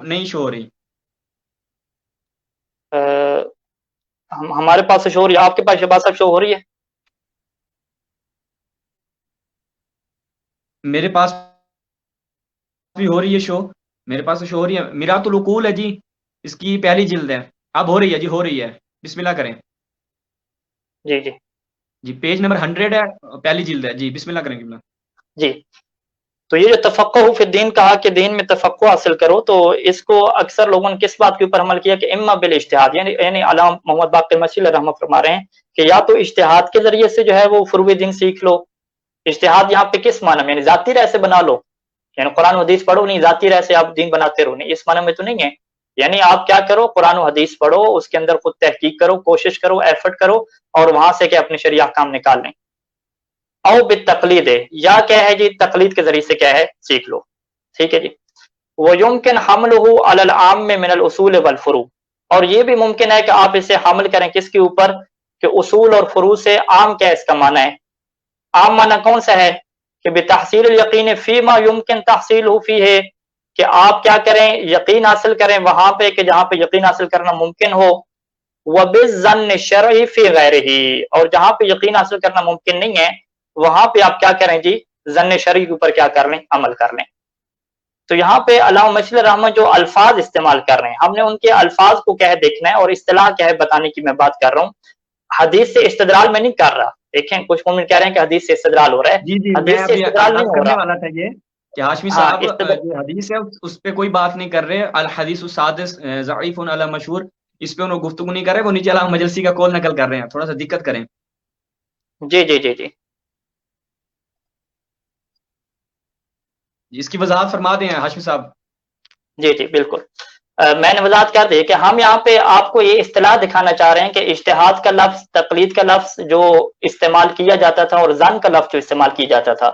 نہیں شو ہو رہی. ہمارے پاس شو ہو رہی ہے، آپ کے پاس شہباز صاحب شو ہو رہی ہے؟ میرے پاس بھی ہو رہی ہے شو. میرے پاس شو ہو رہی ہے. میرات العقول ہے جی، اس کی پہلی جلد ہے. اب ہو رہی ہے جی، ہو رہی ہے. بسم اللہ کریں. جی جی جی پیج نمبر 100 ہے، پہلی جلد ہے. جی بسم اللہ کریں قبلہ. جی. تو یہ جو تفقہ فی الدین کہا کہ دین میں تفقہ حاصل کرو، تو اس کو اکثر لوگوں نے کس بات کے اوپر عمل کیا کہ اما بالاجتہاد، یعنی علامہ محمد باقر مسیح رحمۃ فرما رہے ہیں کہ یا تو اجتہاد کے ذریعے سے جو ہے وہ فروع دین سیکھ لو. اجتہاد یہاں پہ کس معنی میں، یعنی ذاتی رائے سے بنا لو، یعنی قرآن و حدیث پڑھو، نہیں ذاتی رائے سے آپ دین بناتے رہو، نہیں اس معنی میں تو نہیں ہے. یعنی آپ کیا کرو، قرآن و حدیث پڑھو، اس کے اندر خود تحقیق کرو، کوشش کرو، ایفرٹ کرو، اور وہاں سے کہ اپنے شرعی احکام نکال لیں. او بالتقلید ہے، یا کیا ہے جی، تقلید کے ذریعے سے کیا ہے سیکھ لو. ٹھیک ہے جی. وَيُمْكِنْ حَمْلُهُ عَلَى الْعَامِّ مِنَ الْأُصُولِ وَالْفُرُوعِ، اور یہ بھی ممکن ہے کہ آپ اسے حمل کریں کس کے اوپر، کہ اصول اور فروع سے. عام کیا اس کا معنی ہے، عام معنی کون سا ہے کہ بتحصیل الیقین فیما یمکن تحصیلہ فیہ، کہ آپ کیا کریں، یقین حاصل کریں وہاں پہ کہ جہاں پہ یقین حاصل کرنا ممکن ہو. وَبِالظَّنِّ الشَّرْعِ فِی غَیرِہ، اور جہاں پہ یقین حاصل کرنا ممکن نہیں ہے وہاں پہ آپ کیا کریں جی، ظن شرعی کے اوپر کیا کر لیں، عمل کر لیں. تو یہاں پہ علامہ مشل رحمت جو الفاظ استعمال کر رہے ہیں، ہم نے ان کے الفاظ کو کیا ہے دیکھنا ہے، اور اصطلاح کیا ہے بتانے کی میں بات کر رہا ہوں. حدیث سے استدلال میں نہیں کر رہا. دیکھیں کچھ مومن کہہ رہے ہیں کہ حدیث سے استدلال ہو رہا ہے، جی جی، میں حدیث سے ابھی استدلال نہیں عرض ہو کرنے رہا. والا تھا یہ کہ ہاشمی ہاں صاحب استدلال. جو حدیث ہے اس پہ کوئی بات نہیں کر رہے. الحدیث السادس ضعیف علی مشہور، اس پہ انہوں گفتگو نہیں کر رہے. وہ نیچے علامہ مجلسی کا قول نقل کر رہے ہیں. تھوڑا سا دقت کریں. جی جی جی جی اس کی وضاحت فرما دیں ہاشمی صاحب. جی جی بالکل. میں نے وضاحت کر دی کہ ہم یہاں پہ آپ کو یہ اصطلاح دکھانا چاہ رہے ہیں کہ اجتہاد کا لفظ، تقلید کا لفظ جو استعمال کیا جاتا تھا، اور ظن کا لفظ جو استعمال کیا جاتا تھا،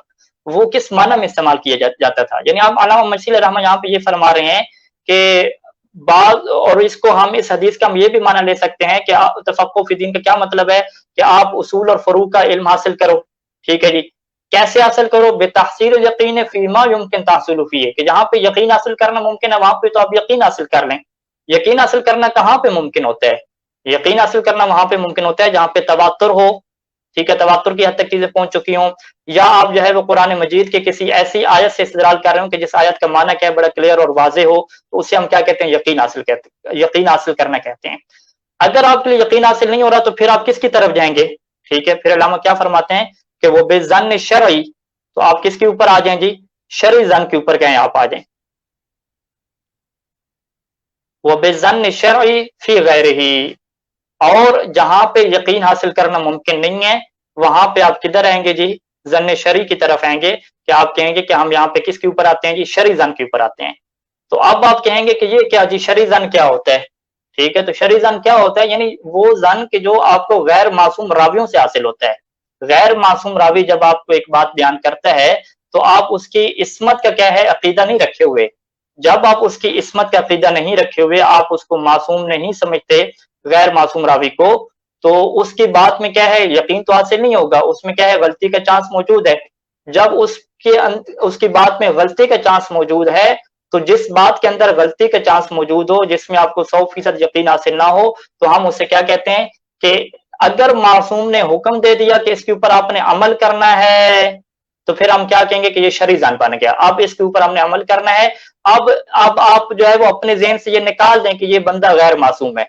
وہ کس معنی میں استعمال کیا جاتا تھا. یعنی آپ علامہ مشیل رحمہ یہاں پہ یہ فرما رہے ہیں کہ بعض، اور اس کو ہم اس حدیث کا ہم یہ بھی معنی لے سکتے ہیں کہ تفقہ فی دین کا کیا مطلب ہے کہ آپ اصول اور فروع کا علم حاصل کرو. ٹھیک ہے جی. کیسے حاصل کرو، بتحصیل الیقین فیما یمکن تحصیل فیہ، کہ جہاں پہ یقین حاصل کرنا ممکن ہے وہاں پہ تو آپ یقین حاصل کر لیں. یقین حاصل کرنا کہاں پہ ممکن ہوتا ہے، یقین حاصل کرنا وہاں پہ ممکن ہوتا ہے جہاں پہ تواتر ہو. ٹھیک ہے، تواتر کی حد تک چیزیں پہنچ چکی ہوں، یا آپ جو ہے وہ قرآن مجید کے کسی ایسی آیت سے استدلال کر رہے ہوں کہ جس آیت کا معنی کیا ہے بڑا کلیئر اور واضح ہو، تو اسے ہم کیا کہتے ہیں، یقین حاصل کہتے ہیں، یقین حاصل کرنا کہتے ہیں. اگر آپ کے لیے یقین حاصل نہیں ہو رہا تو پھر آپ کس کی طرف جائیں گے. ٹھیک ہے، پھر علامہ کیا فرماتے ہیں کہ وہ بالظن شرعی، تو آپ کس کے اوپر آ جائیں جی، شرعی ظن کے اوپر کہیں آپ آ جائیں. وہ بالظن الشرعی فی غیرہ، اور جہاں پہ یقین حاصل کرنا ممکن نہیں ہے وہاں پہ آپ کدھر آئیں گے جی، ظن شرعی کی طرف آئیں گے. کہ آپ کہیں گے کہ ہم یہاں پہ کس کے اوپر آتے ہیں جی، شرعی ظن کے اوپر آتے ہیں. تو اب آپ کہیں گے کہ یہ کیا جی، شرعی ظن کیا ہوتا ہے. ٹھیک ہے، تو شرعی ظن کیا ہوتا ہے، یعنی وہ ظن کہ جو آپ کو غیر معصوم راویوں سے حاصل ہوتا ہے. غیر معصوم راوی جب آپ کو ایک بات بیان کرتا ہے تو آپ اس کی عصمت کا کیا ہے، عقیدہ نہیں رکھے ہوئے. جب آپ اس کی عصمت کا عقیدہ نہیں رکھے ہوئے، آپ اس کو معصوم نہیں سمجھتے غیر معصوم راوی کو، تو اس کی بات میں کیا ہے، یقین تو حاصل نہیں ہوگا، اس میں کیا ہے، غلطی کا چانس موجود ہے. جب اس کی بات میں غلطی کا چانس موجود ہے، تو جس بات کے اندر غلطی کا چانس موجود ہو، جس میں آپ کو 100% یقین حاصل نہ ہو، تو ہم اسے کیا کہتے ہیں کہ اگر معصوم نے حکم دے دیا کہ اس کے اوپر آپ نے عمل کرنا ہے، تو پھر ہم کیا کہیں گے کہ یہ شرعی ظن بن گیا. اب اس کے اوپر ہم نے عمل کرنا ہے. اب آپ جو ہے وہ اپنے ذہن سے یہ نکال دیں کہ یہ بندہ غیر معصوم ہے.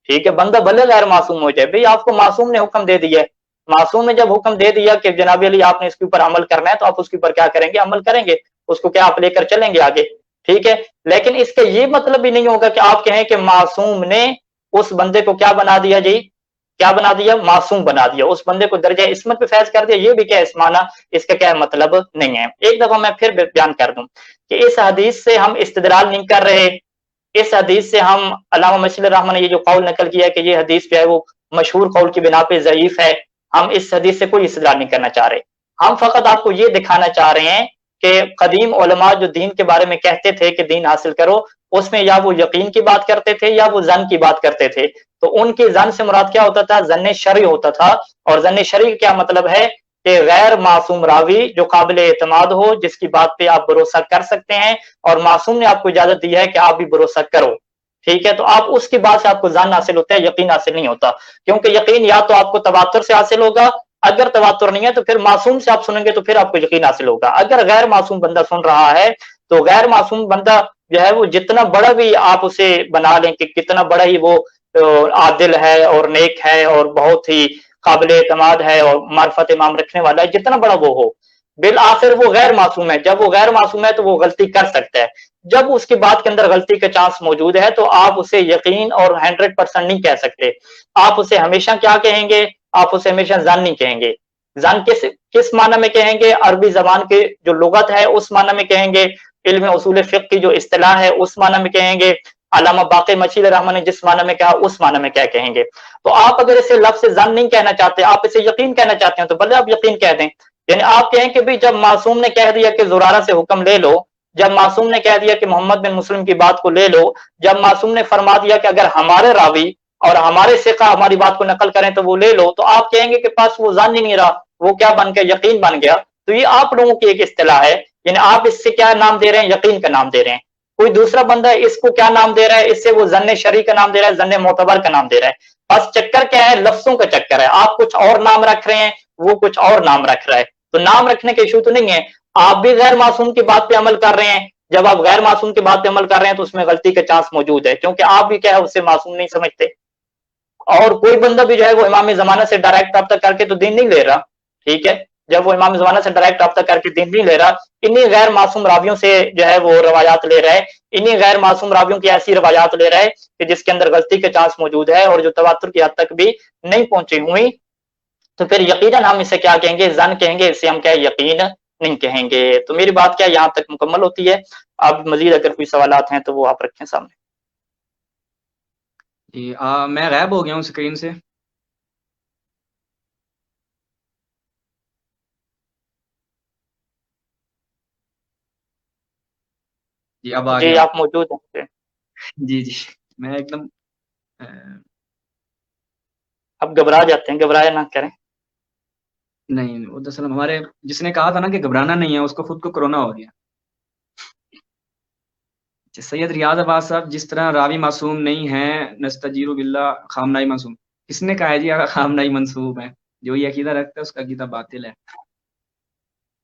ٹھیک ہے، بندہ بھلے غیر معصوم ہو جائے، بھئی آپ کو معصوم نے حکم دے دیا ہے. معصوم نے جب حکم دے دیا کہ جناب علی آپ نے اس کے اوپر عمل کرنا ہے، تو آپ اس کے اوپر کیا کریں گے، عمل کریں گے. اس کو کیا آپ لے کر چلیں گے آگے. ٹھیک ہے، لیکن اس کا یہ مطلب بھی نہیں ہوگا کہ آپ کہیں کہ معصوم نے اس بندے کو کیا بنا دیا جی، کیا بنا دیا، معصوم بنا دیا، اس بندے کو درجہ عصمت پہ فیض کر دیا. یہ بھی کیا اسمانہ، اس کا کیا مطلب نہیں ہے. ایک دفعہ میں پھر بیان کر دوں کہ اس حدیث سے ہم استدلال نہیں کر رہے. اس حدیث سے ہم، علامہ مشل الرحمن نے یہ جو قول نقل کیا ہے کہ یہ حدیث جو ہے وہ مشہور قول کی بنا پہ ضعیف ہے، ہم اس حدیث سے کوئی استدلال نہیں کرنا چاہ رہے. ہم فقط آپ کو یہ دکھانا چاہ رہے ہیں کہ قدیم علماء جو دین کے بارے میں کہتے تھے کہ دین حاصل کرو، اس میں یا وہ یقین کی بات کرتے تھے یا وہ ظن کی بات کرتے تھے. تو ان کی ظن سے مراد کیا ہوتا تھا، ظن شرعی ہوتا تھا. اور ظن شرعی کیا مطلب ہے کہ غیر معصوم راوی جو قابل اعتماد ہو، جس کی بات پہ آپ بھروسہ کر سکتے ہیں اور معصوم نے آپ کو اجازت دی ہے کہ آپ بھی بھروسہ کرو، ٹھیک ہے، تو آپ اس کی بات سے آپ کو ظن حاصل ہوتا ہے، یقین حاصل نہیں ہوتا، کیونکہ یقین یا تو آپ کو تواتر سے حاصل ہوگا، اگر تواتر نہیں ہے تو پھر معصوم سے آپ سنیں گے تو پھر آپ کو یقین حاصل ہوگا۔ اگر غیر معصوم بندہ سن رہا ہے تو غیر معصوم بندہ جو ہے وہ جتنا بڑا بھی آپ اسے بنا لیں کہ کتنا بڑا ہی وہ عادل ہے اور نیک ہے اور بہت ہی قابل اعتماد ہے اور معرفت امام رکھنے والا ہے، جتنا بڑا وہ ہو، بالآخر وہ غیر معصوم ہے، جب وہ غیر معصوم ہے تو وہ غلطی کر سکتا ہے، جب اس کی بات کے اندر غلطی کا چانس موجود ہے تو آپ اسے یقین اور 100% نہیں کہہ سکتے، آپ اسے ہمیشہ کیا کہیں گے؟ آپ اسے ہمیشہ ظن نہیں کہیں گے۔ ظن کس معنی میں کہیں گے؟ عربی زبان کے جو لغت ہے اس معنی میں کہیں گے، علم اصول فقہ کی جو اصطلاح ہے اس معنی میں کہیں گے، علامہ باقر مچیل رحمٰن نے جس معنی میں کہا اس معنی میں کیا کہیں گے۔ تو آپ اگر اسے لفظ ظن نہیں کہنا چاہتے، آپ اسے یقین کہنا چاہتے ہیں تو بھلے آپ یقین کہہ دیں، یعنی آپ کہیں کہ جب معصوم نے کہہ دیا کہ زرارہ سے حکم لے لو، جب معصوم نے کہہ دیا کہ محمد بن مسلم کی بات کو لے لو، جب معصوم نے فرما دیا کہ اگر ہمارے راوی اور ہمارے ثقہ ہماری بات کو نقل کریں تو وہ لے لو، تو آپ کہیں گے کہ پاس وہ ظن ہی نہیں رہا، وہ کیا بن گیا؟ یقین بن گیا۔ تو یہ آپ لوگوں کی ایک اصطلاح ہے، یعنی آپ اس سے کیا نام دے رہے ہیں؟ یقین کا نام دے رہے ہیں۔ کوئی دوسرا بندہ اس کو کیا نام دے رہا ہے؟ اس سے وہ ظن شرعی کا نام دے رہا ہے، ظن معتبر کا نام دے رہا ہے۔ بس چکر کیا ہے؟ لفظوں کا چکر ہے، آپ کچھ اور نام رکھ رہے ہیں، وہ کچھ اور نام رکھ رہا ہے، تو نام رکھنے کے ایشو تو نہیں ہے، آپ بھی غیر معصوم کی بات پہ عمل کر رہے ہیں، جب آپ غیر معصوم کی بات پہ عمل کر رہے ہیں تو اس میں غلطی کا چانس موجود ہے، کیونکہ آپ بھی کیا ہے اسے معصوم نہیں سمجھتے، اور کوئی بندہ بھی جو ہے وہ امام زمانہ سے ڈائریکٹ رابطہ کر کے تو دین نہیں لے رہا، ٹھیک ہے، جب وہ امام زمانہ سے ڈائریکٹ رابطہ کر کے دین نہیں لے رہا، انہی غیر معصوم راویوں سے جو ہے وہ روایات لے رہا ہے، انہی غیر معصوم راویوں کی ایسی روایات لے رہا ہے کہ جس کے اندر غلطی کا چانس موجود ہے اور جو تواتر کی حد تک بھی نہیں پہنچی ہوئی، تو پھر یقیناً ہم اسے کیا کہیں گے؟ ظن کہیں گے، اسے ہم کیا یقین نہیں کہیں گے۔ تو میری بات کیا یہاں تک مکمل ہوتی ہے، اب مزید اگر کوئی سوالات ہیں تو وہ آپ رکھیں سامنے۔ جی میں غائب ہو گیا ہوں اسکرین سے۔ جی اب آ جی گیا۔ آپ موجود ہیں؟ جی جی میں ایک دم اب گھبرا جاتے ہیں، گھبرایا نہ کریں۔ نہیں، وہ دراصل ہمارے جس نے کہا تھا نا کہ گھبرانا نہیں ہے، اس کو خود کو کرونا ہو گیا۔ سید ریاض عباس صاحب، جس طرح راوی معصوم نہیں ہیں، نستجیر باللہ خامنائی معصوم، کس نے کہا ہے جی خامنائی منصوب ہے؟ جو یہ عقیدہ رکھتا ہے اس کا عقیدہ باطل ہے۔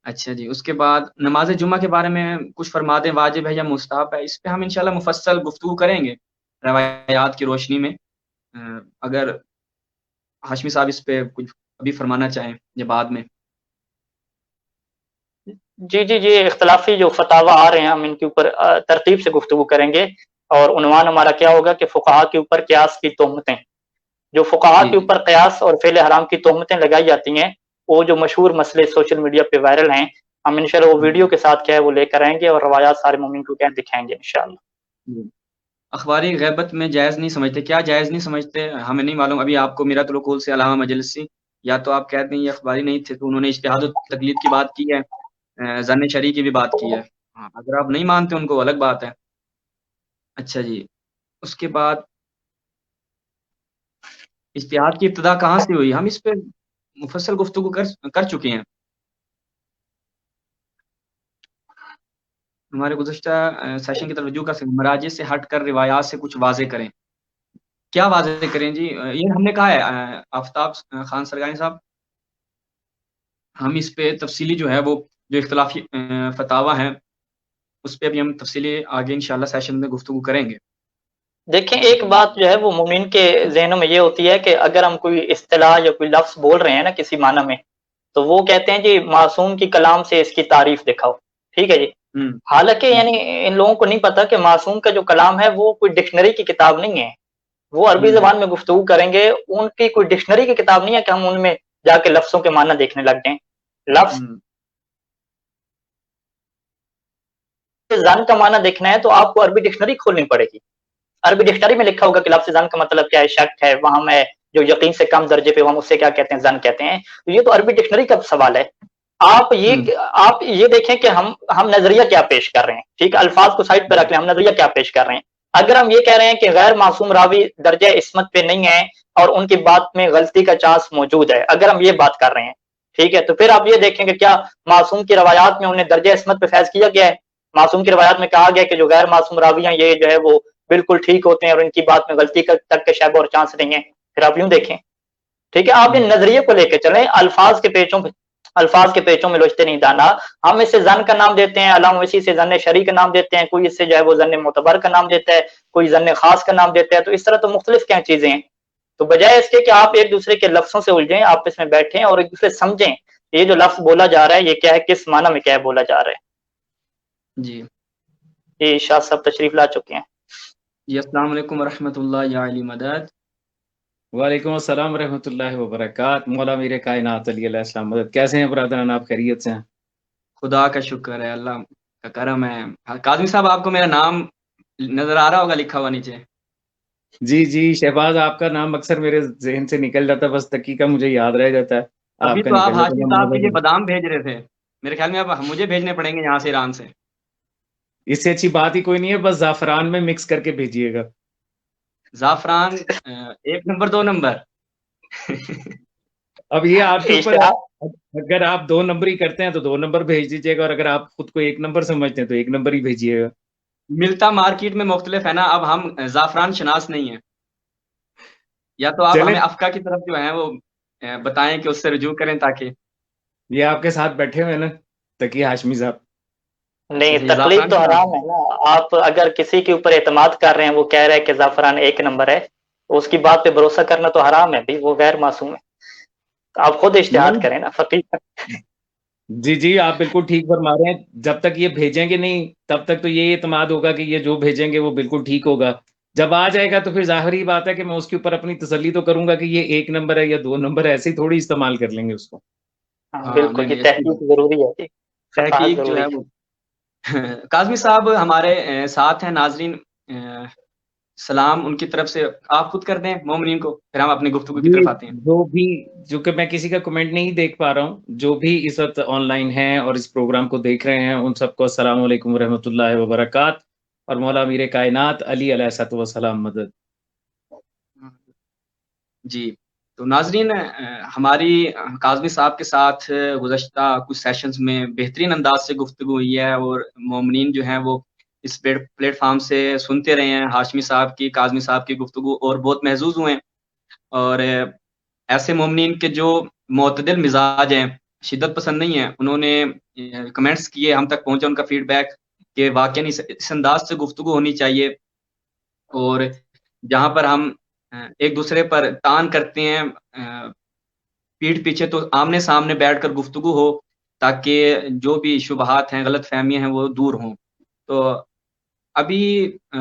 اچھا جی، اس کے بعد نماز جمعہ کے بارے میں کچھ فرما دیں، واجب ہے یا مستحب ہے؟ اس پہ ہم انشاءاللہ مفصل گفتگو کریں گے روایات کی روشنی میں، اگر ہاشمی صاحب اس پہ کچھ ابھی فرمانا چاہیں یا بعد میں۔ جی جی جی، اختلافی جو فتاوی آ رہے ہیں ہم ان کے اوپر ترتیب سے گفتگو کریں گے، اور عنوان ہمارا کیا ہوگا کہ فقہا کے اوپر قیاس کی تہمتیں، جو فقہا جی کے جی اوپر قیاس اور فعل حرام کی تہمتیں لگائی جاتی ہیں، وہ جو مشہور مسئلے سوشل میڈیا پہ وائرل ہیں، ہم انشاءاللہ وہ ویڈیو کے ساتھ کیا ہے وہ لے کر آئیں گے اور روایات سارے مومن کو کیا دکھائیں گے انشاءاللہ۔ جی۔ اخباری غیبت میں جائز نہیں سمجھتے، کیا جائز نہیں سمجھتے؟ ہمیں نہیں معلوم، ابھی آپ کو میرات العقول سے علامہ مجلسی، یا تو آپ کہتے ہیں یہ اخباری نہیں تھے تو انہوں نے اجتہاد و تقلید کی بات کی ہے، ظن شرعی کی بھی بات کی ہے، ہاں اگر آپ نہیں مانتے ان کو الگ بات ہے۔ اچھا جی، اس کے بعد اجتہاد کی ابتدا کہاں سے ہوئی؟ ہم اس پہ مفصل گفتگو کر چکے ہیں، ہمارے گزشتہ سیشن کی طرف رجوع کر سکتے، مراجع سے ہٹ کر روایات سے کچھ واضح کریں۔ کیا واضح کریں جی؟ یہ ہم نے کہا ہے آفتاب خان سرگانی صاحب، ہم اس پہ تفصیلی جو ہے وہ جو اختلافی فتاوی ہیں اس پہ بھی ہم تفصیلی آگے انشاءاللہ سیشن میں گفتگو کریں گے۔ دیکھیں ایک بات جو ہے وہ مومن کے ذہنوں میں یہ ہوتی ہے کہ اگر ہم کوئی اصطلاح یا کوئی لفظ بول رہے ہیں نا کسی معنی میں، تو وہ کہتے ہیں جی معصوم کی کلام سے اس کی تعریف دکھاؤ، ٹھیک ہے جی، حالانکہ یعنی ان لوگوں کو نہیں پتا کہ معصوم کا جو کلام ہے وہ کوئی ڈکشنری کی کتاب نہیں ہے، وہ عربی زبان میں گفتگو کریں گے، ان کی کوئی ڈکشنری کی کتاب نہیں ہے کہ ہم ان میں جا کے لفظوں کے معنی دیکھنے لگ جائیں۔ لفظ زن کا معنی دیکھنا ہے تو آپ کو عربی ڈکشنری کھولنی پڑے گی، عربی ڈکشنری میں لکھا ہوگا کہ لفظ زن کا مطلب کیا ہے، شک ہے، وہاں میں جو یقین سے کم درجے پہ ہم اس سے کیا کہتے ہیں؟ زن کہتے ہیں، تو یہ تو عربی ڈکشنری کا سوال ہے۔ آپ یہ دیکھیں کہ ہم نظریہ کیا پیش کر رہے ہیں، ٹھیک ہے، الفاظ کو سائڈ پہ رکھ لیں، ہم نظریہ کیا پیش کر رہے ہیں۔ اگر ہم یہ کہہ رہے ہیں کہ غیر معصوم راوی درجہ عصمت پہ نہیں ہے اور ان کی بات میں غلطی کا چانس موجود ہے، اگر ہم یہ بات کر رہے ہیں، ٹھیک ہے، تو پھر آپ یہ دیکھیں کہ کیا معصوم کی روایات میں انہیں درجہ عصمت پہ فیض کیا گیا ہے؟ معصوم کی روایات میں کہا گیا کہ جو غیر معصوم راوی ہیں یہ جو ہے وہ بالکل ٹھیک ہوتے ہیں اور ان کی بات میں غلطی تک کے شائبہ اور چانس نہیں ہے؟ پھر آپ یوں دیکھیں، ٹھیک ہے، آپ ان نظریے کو لے کے چلیں، الفاظ کے پیچوں میں لوچتے نہیں دانا. ہم اسے زن کا نام دیتے ہیں، علامہ اسی سے زن شرعی کا نام دیتے ہیں، کوئی اس سے جو ہے وہ زن معتبر کا نام دیتا ہے، کوئی زن خاص کا نام دیتا ہے. تو اس طرح تو مختلف کیا چیزیں ہیں. تو بجائے اس کے کہ آپ ایک دوسرے کے لفظوں سے الجھیں، آپ اس میں بیٹھیں اور ایک دوسرے سمجھیں یہ جو لفظ بولا جا رہا ہے یہ کیا ہے، کس معنی میں کیا ہے بولا جا رہا ہے. جی یہ شاہ صاحب تشریف لا چکے ہیں. جی السلام علیکم ورحمۃ اللہ یا علی مدد. وعلیکم السلام ورحمۃ اللہ وبرکاتہ. مولا میرے کائنات علی علیہ السلام مدد. کیسے ہیں برادران، آپ خیریت سے ہیں؟ خدا کا شکر ہے، اللہ کا کرم ہے. کاظمی صاحب آپ کو میرا نام نظر آ رہا ہوگا لکھا ہوا نیچے؟ جی جی شہباز، آپ کا نام اکثر میرے ذہن سے نکل جاتا ہے، بس دقیقہ مجھے یاد رہ جاتا ہے. ابھی آپ کا تو آپ نکل ہاشمی صاحب کے لیے جاتا ہے. بادام بھیج رہے تھے، میرے خیال میں اب مجھے بھیجنے پڑیں گے یہاں سے ایران سے. اس سے اچھی بات ہی کوئی نہیں ہے، بس زعفران میں مکس کر کے بھیجیے گا. زعفران 1 نمبر 2 نمبر. اب یہ آپ کے اوپر ہے. شاہ اگر آپ 2 نمبر ہی کرتے ہیں تو 2 نمبر بھیج دیجیے گا، اور اگر آپ خود کو 1 نمبر سمجھتے ہیں تو 1 نمبر ہی بھیجیے گا. ملتا مارکیٹ میں مختلف ہے نا، اب ہم زعفران شناس نہیں ہیں. یا تو آپ چلیں، ہمیں افقہ کی طرف جو ہیں وہ بتائیں کہ اس سے رجوع کریں تاکہ یہ آپ کے ساتھ بیٹھے ہوئے نا تقی ہاشمی صاحب. نہیں، جی تقلید زعفران تو شناس حرام ہے نا. آپ اگر کسی کے اوپر اعتماد کر رہے ہیں، وہ کہہ رہے ہیں کہ زعفران 1 نمبر ہے، اس کی بات پہ بھروسہ کرنا تو حرام ہے بھی، وہ غیر معصوم ہے. آپ خود اشتہاد نہیں، کریں نا فقیر. جی جی آپ بالکل ٹھیک فرما رہے ہیں. جب تک یہ بھیجیں گے نہیں تب تک تو یہ اعتماد ہوگا کہ یہ جو بھیجیں گے وہ بالکل ٹھیک ہوگا. جب آ جائے گا تو پھر ظاہری بات ہے کہ میں اس کے اوپر اپنی تسلی تو کروں گا کہ یہ 1 نمبر ہے یا 2 نمبر ہے، ایسے ہی تھوڑی استعمال کر لیں گے اس کو. ہاں ہاں بالکل، نہیں یہ نہیں اچھی تحقیق بات. ضروری ہے جی، فقاہت تحقیق جو ضروری ہے ہے. وہ کاظمی صاحب ہمارے ساتھ ہیں. ناظرین سلام ان کی طرف سے آپ خود کر دیں مومنین کو، پھر ہم اپنی گفتگو کی جی، طرف آتے ہیں. جو بھی، جو کہ میں کسی کا کمنٹ نہیں دیکھ پا رہا ہوں، جو بھی اس وقت آن لائن ہیں اور اس پروگرام کو دیکھ رہے ہیں ان سب کو السلام علیکم ورحمۃ اللہ وبرکاتہ. اور مولا میرے کائنات علی علیہ الصلوۃ والسلام مدد. جی تو ناظرین ہماری کاظمی صاحب کے ساتھ گزشتہ کچھ سیشنز میں بہترین انداز سے گفتگو ہوئی ہے، اور مومنین جو ہیں وہ اس پلیٹ فارم سے سنتے رہے ہیں ہاشمی صاحب کی، کاظمی صاحب کی گفتگو، اور بہت محظوظ ہوئے ہیں. اور ایسے مومنین کے جو معتدل مزاج ہیں، شدت پسند نہیں ہیں، انہوں نے کمنٹس کیے، ہم تک پہنچا ان کا فیڈ بیک کہ واقعی اس انداز سے گفتگو ہونی چاہیے. اور جہاں پر ہم ایک دوسرے پر تان کرتے ہیں پیٹھ پیچھے، تو آمنے سامنے بیٹھ کر گفتگو ہو تاکہ جو بھی شبہات ہیں، غلط فہمیاں ہیں، وہ دور ہوں. تو ابھی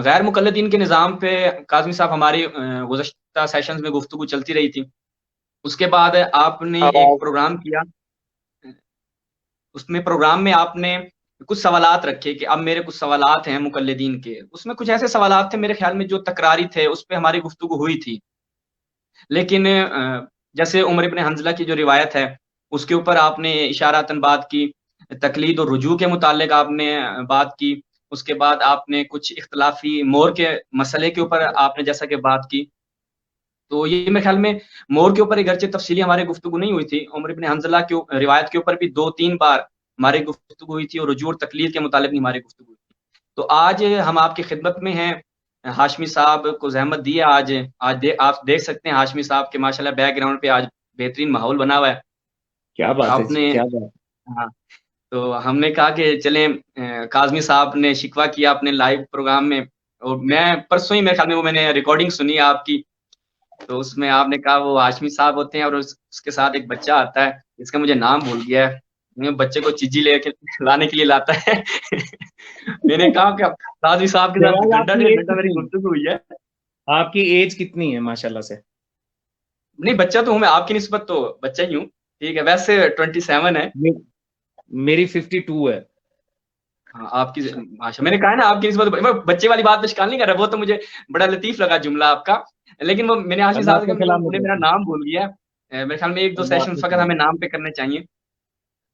غیر مقلدین کے نظام پہ کاظمی صاحب ہماری گزشتہ سیشنز میں گفتگو چلتی رہی تھی. اس کے بعد آپ نے ایک پروگرام کیا، اس میں پروگرام میں آپ نے کچھ سوالات رکھے کہ اب میرے کچھ سوالات ہیں مقلدین کے. اس میں کچھ ایسے سوالات تھے میرے خیال میں جو تکراری تھے، اس پہ ہماری گفتگو ہوئی تھی. لیکن جیسے عمر ابن حنظلہ کی جو روایت ہے اس کے اوپر آپ نے اشاراتاً بات کی، تقلید اور رجوع کے متعلق آپ نے بات کی. اس کے بعد آپ نے کچھ اختلافی مور کے مسئلے کے اوپر آپ نے جیسا کہ بات کی. تو یہ میرے خیال میں مور کے اوپر اگرچہ تفصیلی ہماری گفتگو نہیں ہوئی تھی، عمر ابن حنظلہ کی روایت کے اوپر بھی 2-3 بار ہماری گفتگو ہوئی تھی، اور رجوع اور تقلید کے متعلق بھی ہماری گفتگو ہوئی تھی. تو آج ہم آپ کی خدمت میں ہیں. ہاشمی صاحب کو زحمت دی ہے آج آپ دیکھ سکتے ہیں ہاشمی صاحب کے ماشاءاللہ بیک گراؤنڈ پہ آج بہترین ماحول بنا ہوا ہے. کیا بات ہے آپ جی، نے کیا بات. ہاں تو ہم نے کہا کہ چلیں، کاظمی صاحب نے شکوہ کیا اپنے لائیو پروگرام میں، اور میں پرسوں ہی میرے خیال میں وہ میں نے ریکارڈنگ سنی آپ کی. تو اس میں آپ نے کہا وہ ہاشمی صاحب ہوتے ہیں اور اس کے ساتھ ایک بچہ آتا ہے جس کا مجھے نام بھول گیا ہے، بچے کو چیزی لے کے لانے کے لیے لاتا ہے. میں نے کہا کہ قاضی صاحب کے ساتھ شہباز، آپ گھنٹہ کی 1.5 ایج گھنٹہ میری کتنی ہے؟ گفتگو ہوئی ہے. آپ کی ایج کتنی ہے ماشاءاللہ سے؟ نہیں بچہ تو ہوں میں، آپ کی نسبت تو بچہ ہی ہوں. ٹھیک ہے، ویسے 27 ہے. میری 52 ہے. ہاں آپ کی ماشاء، میں نے کہا نا آپ کی نسبت، میں بچے والی بات پہ شکال نہیں کر رہا، وہ تو مجھے بڑا لطیف لگا جملہ آپ کا. لیکن وہ میں نے ہاشمی اللہ صاحب آپ سے کو کہا سلامت انہیں میرا رکھے. نام بھول گیا. میرے خیال میں 1-2 اللہ آپ سیشن کو فقط ہمیں سلامت. نام پہ کرنے چاہیے.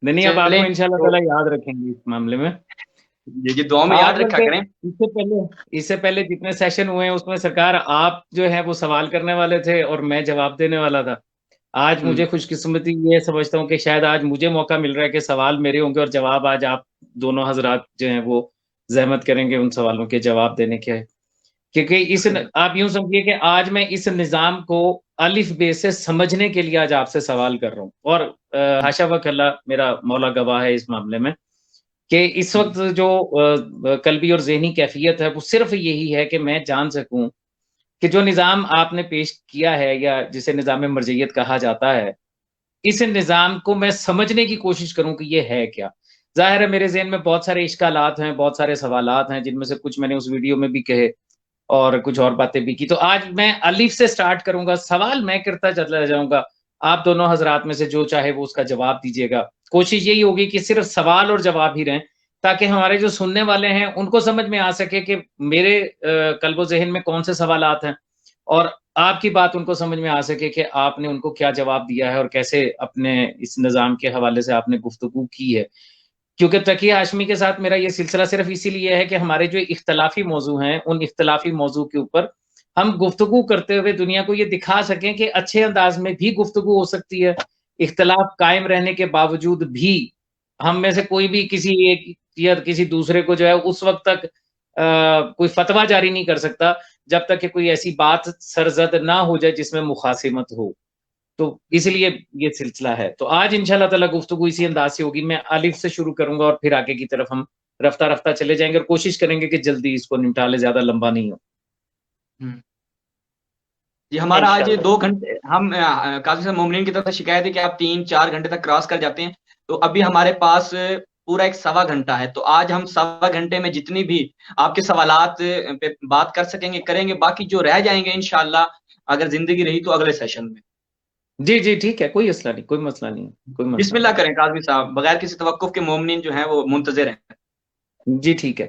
نہیں اب آپ کو چلیں انشاءاللہ تو تعالیٰ یاد رکھیں گے اس معاملے میں. یہ دعا میں یاد آپ رکھا ویسے کریں. اس سے پہلے جتنے سیشن ہوئے ہیں اس میں سرکار آپ جو ہے وہ سوال کرنے والے تھے اور میں جواب دینے والا تھا. آج مجھے خوش قسمتی یہ سمجھتا ہوں کہ شاید آج مجھے موقع مل رہا ہے کہ سوال میرے ہوں گے اور جواب آج آپ دونوں حضرات جو ہیں وہ زحمت کریں گے ان سوالوں کے جواب دینے کے، کیونکہ آپ یوں سمجھیے کہ آج میں اس نظام کو الف بے سے سمجھنے کے لیے آج آپ سے سوال کر رہا ہوں، اور حاشا وکلا میرا مولا گواہ ہے اس معاملے میں کہ اس وقت جو قلبی اور ذہنی کیفیت ہے وہ صرف یہی ہے کہ میں جان سکوں کہ جو نظام آپ نے پیش کیا ہے یا جسے نظام مرجعیت کہا جاتا ہے، اس نظام کو میں سمجھنے کی کوشش کروں کہ یہ ہے کیا۔ ظاہر ہے میرے ذہن میں بہت سارے اشکالات ہیں، بہت سارے سوالات ہیں، جن میں سے کچھ میں نے اس ویڈیو میں بھی کہے اور کچھ اور باتیں بھی کی۔ تو آج میں الف سے سٹارٹ کروں گا، سوال میں کرتا چلا جاؤں گا، آپ دونوں حضرات میں سے جو چاہے وہ اس کا جواب دیجیے گا۔ کوشش یہی ہوگی کہ صرف سوال اور جواب ہی رہیں، تاکہ ہمارے جو سننے والے ہیں ان کو سمجھ میں آ سکے کہ میرے قلب و ذہن میں کون سے سوالات ہیں، اور آپ کی بات ان کو سمجھ میں آ سکے کہ آپ نے ان کو کیا جواب دیا ہے اور کیسے اپنے اس نظام کے حوالے سے آپ نے گفتگو کی ہے۔ کیونکہ تقی ہاشمی کے ساتھ میرا یہ سلسلہ صرف اسی لیے ہے کہ ہمارے جو اختلافی موضوع ہیں ان اختلافی موضوع کے اوپر ہم گفتگو کرتے ہوئے دنیا کو یہ دکھا سکیں کہ اچھے انداز میں بھی گفتگو ہو سکتی ہے، اختلاف قائم رہنے کے باوجود بھی ہم میں سے کوئی بھی کسی ایک یا کسی دوسرے کو جو ہے اس وقت تک کوئی فتویٰ جاری نہیں کر سکتا جب تک کہ کوئی ایسی بات سرزد نہ ہو جائے جس میں مخاصمت ہو۔ تو اس لیے یہ سلسلہ ہے۔ تو آج انشاءاللہ تعالی گفتگو اسی انداز سے ہوگی، میں الف سے شروع کروں گا اور پھر آگے کی طرف ہم رفتہ رفتہ چلے جائیں گے اور کوشش کریں گے کہ جلدی اس کو نمٹا لے، زیادہ لمبا نہیں ہو۔ جی ہمارا آج 2 گھنٹے، ہم قاضی صاحب مومنین کی طرف سے شکایت ہے کہ آپ 3-4 گھنٹے تک کراس کر جاتے ہیں، تو ابھی ہمارے پاس پورا ایک 1.25 گھنٹہ ہے، تو آج ہم 1.25 گھنٹے میں جتنی بھی آپ کے سوالات پہ بات کر سکیں گے کریں گے، باقی جو رہ جائیں گے انشاءاللہ اگر زندگی رہی تو اگلے سیشن میں۔ جی جی ٹھیک ہے، کوئی مسئلہ نہیں، کوئی مسئلہ نہیں، کوئی مسئلہ بسم اللہ کریں قاضی صاحب، بغیر کسی توقف کے مومنین جو ہیں وہ منتظر ہیں۔ جی ٹھیک ہے۔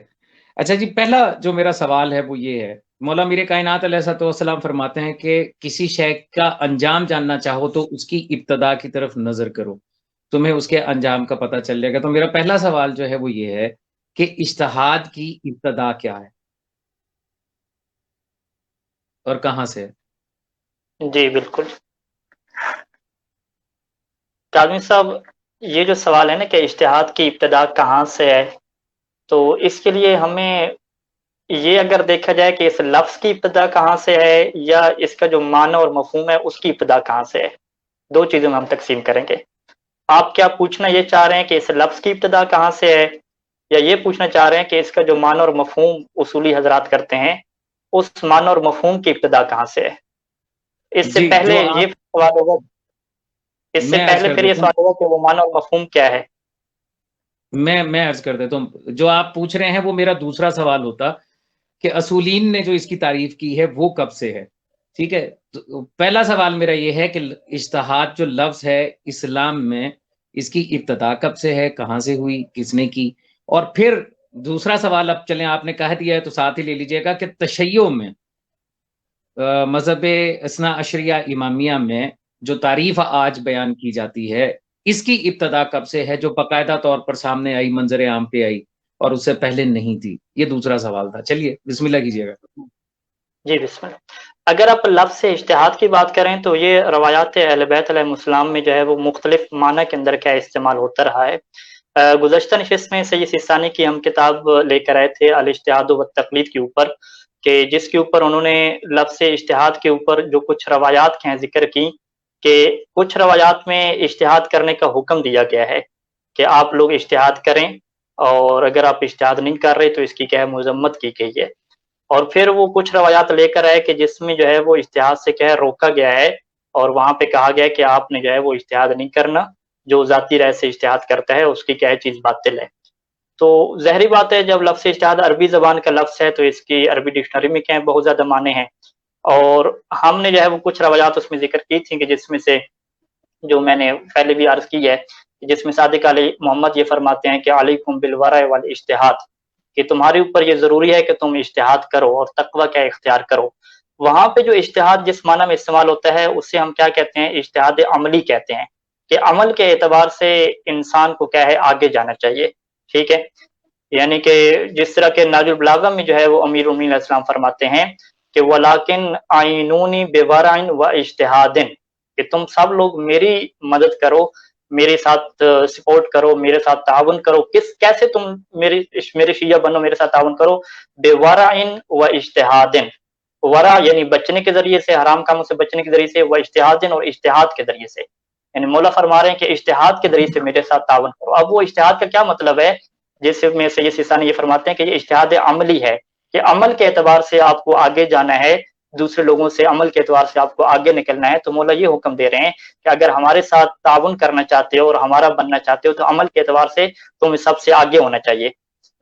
اچھا جی، پہلا جو میرا سوال ہے وہ یہ ہے، مولا میر کائنات علیہ السلام فرماتے ہیں کہ کسی شے کا انجام جاننا چاہو تو اس کی ابتدا کی طرف نظر کرو، تمہیں اس کے انجام کا پتہ چل جائے گا۔ تو میرا پہلا سوال جو ہے وہ یہ ہے کہ اجتہاد کی ابتدا کیا ہے اور کہاں سے ہے؟ جی بالکل کاظمی صاحب، یہ جو سوال ہے نا کہ اجتہاد کی ابتدا کہاں سے ہے، تو اس کے لیے ہمیں یہ اگر دیکھا جائے کہ اس لفظ کی ابتدا کہاں سے ہے یا اس کا جو معنی اور مفہوم ہے اس کی ابتدا کہاں سے ہے، 2 چیزوں میں ہم تقسیم کریں گے۔ آپ کیا پوچھنا یہ چاہ رہے ہیں کہ اس لفظ کی ابتدا کہاں سے ہے، یا یہ پوچھنا چاہ رہے ہیں کہ اس کا جو معنی اور مفہوم اصولی حضرات کرتے ہیں اس معنی اور مفہوم کی ابتدا کہاں سے ہے؟ اس سے جی پہلے جو یہ سوال ہوگا، اس سے میں عرض پہلے کر پھر یہ دیتا سوال ہوگا کہ وہ معنی اور مفہوم کیا ہے۔ میں عرض کر دیتا ہوں، جو آپ پوچھ رہے ہیں وہ میرا دوسرا سوال ہوتا کہ اصولین نے جو اس کی تعریف کی ہے وہ کب سے ہے، ٹھیک ہے۔ تو پہلا سوال میرا یہ ہے کہ اجتہاد جو لفظ ہے اسلام میں اس کی ابتدا کب سے ہے، کہاں سے ہوئی، کس نے کی، اور پھر دوسرا سوال اب چلیں آپ نے کہہ دیا ہے تو ساتھ ہی لے لیجئے گا کہ تشیع میں مذہب اثنا عشریہ امامیہ میں جو تعریف آج بیان کی جاتی ہے اس کی ابتدا کب سے ہے، جو باقاعدہ طور پر سامنے آئی، منظر عام پہ آئی، اور اس سے پہلے نہیں تھی۔ یہ دوسرا سوال تھا۔ چلیے بسم اللہ کیجیے گا۔ جی بسم اللہ۔ اگر آپ لفظ سے اجتہاد کی بات کریں تو یہ روایات اہل بیت علیہ السلام میں جو ہے وہ مختلف معنی کے اندر کیا استعمال ہوتا رہا ہے۔ گزشتہ نشست میں سید سیستانی کی ہم کتاب لے کر آئے تھے الاجتہاد والتقلید کے اوپر، کہ جس کے اوپر انہوں نے لفظ اجتہاد کے اوپر جو کچھ روایات کے ہیں ذکر کی، کہ کچھ روایات میں اجتہاد کرنے کا حکم دیا گیا ہے کہ آپ لوگ اجتہاد کریں، اور اگر آپ اجتہاد نہیں کر رہے تو اس کی کیا ہے مذمت کی گئی ہے۔ اور پھر وہ کچھ روایات لے کر آئے کہ جس میں جو ہے وہ اجتہاد سے کیا ہے روکا گیا ہے، اور وہاں پہ کہا گیا ہے کہ آپ نے جو ہے وہ اجتہاد نہیں کرنا، جو ذاتی رائے سے اجتہاد کرتا ہے اس کی کیا ہے چیز باطل ہے۔ تو ظاہری بات ہے جب لفظ اجتہاد عربی زبان کا لفظ ہے تو اس کی عربی ڈکشنری میں کیا ہے بہت زیادہ معنی ہیں، اور ہم نے جو ہے وہ کچھ روایات اس میں ذکر کی تھیں کہ جس میں سے جو میں نے پہلے بھی عرض کی ہے، جس میں صادق علیہ محمد یہ فرماتے ہیں کہ علیکم بالورع والاجتہاد، کہ تمہارے اوپر یہ ضروری ہے کہ تم اجتہاد کرو اور تقوی کا اختیار کرو۔ وہاں پہ جو اجتہاد جس معنی میں استعمال ہوتا ہے اسے ہم کیا کہتے ہیں، اجتہاد عملی کہتے ہیں، کہ عمل کے اعتبار سے انسان کو کیا ہے آگے جانا چاہیے، ٹھیک ہے۔ یعنی کہ جس طرح کے ناج البلاغہ میں جو ہے وہ امیر المومنین علیہ السلام فرماتے ہیں کہ وَلَٰكِنْ أَعِينُونِي بِوَرْعٍ وَاجْتِهَادٍ، کہ کہ تم سب لوگ میری مدد کرو، میرے ساتھ سپورٹ کرو، میرے ساتھ تعاون کرو. کیسے تم میرے شیعہ بنو، میرے ساتھ تعاون کرو؟ بے ورعن و اجتہادن، ورع یعنی بچنے کے ذریعے سے، حرام کاموں سے بچنے کے ذریعے سے، و اجتہادن اور اجتہاد کے ذریعے سے. یعنی مولا فرما رہے ہیں کہ اجتہاد کے ذریعے سے میرے ساتھ تعاون کرو. اب وہ اجتہاد کا کیا مطلب ہے؟ جس میں سید سیستانی یہ فرماتے ہیں کہ یہ اجتہاد عملی ہے، کہ عمل کے اعتبار سے آپ کو آگے جانا ہے، دوسرے لوگوں سے عمل کے اعتبار سے آپ کو آگے نکلنا ہے. تو مولا یہ حکم دے رہے ہیں کہ اگر ہمارے ساتھ تعاون کرنا چاہتے ہو اور ہمارا بننا چاہتے ہو تو عمل کے اعتبار سے تم سب سے آگے ہونا چاہیے.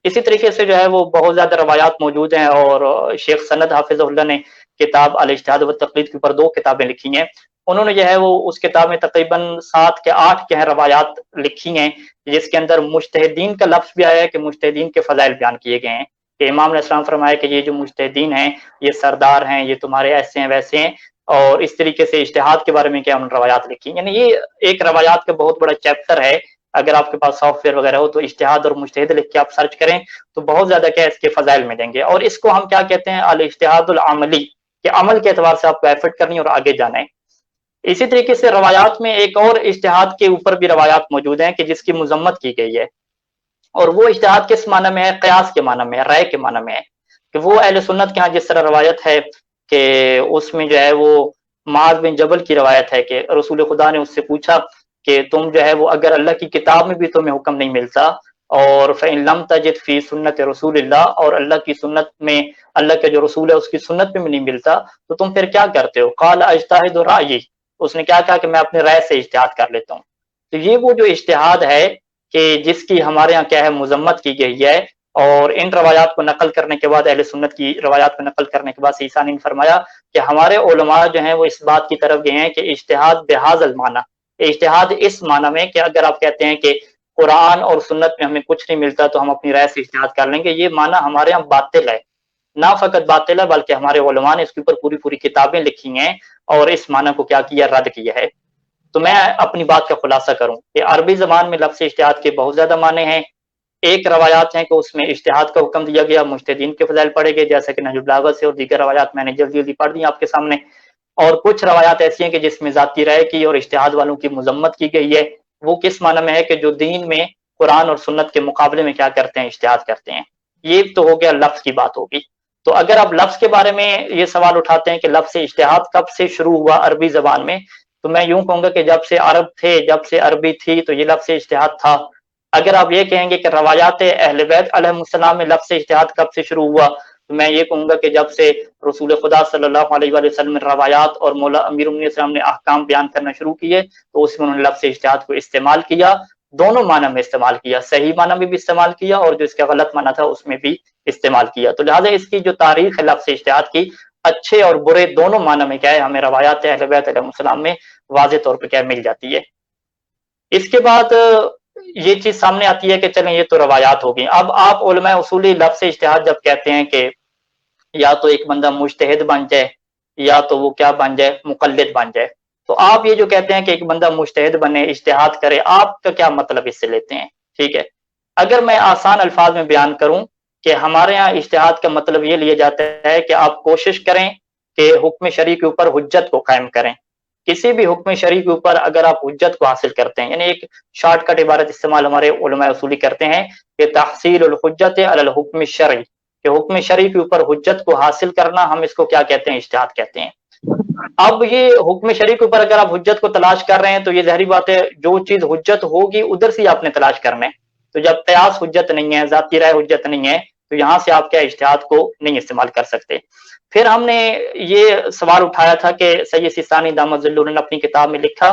اسی طریقے سے جو ہے وہ بہت زیادہ روایات موجود ہیں، اور شیخ سند حافظ اللہ نے کتاب الاجتہاد والتقلید کے اوپر 2 کتابیں لکھی ہیں. انہوں نے جو ہے وہ اس کتاب میں تقریباً 7 کے 8 کے ہیں روایات لکھی ہیں، جس کے اندر مجتہدین کا لفظ بھی آیا ہے کہ مجتہدین کے فضائل بیان کیے گئے ہیں، کہ امام علیہ السلام فرمایا کہ یہ جو مجتہدین ہیں یہ سردار ہیں، یہ تمہارے ایسے ہیں ویسے ہیں. اور اس طریقے سے اجتہاد کے بارے میں کیا انہوں نے روایات لکھی. یعنی یہ ایک روایات کا بہت بڑا چیپٹر ہے. اگر آپ کے پاس سافٹ ویئر وغیرہ ہو تو اجتہاد اور مجتہد لکھ کے آپ سرچ کریں تو بہت زیادہ کیا اس کے فضائل ملیں گے. اور اس کو ہم کیا کہتے ہیں؟ الاجتہاد العملی، کہ عمل کے اعتبار سے آپ کو ایفرٹ کرنی اور آگے جانا ہے. اسی طریقے سے روایات میں ایک اور اجتہاد کے اوپر بھی روایات موجود ہیں کہ جس کی مذمت کی گئی ہے، اور وہ اجتہاد کس معنی میں ہے؟ قیاس کے معنی میں ہے، رائے کے معنی میں ہے. کہ وہ اہل سنت کے ہاں جس طرح روایت ہے کہ اس میں جو ہے وہ معاذ بن جبل کی روایت ہے کہ رسول خدا نے اس سے پوچھا کہ تم جو ہے وہ اگر اللہ کی کتاب میں بھی تمہیں حکم نہیں ملتا، اور فَإِن لَمْ تَجِدْ فِي سُنَّةِ رسول اللہ، اور اللہ کی سنت میں، اللہ کا جو رسول ہے اس کی سنت میں بھی نہیں ملتا، تو تم پھر کیا کرتے ہو؟ قال اجتہد رأیی، اس نے کیا کہا کہ میں اپنے رائے سے اجتہاد کر لیتا ہوں. تو یہ وہ جو اجتہاد ہے کہ جس کی ہمارے ہاں کیا ہے مذمت کی گئی ہے. اور ان روایات کو نقل کرنے کے بعد، اہل سنت کی روایات کو نقل کرنے کے بعد سیستانی نے فرمایا کہ ہمارے علماء جو ہیں وہ اس بات کی طرف گئے ہیں کہ اجتہاد بہذا المعنی، اجتہاد اس معنی میں کہ اگر آپ کہتے ہیں کہ قرآن اور سنت میں ہمیں کچھ نہیں ملتا تو ہم اپنی رائے سے اجتہاد کر لیں گے، یہ معنی ہمارے ہاں باطل ہے. نہ فقط باطل ہے بلکہ ہمارے علماء نے اس کے اوپر پوری کتابیں لکھی ہیں اور اس معنی کو کیا کیا؟ رد کیا ہے. تو میں اپنی بات کا خلاصہ کروں کہ عربی زبان میں لفظ اجتہاد کے بہت زیادہ معنی ہیں. ایک روایات ہیں کہ اس میں اجتہاد کا حکم دیا گیا، مجتہدین کے فضائل پڑھے گئے جیسا کہ نہج البلاغہ سے، اور دیگر روایات میں نے جلدی پڑھ دی آپ کے سامنے. اور کچھ روایات ایسی ہیں کہ جس میں ذاتی رائے کی اور اجتہاد والوں کی مذمت کی گئی ہے. وہ کس معنی میں ہے؟ کہ جو دین میں قرآن اور سنت کے مقابلے میں کیا کرتے ہیں؟ اجتہاد کرتے ہیں. یہ تو ہو گیا لفظ کی بات ہوگی. تو اگر آپ لفظ کے بارے میں یہ سوال اٹھاتے ہیں کہ لفظ اجتہاد کب سے شروع ہوا عربی زبان میں، تو میں یوں کہوں گا کہ جب سے عرب تھے، جب سے عربی تھی تو یہ لفظ اجتہاد تھا. اگر آپ یہ کہیں گے کہ روایات اہل بیت علیہ السلام میں لفظ اجتہاد کب سے شروع ہوا، تو میں یہ کہوں گا کہ جب سے رسول خدا صلی اللہ علیہ وآلہ وسلم نے روایات اور مولا امیر المؤمنین السلام نے احکام بیان کرنا شروع کیے تو اس میں انہوں نے لفظ اجتہاد کو استعمال کیا. دونوں معنی میں استعمال کیا، صحیح معنی میں بھی استعمال کیا اور جو اس کا غلط معنی تھا اس میں بھی استعمال کیا. تو لہٰذا اس کی جو تاریخ ہے لفظ اجتہاد کی، اچھے اور برے دونوں معنی میں کیا ہے ہمیں روایات اہل بیت علیہ السلام میں واضح طور پہ کیا مل جاتی ہے. اس کے بعد یہ چیز سامنے آتی ہے کہ چلیں یہ تو روایات ہوگی. اب آپ علماء اصولی لفظ اجتہاد جب کہتے ہیں کہ یا تو ایک بندہ مجتہد بن جائے یا تو وہ کیا بن جائے؟ مقلد بن جائے. تو آپ یہ جو کہتے ہیں کہ ایک بندہ مجتہد بنے، اجتہاد کرے، آپ کا کیا مطلب اس سے لیتے ہیں؟ ٹھیک ہے، اگر میں آسان الفاظ میں بیان کروں کہ ہمارے ہاں اجتہاد کا مطلب یہ لیا جاتا ہے کہ آپ کوشش کریں کہ حکم شرعی کے اوپر حجت کو قائم کریں. کسی بھی حکم شرعی کے اوپر اگر آپ حجت کو حاصل کرتے ہیں، یعنی ایک شارٹ کٹ عبارت استعمال ہمارے علماء اصولی کرتے ہیں کہ تحصیل الحجت علی الحکم الشرعی، کہ حکم شرعی کے اوپر حجت کو حاصل کرنا، ہم اس کو کیا کہتے ہیں؟ اجتہاد کہتے ہیں. اب یہ حکم شرعی کے اوپر اگر آپ حجت کو تلاش کر رہے ہیں تو یہ ظاہری بات ہے جو چیز حجت ہوگی ادھر سے آپ نے تلاش کرنا ہے. تو جب قیاس حجت نہیں ہے، ذاتی رائے حجت نہیں ہے، تو یہاں سے آپ کیا اجتہاد کو نہیں استعمال کر سکتے. پھر ہم نے یہ سوال اٹھایا تھا کہ سید سیستانی دامت ظل نے اپنی کتاب میں لکھا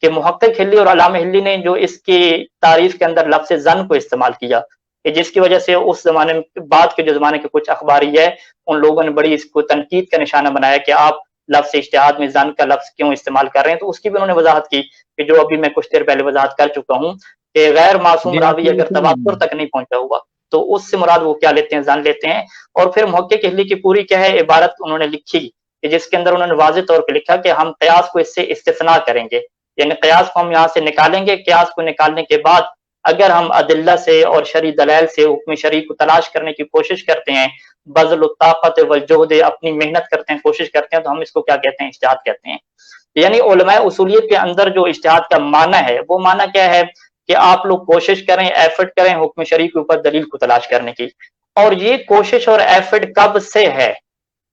کہ محقق ہلی اور علامہ ہلی نے جو اس کی تعریف کے اندر لفظ ظن کو استعمال کیا، کہ جس کی وجہ سے اس زمانے میں، بعد کے جو زمانے کے کچھ اخباری ہے ان لوگوں نے بڑی اس کو تنقید کا نشانہ بنایا کہ آپ لفظ اجتہاد میں ظن کا لفظ کیوں استعمال کر رہے ہیں. تو اس کی بھی انہوں نے وضاحت کی کہ جو ابھی میں کچھ دیر پہلے وضاحت کر چکا ہوں کہ غیر معصوم جی راوی اگر تواتر تک نہیں پہنچا ہوا تو اس سے مراد وہ کیا لیتے ہیں؟ ظن لیتے ہیں. اور پھر محقق ہلی کی پوری کیا ہے عبارت انہوں نے لکھی کہ جس کے اندر انہوں نے واضح طور پہ لکھا کہ ہم قیاس کو اس سے استثناء کریں گے، یعنی قیاس کو ہم یہاں سے نکالیں گے. قیاس کو نکالنے کے بعد اگر ہم ادلہ سے اور شرعی دلائل سے حکم شرعی کو تلاش کرنے کی کوشش کرتے ہیں، بذل الطاقت والجہد، اپنی محنت کرتے ہیں، کوشش کرتے ہیں، تو ہم اس کو کیا کہتے ہیں؟ اجتہاد کہتے ہیں. یعنی علماء اصولیت کے اندر جو اجتہاد کا معنی ہے وہ معنی کیا ہے کہ آپ لوگ کوشش کریں، ایفرٹ کریں حکم شرعی کے اوپر دلیل کو تلاش کرنے کی. اور یہ کوشش اور ایفرٹ کب سے ہے؟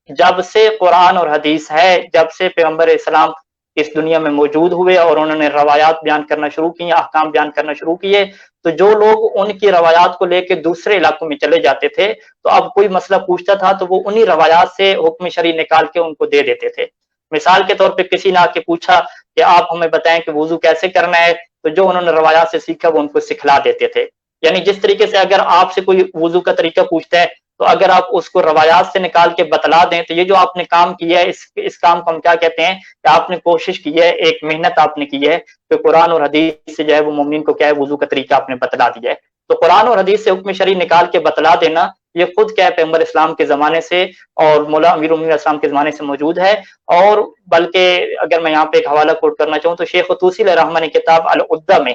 جب سے قرآن اور حدیث ہے، جب سے پیغمبر اسلام اس دنیا میں موجود ہوئے اور انہوں نے روایات بیان کرنا شروع کی، احکام بیان کرنا شروع کیے، تو جو لوگ ان کی روایات کو لے کے دوسرے علاقوں میں چلے جاتے تھے تو اب کوئی مسئلہ پوچھتا تھا تو وہ انہی روایات سے حکم شرعی نکال کے ان کو دے دیتے تھے. مثال کے طور پہ کسی نے آ کے پوچھا کہ آپ ہمیں بتائیں کہ وضو کیسے کرنا ہے، تو جو انہوں نے روایات سے سیکھا وہ ان کو سکھلا دیتے تھے. یعنی جس طریقے سے اگر آپ سے کوئی وضو کا طریقہ پوچھتا ہے تو اگر آپ اس کو روایات سے نکال کے بتلا دیں تو یہ جو آپ نے کام کیا ہے اس کام کو ہم کیا کہتے ہیں کہ آپ نے کوشش کی ہے، ایک محنت آپ نے کی ہے کہ قرآن اور حدیث سے جو ہے وہ مومنین کو کیا ہے وضو کا طریقہ آپ نے بتلا دیا ہے. تو قرآن اور حدیث سے حکم شرعی نکال کے بتلا دینا یہ خود کیا ہے پیغمبر اسلام کے زمانے سے اور مولا امیر المومنین اسلام کے زمانے سے موجود ہے. اور بلکہ اگر میں یہاں پہ ایک حوالہ کوٹ کرنا چاہوں تو شیخ طوسی علیہ الرحمہ نے کتاب العدہ میں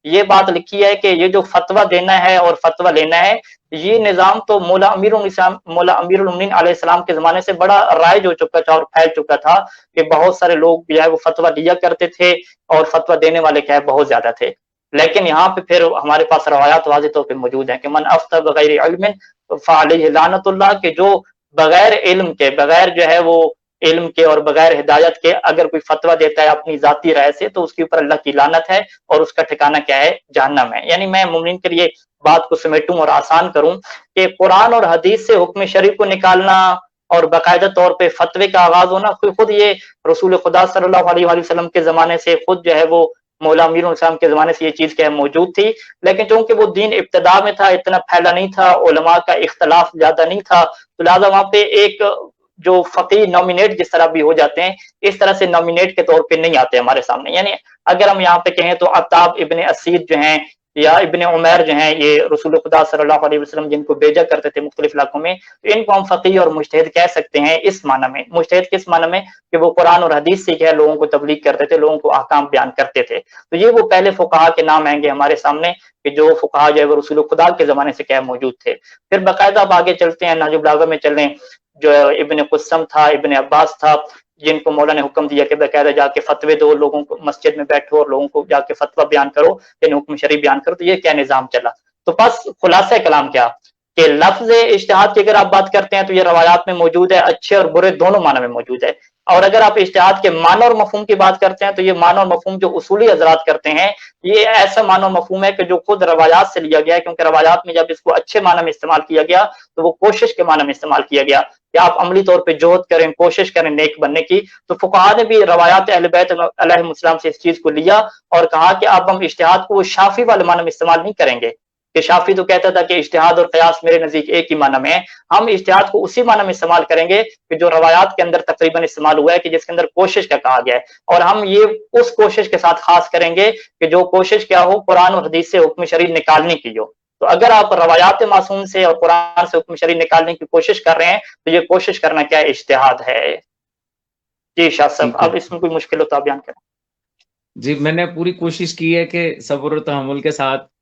یہ بات لکھی ہے کہ یہ جو فتویٰ دینا ہے اور فتویٰ لینا ہے یہ نظام تو مولا امیر المومنین علیہ السلام کے زمانے سے بڑا رائج ہو چکا تھا اور پھیل چکا تھا کہ بہت سارے لوگ جو ہے وہ فتویٰ دیا کرتے تھے اور فتویٰ دینے والے کیا ہے بہت زیادہ تھے. لیکن یہاں پہ پھر ہمارے پاس روایات واضح طور پہ موجود ہیں کہ من افتى بغیر علم فعلیہ لعنت اللہ، کہ جو بغیر علم کے، بغیر جو ہے وہ علم کے اور بغیر ہدایت کے اگر کوئی فتویٰ دیتا ہے اپنی ذاتی رائے سے تو اس کے اوپر اللہ کی لعنت ہے اور اس کا ٹھکانہ کیا ہے جہنم ہے. یعنی میں مومنین کے لیے بات کو سمیٹوں اور آسان کروں کہ قرآن اور حدیث سے حکم شرعی کو نکالنا اور باقاعدہ طور پہ فتوے کا آغاز ہونا خود یہ رسول خدا صلی اللہ علیہ وآلہ وسلم کے زمانے سے خود جو ہے وہ مولا امیر الاسلام کے زمانے سے یہ چیز کیا ہے موجود تھی. لیکن چونکہ وہ دین ابتدا میں تھا، اتنا پھیلا نہیں تھا، علماء کا اختلاف زیادہ نہیں تھا، تو لہٰذا وہاں پہ ایک جو فقیہ نومینیٹ جس طرح بھی ہو جاتے ہیں اس طرح سے نومینیٹ کے طور پہ نہیں آتے ہمارے سامنے. یعنی اگر ہم یہاں پہ کہیں تو عطاب ابن اسید جو ہیں یا ابن عمیر جو ہیں یہ رسول خدا صلی اللہ علیہ وسلم جن کو بھیجا کرتے تھے مختلف علاقوں میں، تو ان کو ہم فقیہ اور مجتہد کہہ سکتے ہیں اس معنی میں. مجتہد کس معنی میں کہ وہ قرآن اور حدیث سے کیا لوگوں کو تبلیغ کرتے تھے، لوگوں کو احکام بیان کرتے تھے. تو یہ وہ پہلے فقہا کے نام آئیں گے ہمارے سامنے کہ جو فقہا جو ہے وہ رسول خدا کے زمانے سے کیا موجود تھے. پھر باقاعدہ اب آگے چلتے ہیں، نہج البلاغہ میں چلیں، جو ابن قسم تھا، ابن عباس تھا، جن کو مولا نے حکم دیا کہ باقاعدہ جا کے فتوے دو، لوگوں کو مسجد میں بیٹھو اور لوگوں کو جا کے فتویٰ بیان کرو، یعنی حکم شرعی بیان کرو. تو یہ کیا نظام چلا. تو بس خلاصہ کلام کیا کہ لفظ اجتہاد کی اگر آپ بات کرتے ہیں تو یہ روایات میں موجود ہے، اچھے اور برے دونوں معنی میں موجود ہے. اور اگر آپ اجتہاد کے معنی اور مفہوم کی بات کرتے ہیں تو یہ معنی اور مفہوم جو اصولی حضرات کرتے ہیں یہ ایسا معنی اور مفہوم ہے کہ جو خود روایات سے لیا گیا ہے، کیونکہ روایات میں جب اس کو اچھے معنی میں استعمال کیا گیا تو وہ کوشش کے معنی میں استعمال کیا گیا کہ آپ عملی طور پہ جہد کریں، کوشش کریں نیک بننے کی. تو فقہا نے بھی روایات اہل بیت علیہم السلام سے اس چیز کو لیا اور کہا کہ اب ہم اجتہاد کو وہ شافی والے معنی میں استعمال نہیں کریں گے کہ شافی تو کہتا تھا کہ اجتہاد اور قیاس میرے نزدیک ایک ہی معنی میں ہے. ہم اجتہاد کو اسی معنی میں استعمال کریں گے کہ جو روایات کے اندر تقریباً استعمال ہوا ہے کہ جس کے اندر کوشش کا کہا گیا ہے، اور ہم یہ اس کوشش کے ساتھ خاص کریں گے کہ جو کوشش کیا ہو قرآن اور حدیث سے حکم شرعی نکالنے کی ہو. تو اگر آپ روایات معصوم سے اور قرآن سے حکم شرعی نکالنے کی کوشش کر رہے ہیں تو یہ کوشش کرنا کیا ہے اجتہاد ہے. جی شاہ صاحب اب اس میں کوئی مشکل ہو تو آپ بیان کریں. جی میں نے پوری کوشش کی ہے کہ صبر و تحمل کے ساتھ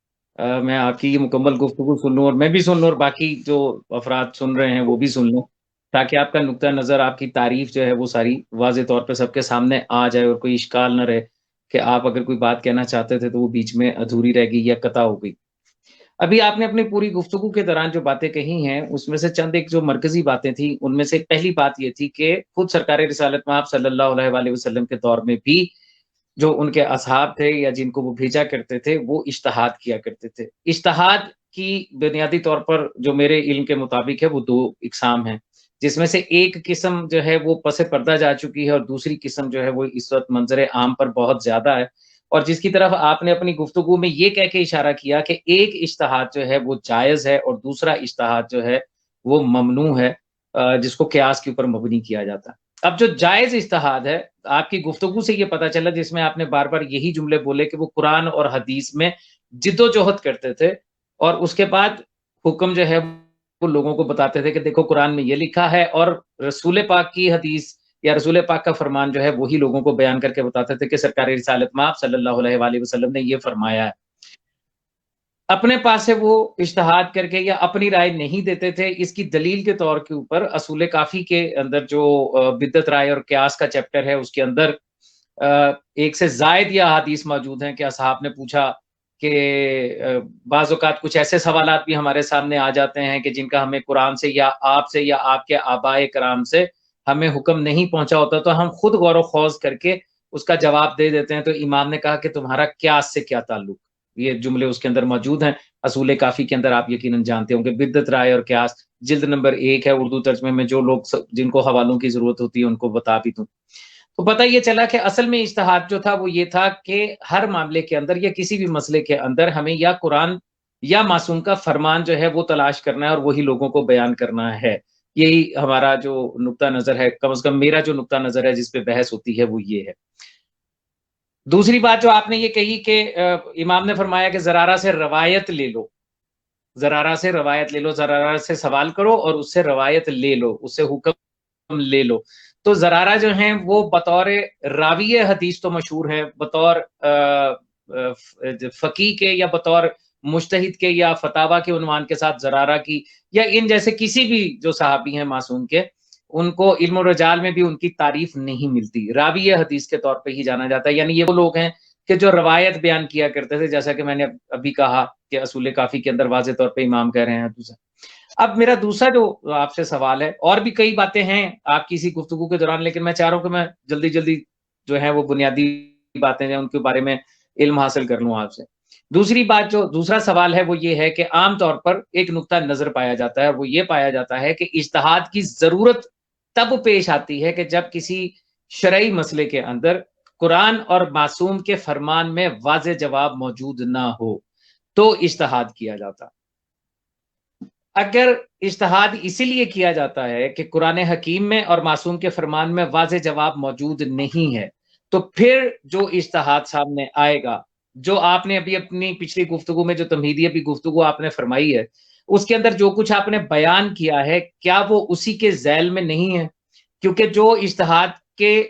میں آپ کی یہ مکمل گفتگو سن لوں اور میں بھی سن لوں اور باقی جو افراد سن رہے ہیں وہ بھی سن لوں، تاکہ آپ کا نقطہ نظر، آپ کی تعریف جو ہے وہ ساری واضح طور پہ سب کے سامنے آ جائے اور کوئی اشکال نہ رہے کہ آپ اگر کوئی بات کہنا چاہتے تھے تو وہ بیچ میں ادھوری رہ گئی یا قطع ہو گئی. ابھی آپ نے اپنی پوری گفتگو کے دوران جو باتیں کہی ہیں اس میں سے چند ایک جو مرکزی باتیں تھیں، ان میں سے پہلی بات یہ تھی کہ خود سرکار رسالت مآب صلی اللہ علیہ وآلہ وسلم کے دور میں بھی جو ان کے اصحاب تھے یا جن کو وہ بھیجا کرتے تھے وہ اجتہاد کیا کرتے تھے. اجتہاد کی بنیادی طور پر جو میرے علم کے مطابق ہے وہ دو اقسام ہیں، جس میں سے ایک قسم جو ہے وہ پس پردہ جا چکی ہے اور دوسری قسم جو ہے وہ اس وقت منظر عام پر بہت زیادہ ہے، اور جس کی طرف آپ نے اپنی گفتگو میں یہ کہہ کے اشارہ کیا کہ ایک اجتہاد جو ہے وہ جائز ہے اور دوسرا اجتہاد جو ہے وہ ممنوع ہے، جس کو قیاس کے اوپر مبنی کیا جاتا ہے. اب جو جائز اجتہاد ہے، آپ کی گفتگو سے یہ پتا چلا جس میں آپ نے بار بار یہی جملے بولے کہ وہ قرآن اور حدیث میں جد و جہد کرتے تھے اور اس کے بعد حکم جو ہے وہ لوگوں کو بتاتے تھے کہ دیکھو قرآن میں یہ لکھا ہے، اور رسول پاک کی حدیث یا رسول پاک کا فرمان جو ہے وہی لوگوں کو بیان کر کے بتاتے تھے کہ سرکار رسالت مآب صلی اللہ علیہ وآلہ وسلم نے یہ فرمایا ہے. اپنے پاس سے وہ اجتہاد کر کے یا اپنی رائے نہیں دیتے تھے. اس کی دلیل کے طور کے اوپر اصول کافی کے اندر جو بدعت رائے اور قیاس کا چیپٹر ہے اس کے اندر ایک سے زائد یہ احادیث موجود ہیں کہ اصحاب نے پوچھا کہ بعض اوقات کچھ ایسے سوالات بھی ہمارے سامنے آ جاتے ہیں کہ جن کا ہمیں قرآن سے یا آپ کے آبائے کرام سے ہمیں حکم نہیں پہنچا ہوتا، تو ہم خود غور و خوض کر کے اس کا جواب دے دیتے ہیں. تو امام نے کہا کہ تمہارا قیاس سے کیا تعلق. یہ جملے اس کے اندر موجود ہیں اصول کافی کے اندر، آپ یقیناً جانتے ہوں گے. بدعت، رائے اور قیاس جلد نمبر 1 ہے اردو ترجمے میں، جو لوگ جن کو حوالوں کی ضرورت ہوتی ہے ان کو بتا بھی دوں. تو پتہ یہ چلا کہ اصل میں اجتہاد جو تھا وہ یہ تھا کہ ہر معاملے کے اندر یا کسی بھی مسئلے کے اندر ہمیں یا قرآن یا معصوم کا فرمان جو ہے وہ تلاش کرنا ہے اور وہی لوگوں کو بیان کرنا ہے. یہی ہمارا جو نقطہ نظر ہے، کم از کم میرا جو نقطہ نظر ہے جس پہ بحث ہوتی ہے وہ یہ ہے. دوسری بات جو آپ نے یہ کہی کہ امام نے فرمایا کہ زرارہ سے روایت لے لو، زرارہ سے روایت لے لو، زرارہ سے سوال کرو اور اس سے روایت لے لو، اس سے حکم لے لو. تو زرارہ جو ہیں وہ بطور راوی حدیث تو مشہور ہیں، بطور فقیہ کے یا بطور مجتہد کے یا فتاوی کے عنوان کے ساتھ زرارہ کی، یا ان جیسے کسی بھی جو صحابی ہیں معصوم کے، ان کو علم و رجال میں بھی ان کی تعریف نہیں ملتی، راوی حدیث کے طور پہ ہی جانا جاتا ہے. یعنی یہ وہ لوگ ہیں کہ جو روایت بیان کیا کرتے تھے، جیسا کہ میں نے ابھی کہا کہ اصول کافی کے اندر واضح طور پہ امام کہہ رہے ہیں. اب میرا دوسرا جو آپ سے سوال ہے، اور بھی کئی باتیں ہیں آپ کی اسی گفتگو کے دوران، لیکن میں چاہ رہا ہوں کہ میں جلدی جلدی جو ہے وہ بنیادی باتیں ہیں ان کے بارے میں علم حاصل کر لوں آپ سے. دوسری بات جو دوسرا سوال ہے وہ یہ ہے کہ عام طور پر ایک نقطہ نظر پایا جاتا ہے، وہ یہ پایا جاتا ہے کہ اجتہاد کی ضرورت تب پیش آتی ہے کہ جب کسی شرعی مسئلے کے اندر قرآن اور معصوم کے فرمان میں واضح جواب موجود نہ ہو تو اجتہاد کیا جاتا. اگر اجتہاد اسی لیے کیا جاتا ہے کہ قرآن حکیم میں اور معصوم کے فرمان میں واضح جواب موجود نہیں ہے، تو پھر جو اجتہاد سامنے آئے گا، جو آپ نے ابھی اپنی پچھلی گفتگو میں جو تمہیدی ابھی گفتگو آپ نے فرمائی ہے، اس کے اندر جو کچھ آپ نے بیان کیا ہے، کیا وہ اسی کے ذیل میں نہیں ہے؟ کیونکہ جو اجتہاد کے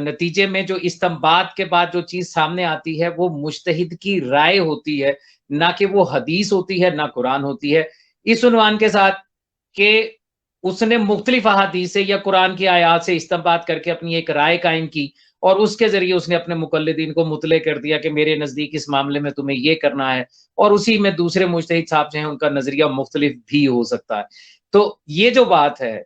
نتیجے میں جو استنباط کے بعد جو چیز سامنے آتی ہے وہ مجتہد کی رائے ہوتی ہے، نہ کہ وہ حدیث ہوتی ہے، نہ قرآن ہوتی ہے. اس عنوان کے ساتھ کہ اس نے مختلف احادیث سے یا قرآن کی آیات سے استنباط کر کے اپنی ایک رائے قائم کی، اور اس کے ذریعے اس نے اپنے مقلدین کو مطلع کر دیا کہ میرے نزدیک اس معاملے میں تمہیں یہ کرنا ہے، اور اسی میں دوسرے مجتہد صاحب جو ہیں ان کا نظریہ مختلف بھی ہو سکتا ہے. تو یہ جو بات ہے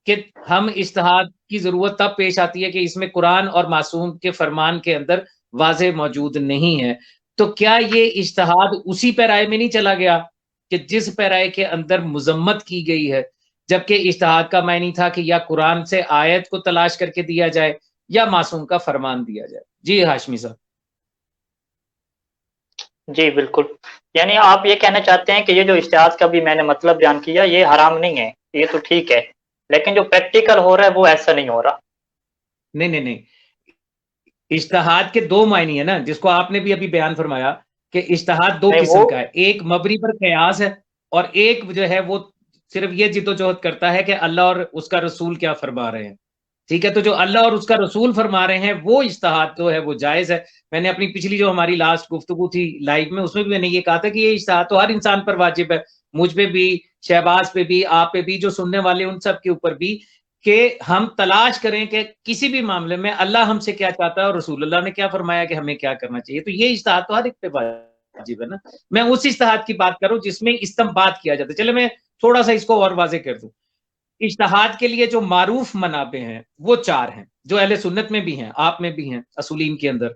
کہ ہم اجتہاد کی ضرورت تب پیش آتی ہے کہ اس میں قرآن اور معصوم کے فرمان کے اندر واضح موجود نہیں ہے، تو کیا یہ اجتہاد اسی پیرائے میں نہیں چلا گیا کہ جس پیرائے کے اندر مذمت کی گئی ہے، جبکہ اجتہاد کا معنی تھا کہ یا قرآن سے آیت کو تلاش کر کے دیا جائے یا معصوم کا فرمان دیا جائے. جی ہاشمی صاحب. جی بالکل، یعنی آپ یہ کہنا چاہتے ہیں کہ یہ جو اجتہاد کا بھی میں نے مطلب بیان کیا یہ حرام نہیں ہے، یہ تو ٹھیک ہے، لیکن جو پریکٹیکل ہو رہا ہے وہ ایسا نہیں ہو رہا. نہیں، اجتہاد کے دو معنی ہیں نا، جس کو آپ نے بھی ابھی بیان فرمایا کہ اجتہاد دو قسم کا ہے، ایک مبنی پر قیاس ہے اور ایک جو ہے وہ صرف یہ جد و جہد کرتا ہے کہ اللہ اور اس کا رسول کیا فرما رہے ہیں. ٹھیک ہے، تو جو اللہ اور اس کا رسول فرما رہے ہیں وہ اجتہاد تو ہے وہ جائز ہے. میں نے اپنی پچھلی جو ہماری لاسٹ گفتگو تھی لائیو میں، اس میں بھی میں نے یہ کہا تھا کہ یہ اجتہاد تو ہر انسان پر واجب ہے، مجھ پہ بھی، شہباز پہ بھی، آپ پہ بھی، جو سننے والے ان سب کے اوپر بھی، کہ ہم تلاش کریں کہ کسی بھی معاملے میں اللہ ہم سے کیا چاہتا ہے اور رسول اللہ نے کیا فرمایا کہ ہمیں کیا کرنا چاہیے. تو یہ اجتہاد تو ہر ایک پہ واجب ہے نا. میں اس اجتہاد کی بات کروں جس میں استنباط کیا جاتا ہے. چلے میں تھوڑا سا اس کو اور واضح کر دوں. اجتہاد کے لیے جو معروف منابع ہیں وہ 4 ہیں، جو اہل سنت میں بھی ہیں، آپ میں بھی ہیں، اصولین کے اندر.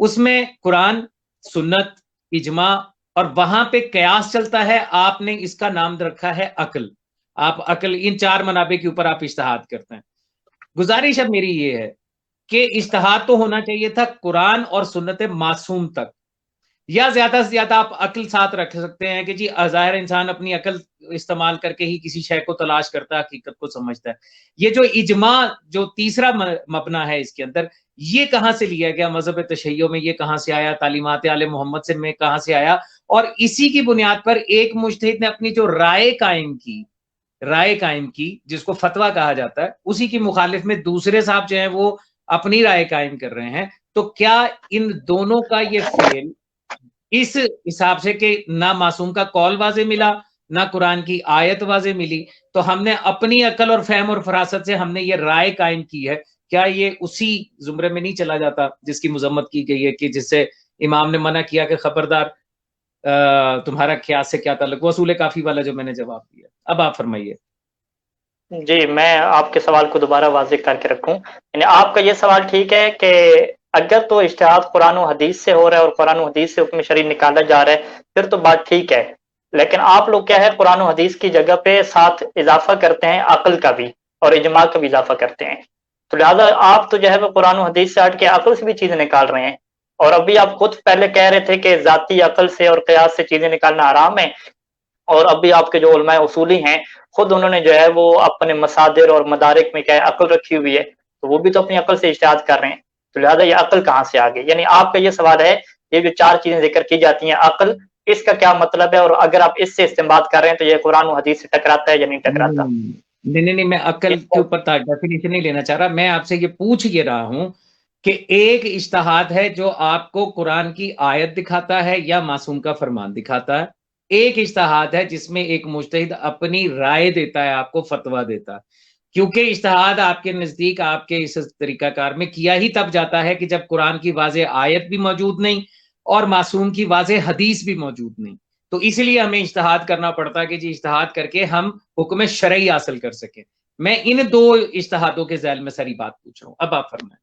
اس میں قرآن، سنت، اجماع، اور وہاں پہ قیاس چلتا ہے. آپ نے اس کا نام رکھا ہے عقل. آپ عقل، ان 4 منابع کے اوپر آپ اجتہاد کرتے ہیں. گزارش اب میری یہ ہے کہ اجتہاد تو ہونا چاہیے تھا قرآن اور سنت معصوم تک، یا زیادہ سے زیادہ آپ عقل ساتھ رکھ سکتے ہیں کہ جی ظاہر انسان اپنی عقل استعمال کر کے ہی کسی شے کو تلاش کرتا ہے، حقیقت کو سمجھتا ہے. یہ جو اجماع جو تیسرا مبنا ہے اس کے اندر، یہ کہاں سے لیا گیا؟ مذہب تشیع میں یہ کہاں سے آیا؟ تعلیمات آل محمد سے میں کہاں سے آیا؟ اور اسی کی بنیاد پر ایک مجتہد نے اپنی جو رائے قائم کی جس کو فتویٰ کہا جاتا ہے، اسی کی مخالف میں دوسرے صاحب جو ہیں وہ اپنی رائے قائم کر رہے ہیں. تو کیا ان دونوں کا یہ فعل اس حساب سے کہ نہ معصوم کا قول واضح ملا نہ قرآن کی آیت واضح ملی، تو ہم نے اپنی عقل اور فہم اور فراست سے ہم نے یہ رائے قائم کی ہے کیا یہ اسی زمرے میں نہیں چلا جاتا جس کی مذمت کی گئی ہے کہ جس سے امام نے منع کیا کہ خبردار تمہارا قیاس سے کیا تعلق؟ وہ اصول کافی والا جو میں نے جواب دیا. اب آپ فرمائیے. جی میں آپ کے سوال کو دوبارہ واضح کر کے رکھوں. یعنی آپ کا یہ سوال ٹھیک ہے کہ اگر تو اجتہاد قرآن و حدیث سے ہو رہا ہے اور قرآن و حدیث سے حکم شرعی نکالا جا رہا ہے پھر تو بات ٹھیک ہے، لیکن آپ لوگ کیا ہے قرآن و حدیث کی جگہ پہ ساتھ اضافہ کرتے ہیں عقل کا بھی اور اجماع کا بھی اضافہ کرتے ہیں. تو لہٰذا آپ تو جو ہے وہ قرآن و حدیث سے ہٹ کے عقل سے بھی چیزیں نکال رہے ہیں، اور ابھی آپ خود پہلے کہہ رہے تھے کہ ذاتی عقل سے اور قیاس سے چیزیں نکالنا حرام ہے، اور ابھی آپ کے جو علماء اصولی ہیں خود انہوں نے جو ہے وہ اپنے مصادر اور مدارک میں کیا ہے عقل رکھی ہوئی ہے، تو وہ بھی تو اپنی عقل سے اجتہاد کر رہے ہیں. تو لہٰذا یہ عقل کہاں سے آ گئی؟ یعنی آپ کا یہ سوال ہے یہ جو چار چیزیں ذکر کی جاتی ہیں عقل، اس کا کیا مطلب ہے، اور اگر آپ اس سے استنباط کر رہے ہیں تو یہ قرآن و حدیث سے ٹکراتا ہے یا نہیں ٹکراتا؟ نہیں، میں عقل کے اوپر ڈیفینیشن نہیں لینا چاہ رہا. میں آپ سے یہ پوچھ یہ رہا ہوں کہ ایک اجتہاد ہے جو آپ کو قرآن کی آیت دکھاتا ہے یا معصوم کا فرمان دکھاتا ہے، ایک اجتہاد ہے جس میں ایک مجتہد اپنی رائے دیتا ہے، آپ کو فتویٰ دیتا ہے. کیونکہ اجتہاد آپ کے نزدیک آپ کے اس طریقہ کار میں کیا ہی تب جاتا ہے کہ جب قرآن کی واضح آیت بھی موجود نہیں اور معصوم کی واضح حدیث بھی موجود نہیں. تو اس لیے ہمیں اجتہاد کرنا پڑتا ہے کہ جی اجتہاد کر کے ہم حکم شرعی حاصل کر سکیں. میں ان دو اجتہادوں کے ذیل میں ساری بات پوچھ رہا ہوں. اب آپ فرمائیں.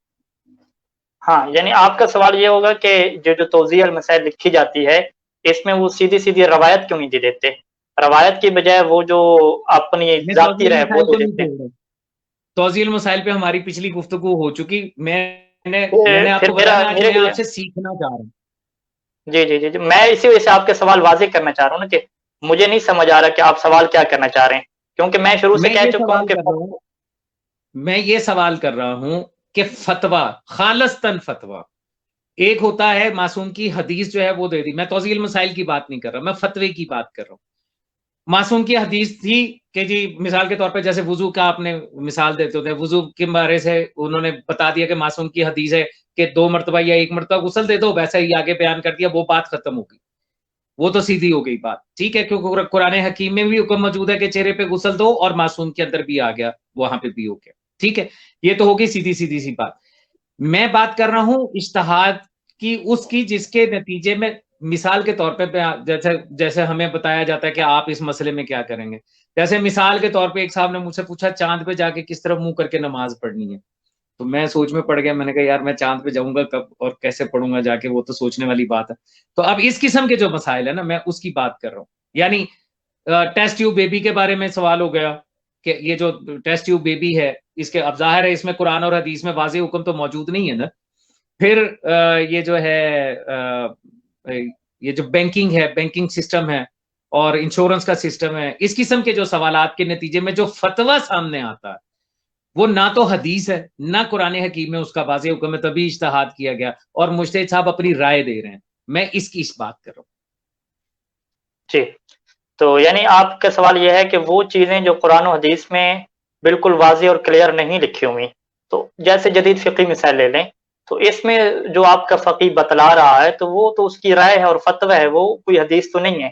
ہاں یعنی آپ کا سوال یہ ہوگا کہ جو توضیح المسائل لکھی جاتی ہے اس میں وہ سیدھی سیدھی روایت کیوں نہیں دے دیتے؟ روایت کی بجائے وہ جو اپنی ذاتی رائے وہ دے دیتے ہیں. توضیح المسائل پہ ہماری پچھلی گفتگو ہو چکی. میں نے آپ کو بتایا کہ میں آپ سے سیکھنا چاہ رہا ہوں. جی میں اسی وجہ سے آپ کے سوال واضح کرنا چاہ رہا ہوں نا کہ مجھے نہیں سمجھ آ رہا کہ آپ سوال کیا کرنا چاہ رہے ہیں، کیونکہ میں شروع سے کہہ چکا ہوں کہ میں یہ سوال کر رہا ہوں کہ فتویٰ خالصتاً فتویٰ ایک ہوتا ہے، معصوم کی حدیث جو ہے وہ دے دی. میں توضیح المسائل کی بات نہیں کر رہا، میں فتوے کی بات کر رہا ہوں. معصوم کی حدیث تھی کہ جی مثال کے طور پہ جیسے وضو کا آپ نے مثال دیتے ہوتے ہیں، وضو کے بارے سے انہوں نے بتا دیا کہ معصوم کی حدیث ہے کہ 2 مرتبہ یا 1 مرتبہ غسل دے دو، ویسا ہی آگے بیان کر دیا، وہ بات ختم ہو گئی، وہ تو سیدھی ہو گئی بات. ٹھیک ہے، کیونکہ قرآن حکیم میں بھی حکم موجود ہے کہ چہرے پہ غسل دو، اور معصوم کے اندر بھی آ گیا، وہاں پہ بھی ہو گیا. ٹھیک ہے، یہ تو ہوگی سیدھی سی بات. میں بات کر رہا ہوں اجتہاد کی، اس کی جس کے نتیجے میں مثال کے طور پہ جیسے ہمیں بتایا جاتا ہے کہ آپ اس مسئلے میں کیا کریں گے. جیسے مثال کے طور پہ ایک صاحب نے مجھ سے پوچھا چاند پہ جا کے کس طرح منہ کر کے نماز پڑھنی ہے. تو میں سوچ میں پڑ گیا، میں نے کہا یار میں چاند پہ جاؤں گا کب اور کیسے پڑھوں گا جا کے، وہ تو سوچنے والی بات ہے. تو اب اس قسم کے جو مسائل ہے نا میں اس کی بات کر رہا ہوں. یعنی ٹیسٹ ٹیوب بیبی کے بارے میں سوال ہو گیا کہ یہ جو ٹیسٹ ٹیوب بیبی ہے اس کے اب ظاہر ہے اس میں قرآن اور حدیث میں واضح حکم تو موجود نہیں ہے نا. پھر یہ جو ہے یہ جو بینکنگ ہے، بینکنگ سسٹم ہے اور انشورنس کا سسٹم ہے، اس قسم کے جو سوالات کے نتیجے میں جو فتویٰ سامنے آتا ہے وہ نہ تو حدیث ہے نہ قرآن حکیم میں اس کا واضح حکم ہے، تبھی اجتہاد کیا گیا اور مجتہد صاحب اپنی رائے دے رہے ہیں. میں اس بات کر رہا ہوں. جی تو یعنی آپ کا سوال یہ ہے کہ وہ چیزیں جو قرآن و حدیث میں بالکل واضح اور کلیئر نہیں لکھی ہوئی، تو جیسے جدید فقہی مثال لے لیں تو اس میں جو آپ کا فقی بتلا رہا ہے تو وہ تو اس کی رائے ہے اور فتویٰ ہے، وہ کوئی حدیث تو نہیں ہے،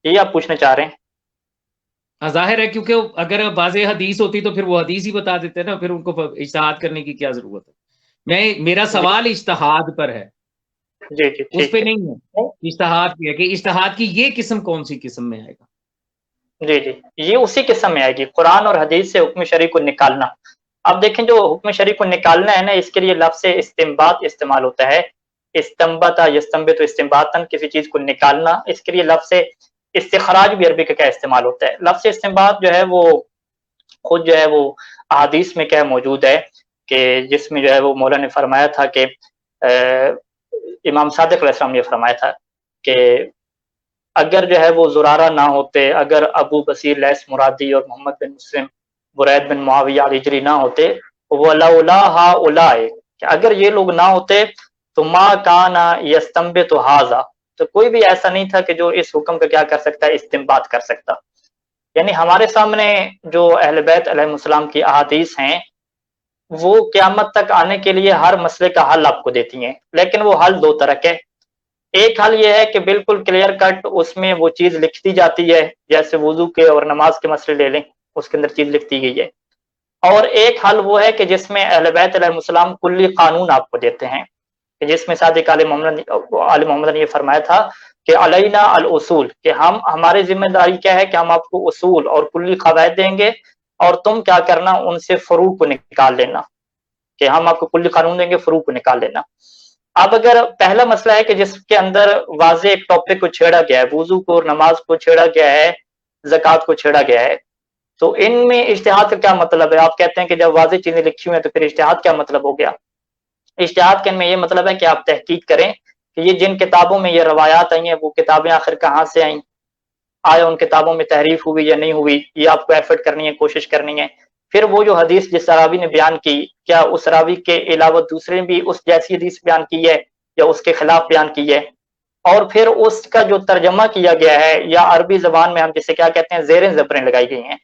یہی آپ پوچھنا چاہ رہے ہیں؟ ظاہر ہے، کیونکہ اگر واضح حدیث ہوتی تو پھر وہ حدیث ہی بتا دیتے نا، پھر ان کو اجتہاد کرنے کی کیا ضرورت ہے. میرا سوال اجتہاد پر ہے، جی اس پہ نہیں ہے. اجتہاد کی ہے کہ اجتہاد کی یہ قسم کون سی قسم میں آئے گا. جی یہ اسی قسم میں آئے گی، قرآن اور حدیث سے حکم شرعی کو نکالنا. اب دیکھیں جو حکم شرعی کو نکالنا ہے نا، اس کے لیے لفظ استنباط استعمال ہوتا ہے. استنبط یستنبط استنباطاً، کسی چیز کو نکالنا. اس کے لیے لفظ استخراج بھی عربی کا کیا استعمال ہوتا ہے. لفظ استنباط جو ہے وہ خود جو ہے وہ احادیث میں کیا موجود ہے کہ جس میں جو ہے وہ مولا نے فرمایا تھا کہ امام صادق علیہ السلام نے فرمایا تھا کہ اگر جو ہے وہ زرارہ نہ ہوتے، اگر ابو بصیر لیث مرادی اور محمد بن مسلم برید بن معاویہ الحجری نہ ہوتے، وَلَوْلَا هَؤُلَاءِ، کہ اگر یہ لوگ نہ ہوتے تو ما کان یستنبط ھذا، تو کوئی بھی ایسا نہیں تھا کہ جو اس حکم کا کیا کر سکتا ہے، استنباط کر سکتا. یعنی ہمارے سامنے جو اہل بیت علیہ السلام کی احادیث ہیں وہ قیامت تک آنے کے لیے ہر مسئلے کا حل آپ کو دیتی ہیں، لیکن وہ حل 2 طرح کے. ایک حل یہ ہے کہ بالکل کلیئر کٹ اس میں وہ چیز لکھتی جاتی ہے، جیسے وضو کے اور نماز کے مسئلے لے لیں، اس کے اندر چیز لکھتی گئی ہے. اور ایک حل وہ ہے کہ جس میں اہل بیت علیہ السلام کلی قانون آپ کو دیتے ہیں، کہ جس میں صادق آل محمد نے یہ فرمایا تھا کہ علینا الاصول، کہ ہماری ذمہ داری کیا ہے کہ ہم آپ کو اصول اور کلی قواعد دیں گے، اور تم کیا کرنا، ان سے فروع کو نکال لینا، کہ ہم آپ کو کلی قانون دیں گے، فروع کو نکال لینا۔ اب اگر پہلا مسئلہ ہے کہ جس کے اندر واضح ایک ٹاپک کو چھیڑا گیا ہے، وضو کو اور نماز کو چھیڑا گیا ہے، زکوٰۃ کو چھیڑا گیا ہے، تو ان میں اجتہاد کا کیا مطلب ہے؟ آپ کہتے ہیں کہ جب واضح چیزیں لکھی ہوئی ہیں تو پھر اجتہاد کیا مطلب ہو گیا؟ اجتہاد کے میں یہ مطلب ہے کہ آپ تحقیق کریں کہ یہ جن کتابوں میں یہ روایات آئی ہیں وہ کتابیں آخر کہاں سے آئیں، آیا ان کتابوں میں تحریف ہوئی یا نہیں ہوئی، یہ آپ کو ایفرٹ کرنی ہے، کوشش کرنی ہے۔ پھر وہ جو حدیث جس راوی نے بیان کی، کیا اس راوی کے علاوہ دوسرے نے بھی اس جیسی حدیث بیان کی ہے یا اس کے خلاف بیان کی ہے، اور پھر اس کا جو ترجمہ کیا گیا ہے، یا عربی زبان میں ہم جسے کیا کہتے ہیں زیریں زبریں لگائی گئی ہیں،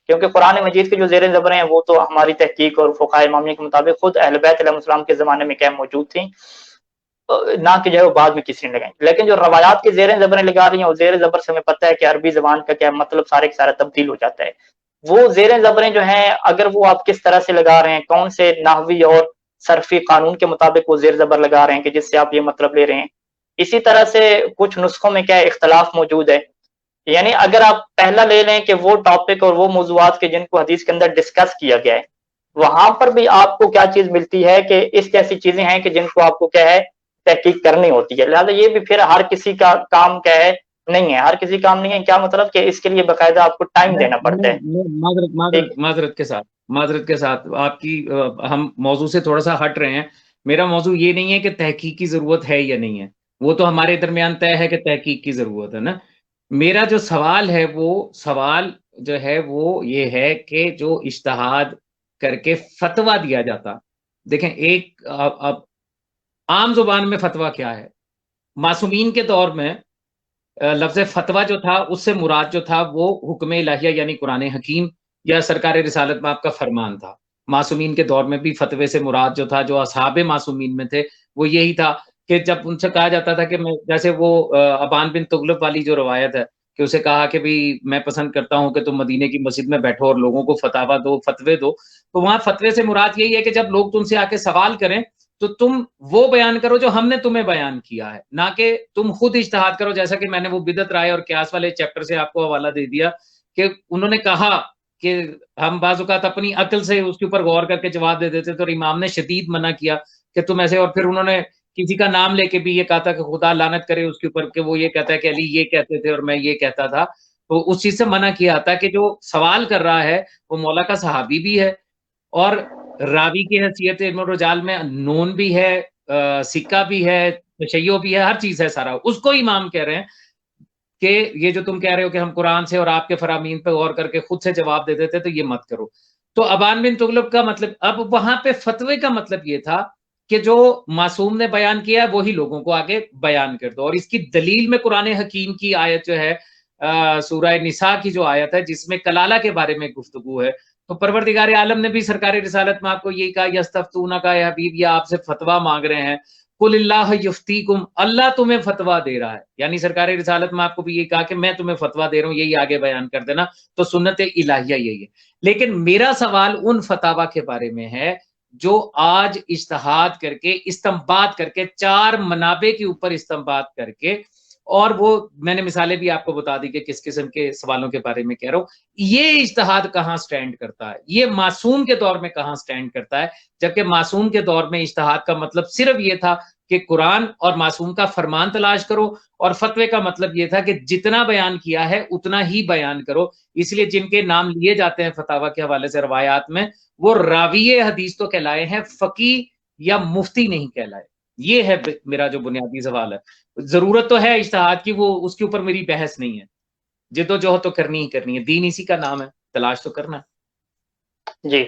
کیونکہ قرآن مجید کی جو زیریں زبریں ہیں وہ تو ہماری تحقیق اور فقہائے امامیہ کے مطابق خود اہل بیت علیہ السلام کے زمانے میں کیا موجود تھیں، نہ کہ جو ہے وہ بعد میں کسی نے لگائیں، لیکن جو روایات کی زیریں زبریں لگا رہی ہیں، اور زیر زبر سے ہمیں پتہ ہے کہ عربی زبان کا کیا مطلب سارے کا سارا تبدیل ہو جاتا ہے۔ وہ زیریں زبریں جو ہیں اگر وہ آپ کس طرح سے لگا رہے ہیں، کون سے نحوی اور صرفی قانون کے مطابق وہ زیر زبر لگا رہے ہیں کہ جس سے آپ یہ مطلب لے رہے ہیں، اسی طرح سے کچھ نسخوں میں کیا اختلاف موجود ہے۔ یعنی اگر آپ پہلا لے لیں کہ وہ ٹاپک اور وہ موضوعات کے جن کو حدیث کے اندر ڈسکس کیا گیا ہے، وہاں پر بھی آپ کو کیا چیز ملتی ہے کہ اس جیسی چیزیں ہیں کہ جن کو آپ کو کیا ہے تحقیق کرنی ہوتی ہے۔ لہٰذا یہ بھی پھر ہر کسی کا کام کیا ہے نہیں ہے، ہر کسی کام نہیں ہے، کیا مطلب کہ اس کے لیے باقاعدہ آپ کو ٹائم دینا پڑتا ہے۔ معذرت کے ساتھ آپ کی ہم موضوع سے تھوڑا سا ہٹ رہے ہیں۔ میرا موضوع یہ نہیں ہے کہ تحقیق کی ضرورت ہے یا نہیں ہے، وہ تو ہمارے درمیان طے ہے کہ تحقیق کی ضرورت ہے نا۔ میرا جو سوال ہے وہ سوال جو ہے وہ یہ ہے کہ جو اجتہاد کر کے فتویٰ دیا جاتا، دیکھیں ایک اب عام زبان میں فتویٰ کیا ہے؟ معصومین کے دور میں لفظ فتویٰ جو تھا اس سے مراد جو تھا وہ حکم الہیہ یعنی قرآن حکیم یا سرکار رسالت میں آپ کا فرمان تھا۔ معصومین کے دور میں بھی فتوے سے مراد جو تھا، جو اصحاب معصومین میں تھے، وہ یہی تھا کہ جب ان سے کہا جاتا تھا کہ میں، جیسے وہ ابان بن تغلب والی جو روایت ہے کہ اسے کہا کہ بھی میں پسند کرتا ہوں کہ تم مدینے کی مسجد میں بیٹھو اور لوگوں کو فتویٰ دو، فتوے دو، تو وہاں فتوے سے مراد یہی ہے کہ جب لوگ تم سے آ کے سوال کریں تو تم وہ بیان کرو جو ہم نے تمہیں بیان کیا ہے، نہ کہ تم خود اجتہاد کرو، جیسا کہ میں نے وہ بدعت رائے اور قیاس والے چیپٹر سے آپ کو حوالہ دے دیا کہ انہوں نے کہا کہ ہم بعض اوقات اپنی عقل سے اس کے اوپر غور کر کے جواب دے دیتے تھے، اور امام نے شدید منع کیا کہ تم ایسے، اور پھر انہوں نے کسی کا نام لے کے بھی یہ کہا تھا کہ خدا لعنت کرے اس کے اوپر کہ وہ یہ کہتا ہے کہ علی یہ کہتے تھے اور میں یہ کہتا تھا، تو اس چیز سے منع کیا تھا کہ جو سوال کر رہا ہے وہ مولا کا صحابی بھی ہے، اور راوی کی حیثیت علم الرجال میں نون بھی ہے، سکہ بھی ہے، تشیع بھی ہے، ہر چیز ہے، سارا اس کو امام کہہ رہے ہیں کہ یہ جو تم کہہ رہے ہو کہ ہم قرآن سے اور آپ کے فرامین پہ غور کر کے خود سے جواب دے دیتے تو یہ مت کرو۔ تو ابان بن تغلب کا مطلب، اب وہاں پہ فتوے کا مطلب یہ تھا کہ جو معصوم نے بیان کیا ہے وہی لوگوں کو آگے بیان کر دو، اور اس کی دلیل میں قرآن حکیم کی آیت جو ہے سورہ نساء کی جو آیت ہے جس میں کلالہ کے بارے میں گفتگو ہے، تو پروردگار عالم نے بھی سرکار رسالت میں آپ کو یہی کہا یستفتونک اے حبیب، یا آپ سے فتویٰ مانگ رہے ہیں، قل اللہ یفتیکم، اللہ تمہیں فتویٰ دے رہا ہے، یعنی سرکار رسالت میں آپ کو بھی یہ کہا کہ میں تمہیں فتویٰ دے رہا ہوں، یہی آگے بیان کر دینا، تو سنت الہیہ یہی ہے۔ لیکن میرا سوال ان فتاویٰ کے بارے میں ہے جو آج اجتہاد کر کے استنباط کر کے چار منابع کے اوپر استنباط کر کے، اور وہ میں نے مثالیں بھی آپ کو بتا دی کہ کس قسم کے سوالوں کے بارے میں کہہ رہا ہوں، یہ اجتہاد کہاں سٹینڈ کرتا ہے، یہ معصوم کے دور میں کہاں سٹینڈ کرتا ہے، جبکہ معصوم کے دور میں اجتہاد کا مطلب صرف یہ تھا کہ قرآن اور معصوم کا فرمان تلاش کرو، اور فتوے کا مطلب یہ تھا کہ جتنا بیان کیا ہے اتنا ہی بیان کرو۔ اس لیے جن کے نام لیے جاتے ہیں فتاویٰ کے حوالے سے روایات میں، وہ راوی حدیث تو کہلائے ہیں، فقیہ یا مفتی نہیں کہلائے۔ یہ ہے میرا جو بنیادی سوال ہے۔ ضرورت تو ہے اجتہاد کی، وہ اس کے اوپر میری بحث نہیں ہے، جد و جہد تو کرنی ہی کرنی ہے، دین اسی کا نام ہے، تلاش تو کرنا ہے۔ جی،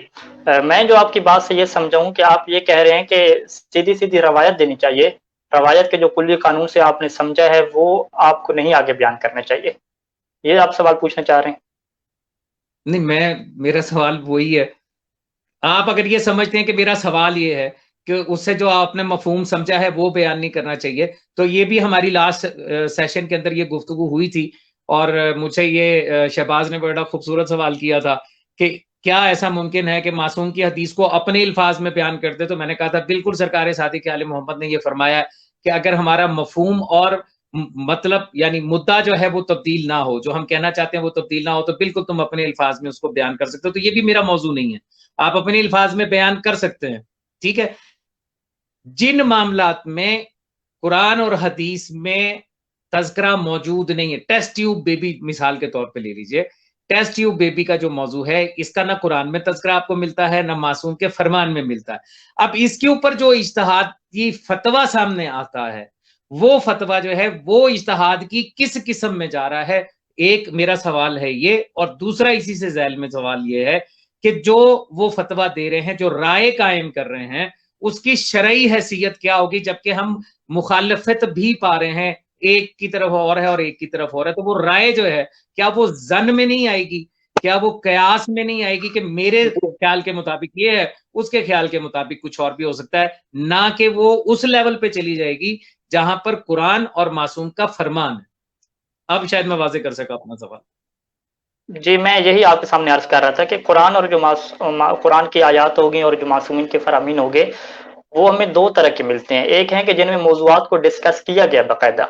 میں جو آپ کی بات سے یہ سمجھاؤں کہ آپ یہ کہہ رہے ہیں کہ سیدھی سیدھی روایت دینی چاہیے، روایت کے جو کلی قانون سے آپ نے سمجھا ہے وہ آپ کو نہیں آگے بیان کرنا چاہیے، یہ آپ سوال پوچھنا چاہ رہے ہیں؟ نہیں، میرا سوال وہی ہے، آپ اگر یہ سمجھتے ہیں کہ میرا سوال یہ ہے کہ اس سے جو آپ نے مفہوم سمجھا ہے وہ بیان نہیں کرنا چاہیے، تو یہ بھی ہماری لاسٹ سیشن کے اندر یہ گفتگو ہوئی تھی، اور مجھے یہ شہباز نے بڑا خوبصورت سوال کیا تھا کہ کیا ایسا ممکن ہے کہ معصوم کی حدیث کو اپنے الفاظ میں بیان کر دے؟ تو میں نے کہا تھا بالکل سرکار صادق عالم محمد نے یہ فرمایا کہ اگر ہمارا مفہوم اور مطلب یعنی مدعا جو ہے وہ تبدیل نہ ہو، جو ہم کہنا چاہتے ہیں وہ تبدیل نہ ہو، تو بالکل تم اپنے الفاظ میں اس کو بیان کر سکتے ہو. تو یہ بھی میرا موضوع نہیں ہے، آپ اپنے الفاظ میں بیان کر سکتے ہیں. ٹھیک ہے. جن معاملات میں قرآن اور حدیث میں تذکرہ موجود نہیں ہے، ٹیسٹ ٹیوب بیبی مثال کے طور پہ لے لیجئے. ٹیسٹ ٹیوب بیبی کا جو موضوع ہے، اس کا نہ قرآن میں تذکرہ آپ کو ملتا ہے، نہ معصوم کے فرمان میں ملتا ہے. اب اس کے اوپر جو اجتہادی فتویٰ سامنے آتا ہے، وہ فتویٰ جو ہے وہ اجتہاد کی کس قسم میں جا رہا ہے. ایک میرا سوال ہے یہ، اور دوسرا اسی سے ذیل میں سوال یہ ہے کہ جو وہ فتویٰ دے رہے ہیں، جو رائے قائم کر رہے ہیں، اس کی شرعی حیثیت کیا ہوگی، جبکہ ہم مخالفت بھی پا رہے ہیں، ایک کی طرف اور ہے اور ایک کی طرف اور ہے. تو وہ رائے جو ہے، کیا وہ ظن میں نہیں آئے گی؟ کیا وہ قیاس میں نہیں آئے گی کہ میرے خیال کے مطابق یہ ہے، اس کے خیال کے مطابق کچھ اور بھی ہو سکتا ہے؟ نہ کہ وہ اس لیول پہ چلی جائے گی جہاں پر قرآن اور معصوم کا فرمان ہے. اب شاید میں واضح کر سکا اپنا سوال. جی میں یہی آپ کے سامنے عرض کر رہا تھا کہ قرآن اور جو قرآن کی آیات ہوگی اور جو معصومین کے فرامین ہوگے، وہ ہمیں دو طرح کے ملتے ہیں. ایک ہیں کہ جن میں موضوعات کو ڈسکس کیا گیا باقاعدہ،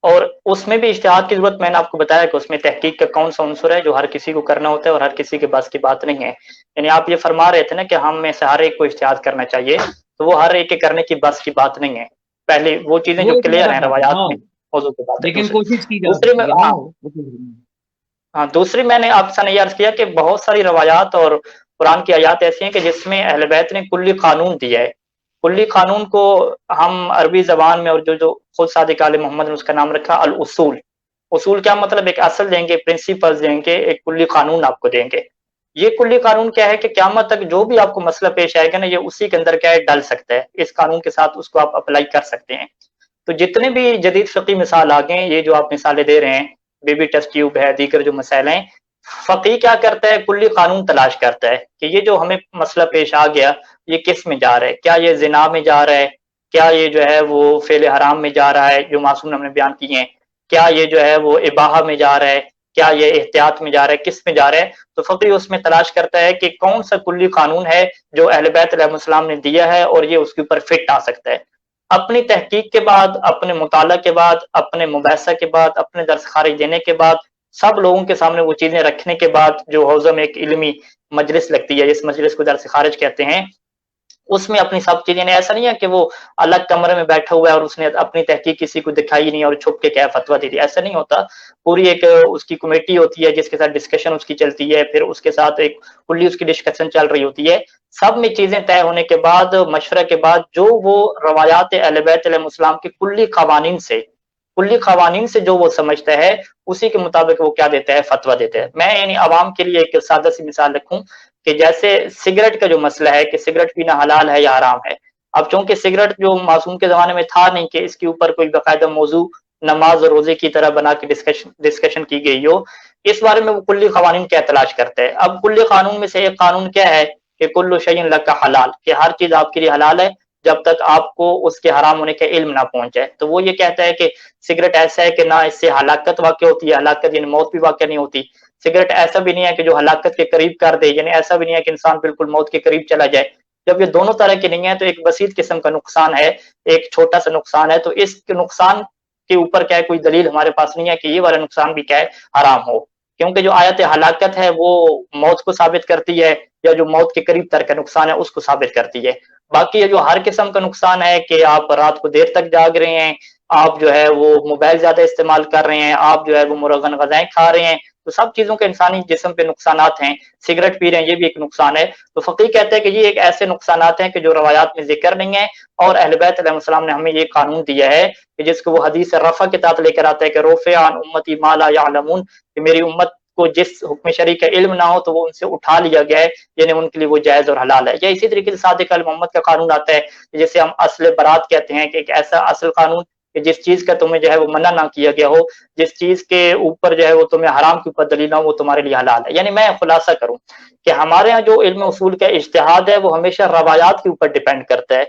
اور اس میں بھی اجتہاد کی ضرورت. میں نے آپ کو بتایا کہ اس میں تحقیق کا کون سا عنصر ہے جو ہر کسی کو کرنا ہوتا ہے اور ہر کسی کے بس کی بات نہیں ہے. یعنی آپ یہ فرما رہے تھے نا کہ ہم میں سے ہر ایک کو اجتہاد کرنا چاہیے، تو وہ ہر ایک کے کرنے کی بس کی بات نہیں ہے. پہلے وہ چیزیں جو وہ ایک کلیئر الگ ہیں بات ہے، روایات ہاں، میں، موضوع کی بات ہے. لیکن کوشش کی جا دوسری میں سکتی ہے نا. ہاں دوسری میں نے آپ سے یہ عرض کیا کہ بہت ساری روایات اور قرآن کی آیات ایسی ہیں کہ جس میں اہل بیت نے کلی قانون دیا ہے. کلی قانون کو ہم عربی زبان میں، اور جو خود صادق عالم محمد نے اس کا نام رکھا الاصول. اصول کیا مطلب؟ ایک اصل دیں گے، پرنسپلز دیں گے، ایک کلی قانون آپ کو دیں گے. یہ کلی قانون کیا ہے کہ قیامت تک جو بھی آپ کو مسئلہ پیش آئے گا نا، یہ اسی کے اندر کیا ہے، ڈل سکتا ہے. اس قانون کے ساتھ اس کو آپ اپلائی کر سکتے ہیں. تو جتنے بھی جدید فقی مثال آ گئے، یہ جو آپ مثالیں دے رہے ہیں، بیبی ٹیسٹ ٹیوب ہے، دیگر جو مسائل ہیں، فقی کیا کرتا ہے، کلی قانون تلاش کرتا ہے کہ یہ جو ہمیں مسئلہ پیش آ گیا، یہ کس میں جا رہا ہے. کیا یہ زنا میں جا رہا ہے؟ کیا یہ جو ہے وہ فعل حرام میں جا رہا ہے جو معصوم نے ہم نے بیان کی ہیں؟ کیا یہ جو ہے وہ اباحہ میں جا رہا ہے؟ کیا یہ احتیاط میں جا رہا ہے؟ کس میں جا رہا ہے؟ تو فقی اس میں تلاش کرتا ہے کہ کون سا کلی قانون ہے جو اہل بیت علیہ السلام نے دیا ہے اور یہ اس کے اوپر فٹ آ سکتا ہے. اپنی تحقیق کے بعد، اپنے مطالعہ کے بعد، اپنے مباحثہ کے بعد، اپنے درس خارج دینے کے بعد، سب لوگوں کے سامنے وہ چیزیں رکھنے کے بعد، جو حوزہ میں ایک علمی مجلس لگتی ہے، اس مجلس کو درس خارج کہتے ہیں، اس میں اپنی سب چیزیں. ایسا نہیں ہے کہ وہ الگ کمرے میں بیٹھا ہوا ہے اور اس نے اپنی تحقیق کسی کو دکھائی نہیں اور چھپ کے کیا فتویٰ دے دیا. ایسا نہیں ہوتا. پوری ایک اس کی کمیٹی ہوتی ہے جس کے ساتھ ڈسکشن اس کی چلتی ہے، پھر اس کے ساتھ ایک کلی اس کی ڈسکشن چل رہی ہوتی ہے. سب میں چیزیں طے ہونے کے بعد، مشورہ کے بعد، جو وہ روایات اہل بیت علیہ السلام کے کلی قوانین سے جو وہ سمجھتا ہے، اسی کے مطابق وہ کیا دیتا ہے، فتویٰ دیتا ہے. میں یعنی عوام کے لیے ایک سادہ سی مثال رکھوں کہ جیسے سگریٹ کا جو مسئلہ ہے کہ سگریٹ پینا حلال ہے یا حرام ہے. اب چونکہ سگریٹ جو معصوم کے زمانے میں تھا نہیں کہ اس کے اوپر کوئی باقاعدہ موضوع نماز اور روزے کی طرح بنا کے ڈسکشن کی گئی ہو، اس بارے میں وہ کلی قوانین کیا تلاش کرتا ہے. اب کلی قانون میں سے ایک قانون کیا ہے کہ کل شیء لک حلال، کہ ہر چیز آپ کے لیے حلال ہے جب تک آپ کو اس کے حرام ہونے کا علم نہ پہنچ جائے. تو وہ یہ کہتا ہے کہ سگریٹ ایسا ہے کہ نہ اس سے ہلاکت واقع ہوتی ہے، ہلاکت یعنی موت بھی واقع نہیں ہوتی. سگریٹ ایسا بھی نہیں ہے کہ جو ہلاکت کے قریب کر دے، یعنی ایسا بھی نہیں ہے کہ انسان بالکل موت کے قریب چلا جائے. جب یہ دونوں طرح کے نہیں ہے تو ایک بسیط قسم کا نقصان ہے، ایک چھوٹا سا نقصان ہے. تو اس کے نقصان کے اوپر کیا ہے، کوئی دلیل ہمارے پاس نہیں ہے کہ یہ والا نقصان بھی کیا ہے، حرام ہو. کیونکہ جو آیت ہلاکت ہے وہ موت کو ثابت کرتی ہے، یا جو موت کے قریب تر کا نقصان ہے اس کو ثابت کرتی ہے. باقی یہ جو ہر قسم کا نقصان ہے کہ آپ رات کو دیر تک جاگ رہے ہیں، آپ جو ہے وہ موبائل زیادہ استعمال کر رہے ہیں، آپ جو ہے وہ مرغن غذائیں کھا رہے ہیں، تو سب چیزوں کے انسانی جسم پہ نقصانات ہیں. سگریٹ پی رہے ہیں، یہ بھی ایک نقصان ہے. تو فقیہ کہتے ہیں کہ یہ ایک ایسے نقصانات ہیں کہ جو روایات میں ذکر نہیں ہے، اور اہل بیت علیہ السلام نے ہمیں یہ قانون دیا ہے کہ جس کو وہ حدیث رفع کے تحت لے کر آتا ہے کہ رفع عن امتی ما لا یعلمون، کہ میری امت کو جس حکم شرعی کا علم نہ ہو تو وہ ان سے اٹھا لیا گیا ہے، یعنی ان کے لیے وہ جائز اور حلال ہے. یا اسی طریقے سے صادق علیہ محمد کا قانون آتا ہے جسے ہم اصل برات کہتے ہیں، کہ ایک ایسا اصل قانون کہ جس چیز کا تمہیں جو ہے وہ منع نہ کیا گیا ہو، جس چیز کے اوپر جو ہے وہ تمہیں حرام کے اوپر دلیل نہ ہو، وہ تمہارے لیے حلال ہے. یعنی میں خلاصہ کروں کہ ہمارے ہاں جو علم اصول کا اجتہاد ہے وہ ہمیشہ روایات کے اوپر ڈیپینڈ کرتا ہے،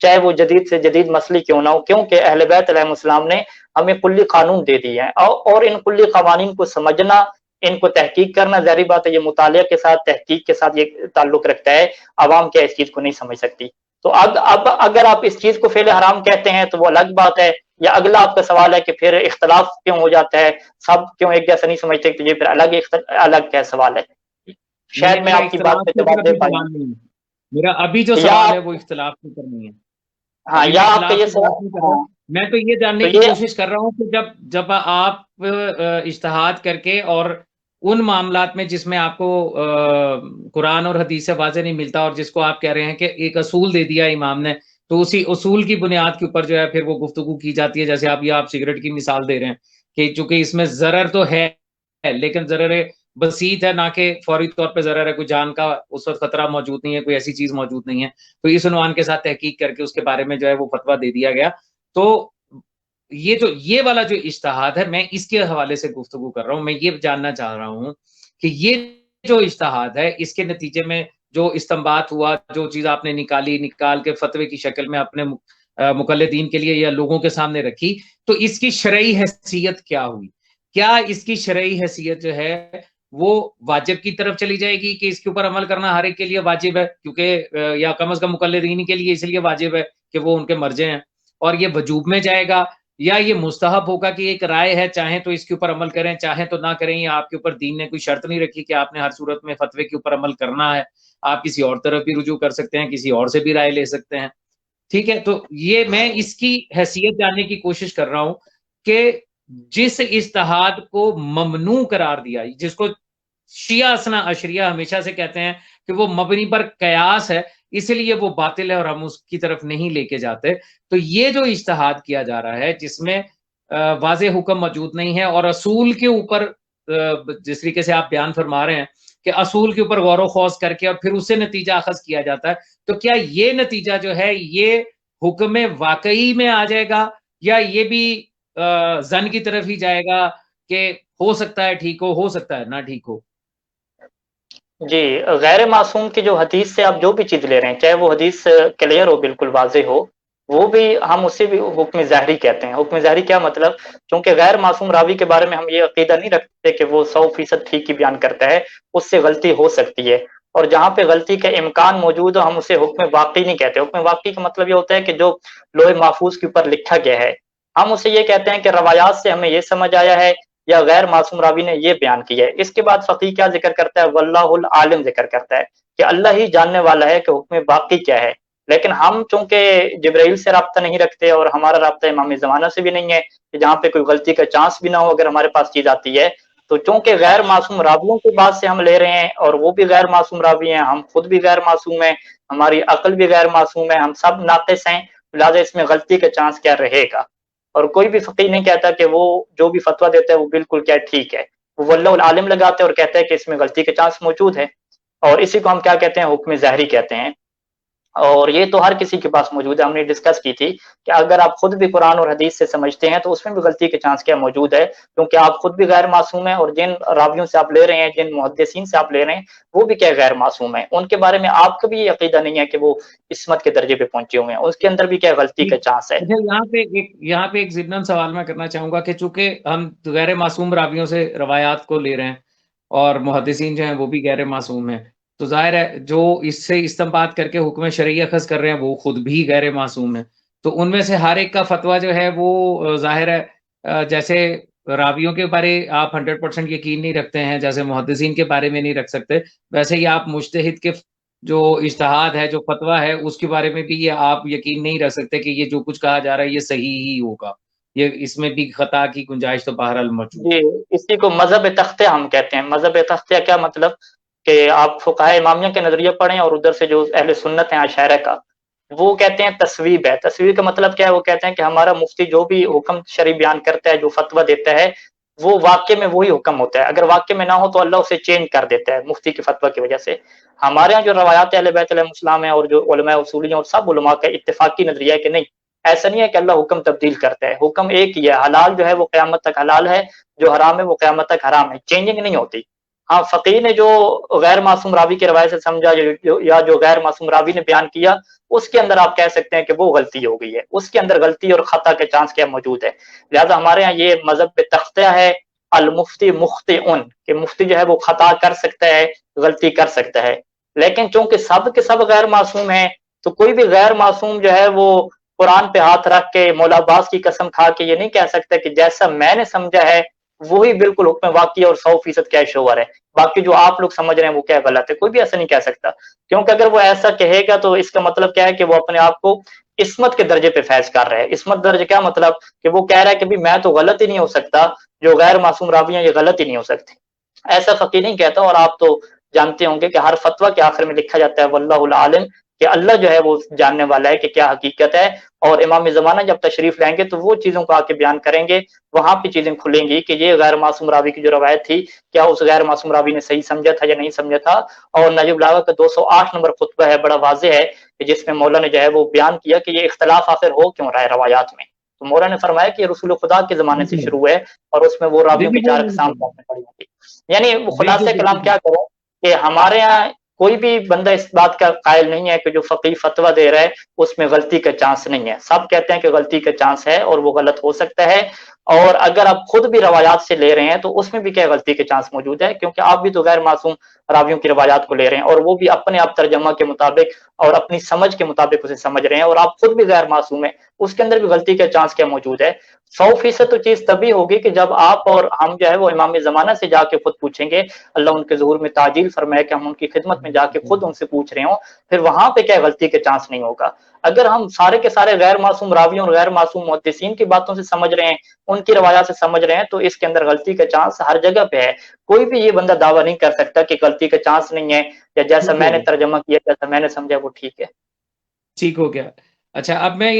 چاہے وہ جدید سے جدید مسئلے کیوں نہ ہو، کیونکہ اہل بیت علیہ السلام نے ہمیں کلی قانون دے دیے ہیں، اور ان کلی قوانین کو سمجھنا، ان کو تحقیق کرنا ظاہری بات ہے یہ مطالعہ کے ساتھ تحقیق کے ساتھ یہ تعلق رکھتا ہے، عوام کیا اس چیز کو نہیں سمجھ سکتی۔ تو اب اگر آپ اس چیز کو فعل حرام کہتے ہیں تو وہ الگ بات ہے، یا اگلا آپ کا سوال ہے کہ پھر اختلاف کیوں ہو جاتا ہے، سب کیوں ایک جیسا نہیں سمجھتے، تو یہ پھر الگ کیا سوال ہے، شاید نہیں، میں میرا آپ کی بات اختلاف پہ کے اوپر جواب دے ابھی پائی سوال نہیں ہے، میرا ابھی جو یا سوال ہے آپ، وہ اختلاف کے اوپر نہیں ہے، ہاں ابھی یا میں آپ کا اختلاف یہ کی سوال، بات نہیں کر رہا، ہاں میں تو یہ تو جاننے کی یہ، کوشش کر رہا ہوں کہ جب آپ اجتہاد کر کے اور ان معاملات میں جس میں آپ کو قرآن اور حدیث سے واضح نہیں ملتا، اور جس کو آپ کہہ رہے ہیں کہ ایک اصول دے دیا امام نے، تو اسی اصول کی بنیاد کے اوپر جو ہے پھر وہ گفتگو کی جاتی ہے، جیسے آپ سگریٹ کی مثال دے رہے ہیں کہ چونکہ اس میں ضرر تو ہے لیکن ضرر بسیط ہے، نہ کہ فوری طور پہ ضرر ہے، کوئی جان کا اس وقت خطرہ موجود نہیں ہے، کوئی ایسی چیز موجود نہیں ہے، تو اس عنوان کے ساتھ تحقیق کر کے اس کے بارے میں جو ہے وہ فتویٰ دے دیا گیا۔ تو یہ والا جو اجتہاد ہے، میں اس کے حوالے سے گفتگو کر رہا ہوں، میں یہ جاننا چاہ رہا ہوں کہ یہ جو اجتہاد ہے اس کے نتیجے میں جو استنباط ہوا، جو چیز آپ نے نکال کے فتوے کی شکل میں اپنے مقلدین کے لیے یا لوگوں کے سامنے رکھی، تو اس کی شرعی حیثیت کیا ہوئی؟ کیا اس کی شرعی حیثیت جو ہے وہ واجب کی طرف چلی جائے گی کہ اس کے اوپر عمل کرنا ہر ایک کے لیے واجب ہے، کیونکہ یا کم از کم مقلدین کے لیے اس لیے واجب ہے کہ وہ ان کے مرجع ہیں، اور یہ وجوب میں جائے گا، یا یہ مستحب ہوگا کہ ایک رائے ہے، چاہیں تو اس کے اوپر عمل کریں چاہیں تو نہ کریں، یا آپ کے اوپر دین نے کوئی شرط نہیں رکھی کہ آپ نے ہر صورت میں فتوے کے اوپر عمل کرنا ہے، آپ کسی اور طرف بھی رجوع کر سکتے ہیں، کسی اور سے بھی رائے لے سکتے ہیں، ٹھیک ہے؟ تو یہ میں اس کی حیثیت جاننے کی کوشش کر رہا ہوں کہ جس اجتہاد کو ممنوع قرار دیا، جس کو شیعہ اثنا اشریہ ہمیشہ سے کہتے ہیں کہ وہ مبنی پر قیاس ہے، اس لیے وہ باطل ہے اور ہم اس کی طرف نہیں لے کے جاتے، تو یہ جو اجتہاد کیا جا رہا ہے جس میں واضح حکم موجود نہیں ہے، اور اصول کے اوپر جس طریقے سے آپ بیان فرما رہے ہیں کہ اصول کے اوپر غور و خوض کر کے اور پھر اس سے نتیجہ اخذ کیا جاتا ہے، تو کیا یہ نتیجہ جو ہے یہ حکم واقعی میں آ جائے گا، یا یہ بھی زن کی طرف ہی جائے گا کہ ہو سکتا ہے ٹھیک ہو سکتا ہے نہ ٹھیک ہو؟ جی، غیر معصوم کی جو حدیث سے آپ جو بھی چیز لے رہے ہیں، چاہے وہ حدیث کلیئر ہو، بالکل واضح ہو، وہ بھی ہم اسے بھی حکم ظاہری کہتے ہیں۔ حکم ظاہری کیا مطلب؟ کیونکہ غیر معصوم راوی کے بارے میں ہم یہ عقیدہ نہیں رکھتے کہ وہ 100% ٹھیک ہی بیان کرتا ہے، اس سے غلطی ہو سکتی ہے، اور جہاں پہ غلطی کا امکان موجود ہو ہم اسے حکم واقعی نہیں کہتے۔ حکم واقعی کا مطلب یہ ہوتا ہے کہ جو لوح محفوظ کے اوپر لکھا گیا ہے، ہم اسے یہ کہتے ہیں کہ روایات سے ہمیں یہ سمجھ آیا ہے یا غیر معصوم راوی نے یہ بیان کیا ہے۔ اس کے بعد فقیہ کیا ذکر کرتا ہے؟ واللہ العالم ذکر کرتا ہے کہ اللہ ہی جاننے والا ہے کہ حکم باقی کیا ہے۔ لیکن ہم چونکہ جبرائیل سے رابطہ نہیں رکھتے اور ہمارا رابطہ امام زمانہ سے بھی نہیں ہے کہ جہاں پہ کوئی غلطی کا چانس بھی نہ ہو اگر ہمارے پاس چیز آتی ہے، تو چونکہ غیر معصوم راویوں کی بات سے ہم لے رہے ہیں اور وہ بھی غیر معصوم راوی ہیں، ہم خود بھی غیر معصوم ہیں، ہماری عقل بھی غیر معصوم ہے، ہم سب ناقص ہیں، لہٰذا اس میں غلطی کا چانس کیا رہے گا؟ اور کوئی بھی فقیہ نہیں کہتا کہ وہ جو بھی فتویٰ دیتا ہے وہ بالکل کیا ٹھیک ہے، وہ واللہ العالم لگاتے ہیں اور کہتا ہے کہ اس میں غلطی کا چانس موجود ہے، اور اسی کو ہم کیا کہتے ہیں؟ حکم ظاہری کہتے ہیں۔ اور یہ تو ہر کسی کے پاس موجود ہے، ہم نے ڈسکس کی تھی کہ اگر آپ خود بھی قرآن اور حدیث سے سمجھتے ہیں تو اس میں بھی غلطی کے چانس کیا موجود ہے، کیونکہ آپ خود بھی غیر معصوم ہیں، اور جن راویوں سے آپ لے رہے ہیں، جن محدثین سے آپ لے رہے ہیں، وہ بھی کیا غیر معصوم ہیں، ان کے بارے میں آپ کا بھی یہ عقیدہ نہیں ہے کہ وہ عصمت کے درجے پہ پہنچے ہوئے ہیں، اس کے اندر بھی کیا غلطی کا چانس ہے۔ اچھا، یہاں پہ ایک ضمن سوال میں کرنا چاہوں گا کہ چونکہ ہم غیر معصوم راویوں سے روایات کو لے رہے ہیں اور محدثین جو ہیں وہ بھی غیر معصوم ہیں، تو ظاہر ہے جو اس سے استنباط کر کے حکم شرعی اخذ کر رہے ہیں وہ خود بھی غیر معصوم ہیں، تو ان میں سے ہر ایک کا فتویٰ جو ہے وہ ظاہر ہے جیسے راویوں کے بارے آپ 100% یقین نہیں رکھتے ہیں، جیسے محدثین کے بارے میں نہیں رکھ سکتے، ویسے ہی آپ مجتہد کے جو اجتہاد ہے، جو فتویٰ ہے، اس کے بارے میں بھی یہ آپ یقین نہیں رکھ سکتے کہ یہ جو کچھ کہا جا رہا ہے یہ صحیح ہی ہوگا، یہ اس میں بھی خطا کی گنجائش تو بہرحال موجود جی، اسی کو مذہب تختیہ ہم کہتے ہیں۔ مذہب تختیہ کیا مطلب؟ کہ آپ فقہائے امامیہ کے نظریہ پڑھیں اور ادھر سے جو اہل سنت ہیں عشائرہ کا، وہ کہتے ہیں تصویب ہے۔ تصویب کا مطلب کیا ہے؟ وہ کہتے ہیں کہ ہمارا مفتی جو بھی حکم شرعی بیان کرتا ہے، جو فتویٰ دیتا ہے، وہ واقع میں وہی حکم ہوتا ہے، اگر واقع میں نہ ہو تو اللہ اسے چینج کر دیتا ہے مفتی کے فتویٰ کی وجہ سے۔ ہمارے ہاں جو روایات اہل بیت علیہ السلام ہیں اور جو علماء اصولی ہیں اور سب علماء کا اتفاقی نظریہ ہے کہ نہیں، ایسا نہیں ہے کہ اللہ حکم تبدیل کرتا ہے، حکم ایک ہی ہے، حلال جو ہے وہ قیامت تک حلال ہے، جو حرام ہے وہ قیامت تک حرام ہے، چینجنگ نہیں ہوتی۔ ہاں، فقیہ نے جو غیر معصوم راوی کی روایت سے سمجھا یا جو غیر معصوم راوی نے بیان کیا، اس کے اندر آپ کہہ سکتے ہیں کہ وہ غلطی ہو گئی ہے، اس کے اندر غلطی اور خطا کے چانس کیا موجود ہے، لہذا ہمارے ہاں یہ مذہب تختیہ ہے۔ المفتی مخطئن کہ مفتی جو ہے وہ خطا کر سکتا ہے، غلطی کر سکتا ہے، لیکن چونکہ سب کے سب غیر معصوم ہیں تو کوئی بھی غیر معصوم جو ہے وہ قرآن پہ ہاتھ رکھ کے مولا عباس کی قسم کھا کے یہ نہیں کہہ سکتا کہ جیسا میں نے سمجھا ہے وہی بالکل حکم واقعی اور 100% کیش اوور ہے، باقی جو آپ لوگ سمجھ رہے ہیں وہ کیا غلط ہے، کوئی بھی ایسا نہیں کہہ سکتا، کیونکہ اگر وہ ایسا کہے گا تو اس کا مطلب کیا ہے کہ وہ اپنے آپ کو عصمت کے درجے پہ فیض کر رہا ہے۔ عصمت درجے کیا مطلب کہ وہ کہہ رہا ہے کہ بھی میں تو غلط ہی نہیں ہو سکتا، جو غیر معصوم راوی ہیں یہ غلط ہی نہیں ہو سکتے، ایسا فقی نہیں کہتا۔ اور آپ تو جانتے ہوں گے کہ ہر فتویٰ کے آخر میں لکھا جاتا ہے واللہ العالم، کہ اللہ جو ہے وہ جاننے والا ہے کہ کیا حقیقت ہے، اور امام زمانہ جب تشریف لائیں گے تو وہ چیزوں کو آ کے بیان کریں گے، وہاں پہ چیزیں کھلیں گی کہ یہ غیر معصوم راوی کی جو روایت تھی کیا اس غیر معصوم راوی نے صحیح سمجھا تھا یا نہیں سمجھا تھا۔ اور نجیب الدولہ کا 208 نمبر خطبہ ہے، بڑا واضح ہے کہ جس میں مولا نے جو ہے وہ بیان کیا کہ یہ اختلاف آخر ہو کیوں رہا ہے روایات میں، تو مولا نے فرمایا کہ یہ رسول خدا کے زمانے سے شروع ہے، اور اس میں وہ جی راویوں جی کی وہ 4 اقسام پڑی ہوتی، یعنی وہ جی جی خلاصہ کلام بالکل کیا کروں کہ ہمارے ہاں کوئی بھی بندہ اس بات کا قائل نہیں ہے کہ جو فقی فتویٰ دے رہا ہے اس میں غلطی کا چانس نہیں ہے، سب کہتے ہیں کہ غلطی کا چانس ہے اور وہ غلط ہو سکتا ہے، اور اگر آپ خود بھی روایات سے لے رہے ہیں تو اس میں بھی کیا غلطی کے چانس موجود ہے، کیونکہ آپ بھی تو غیر معصوم راویوں کی روایات کو لے رہے ہیں اور وہ بھی اپنے آپ ترجمہ کے مطابق اور اپنی سمجھ کے مطابق اسے سمجھ رہے ہیں، اور آپ خود بھی غیر معصوم ہیں، اس کے اندر بھی غلطی کا چانس کیا موجود ہے۔ 100% تو چیز تبھی ہوگی کہ جب آپ اور ہم جو ہے وہ امام زمانہ سے جا کے خود پوچھیں گے، اللہ ان کے ظہور میں تعجیل فرمائے کہ ہم ان کی خدمت میں جا کے خود ان سے پوچھ رہے ہوں، پھر وہاں پہ کیا غلطی کے چانس نہیں ہوگا۔ اگر ہم سارے کے سارے غیر معصوم راویوں اور غیر معصوم محدثین کی باتوں سے سمجھ رہے ہیں، ان کی روایات سے سمجھ رہے ہیں، تو اس کے اندر غلطی کا چانس ہر جگہ پہ ہے، کوئی بھی یہ بندہ دعویٰ نہیں کر سکتا کہ غلطی کا چانس نہیں ہے یا جیسا ٹھیک میں ہو نے گیا ترجمہ کیا جیسا میں نے سمجھا وہ ٹھیک ہے۔ ٹھیک ہو گیا۔ اچھا اب میں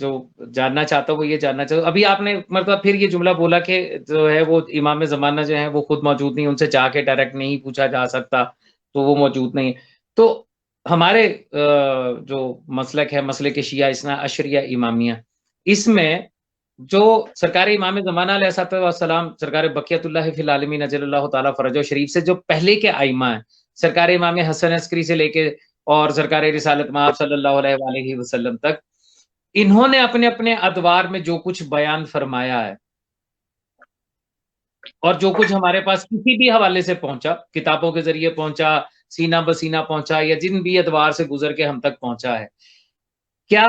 جو جاننا چاہتا ہوں وہ یہ جاننا چاہتا ہوں، ابھی آپ نے مطلب پھر یہ جملہ بولا کہ جو ہے وہ امام زمانہ جو ہے وہ خود موجود نہیں، ان سے جا کے ڈائریکٹ نہیں پوچھا جا سکتا، تو وہ موجود نہیں ہے۔ تو ہمارے جو مسلک ہے، مسلک شیعہ اثنا عشریہ امامیہ، اس میں جو سرکار امام زمانہ علیہ الصلوۃ والسلام، سرکار بقیت اللہ فی العالمین اجل اللہ تعالیٰ فرجہ شریف سے جو پہلے کے ائمہ ہیں، سرکار امام حسن عسکری سے لے کے اور سرکار رسالت مآب صلی اللہ علیہ وآلہ وسلم تک، انہوں نے اپنے اپنے ادوار میں جو کچھ بیان فرمایا ہے اور جو کچھ ہمارے پاس کسی بھی حوالے سے پہنچا، کتابوں کے ذریعے پہنچا، سینہ بسینہ پہنچا، یا جن بھی ادوار سے گزر کے ہم تک پہنچا ہے، کیا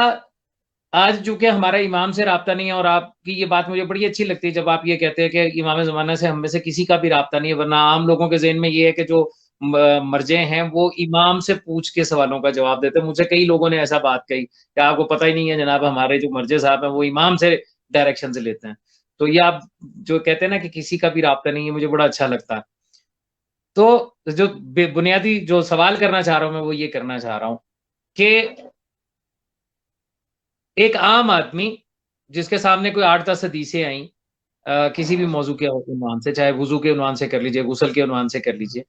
آج چونکہ ہمارا امام سے رابطہ نہیں ہے، اور آپ کی یہ بات مجھے بڑی اچھی لگتی ہے جب آپ یہ کہتے ہیں کہ امام زمانہ سے ہم میں سے کسی کا بھی رابطہ نہیں ہے، ورنہ عام لوگوں کے ذہن میں یہ ہے کہ جو مرجع ہیں وہ امام سے پوچھ کے سوالوں کا جواب دیتے ہیں۔ مجھے کئی لوگوں نے ایسا بات کہی کہ آپ کو پتہ ہی نہیں ہے جناب، ہمارے جو مرجع صاحب ہیں وہ امام سے ڈائریکشن سے لیتے ہیں۔ تو یہ آپ جو کہتے ہیں نا کہ کسی کا بھی رابطہ نہیں ہے، مجھے بڑا اچھا لگتا ہے۔ تو جو بنیادی جو سوال کرنا چاہ رہا ہوں میں وہ یہ کرنا چاہ رہا ہوں کہ ایک عام آدمی جس کے سامنے کوئی 8-10 حدیثیں آئیں کسی بھی موضوع کے عنوان سے، چاہے وضو کے عنوان سے کر لیجئے، غسل کے عنوان سے کر لیجئے،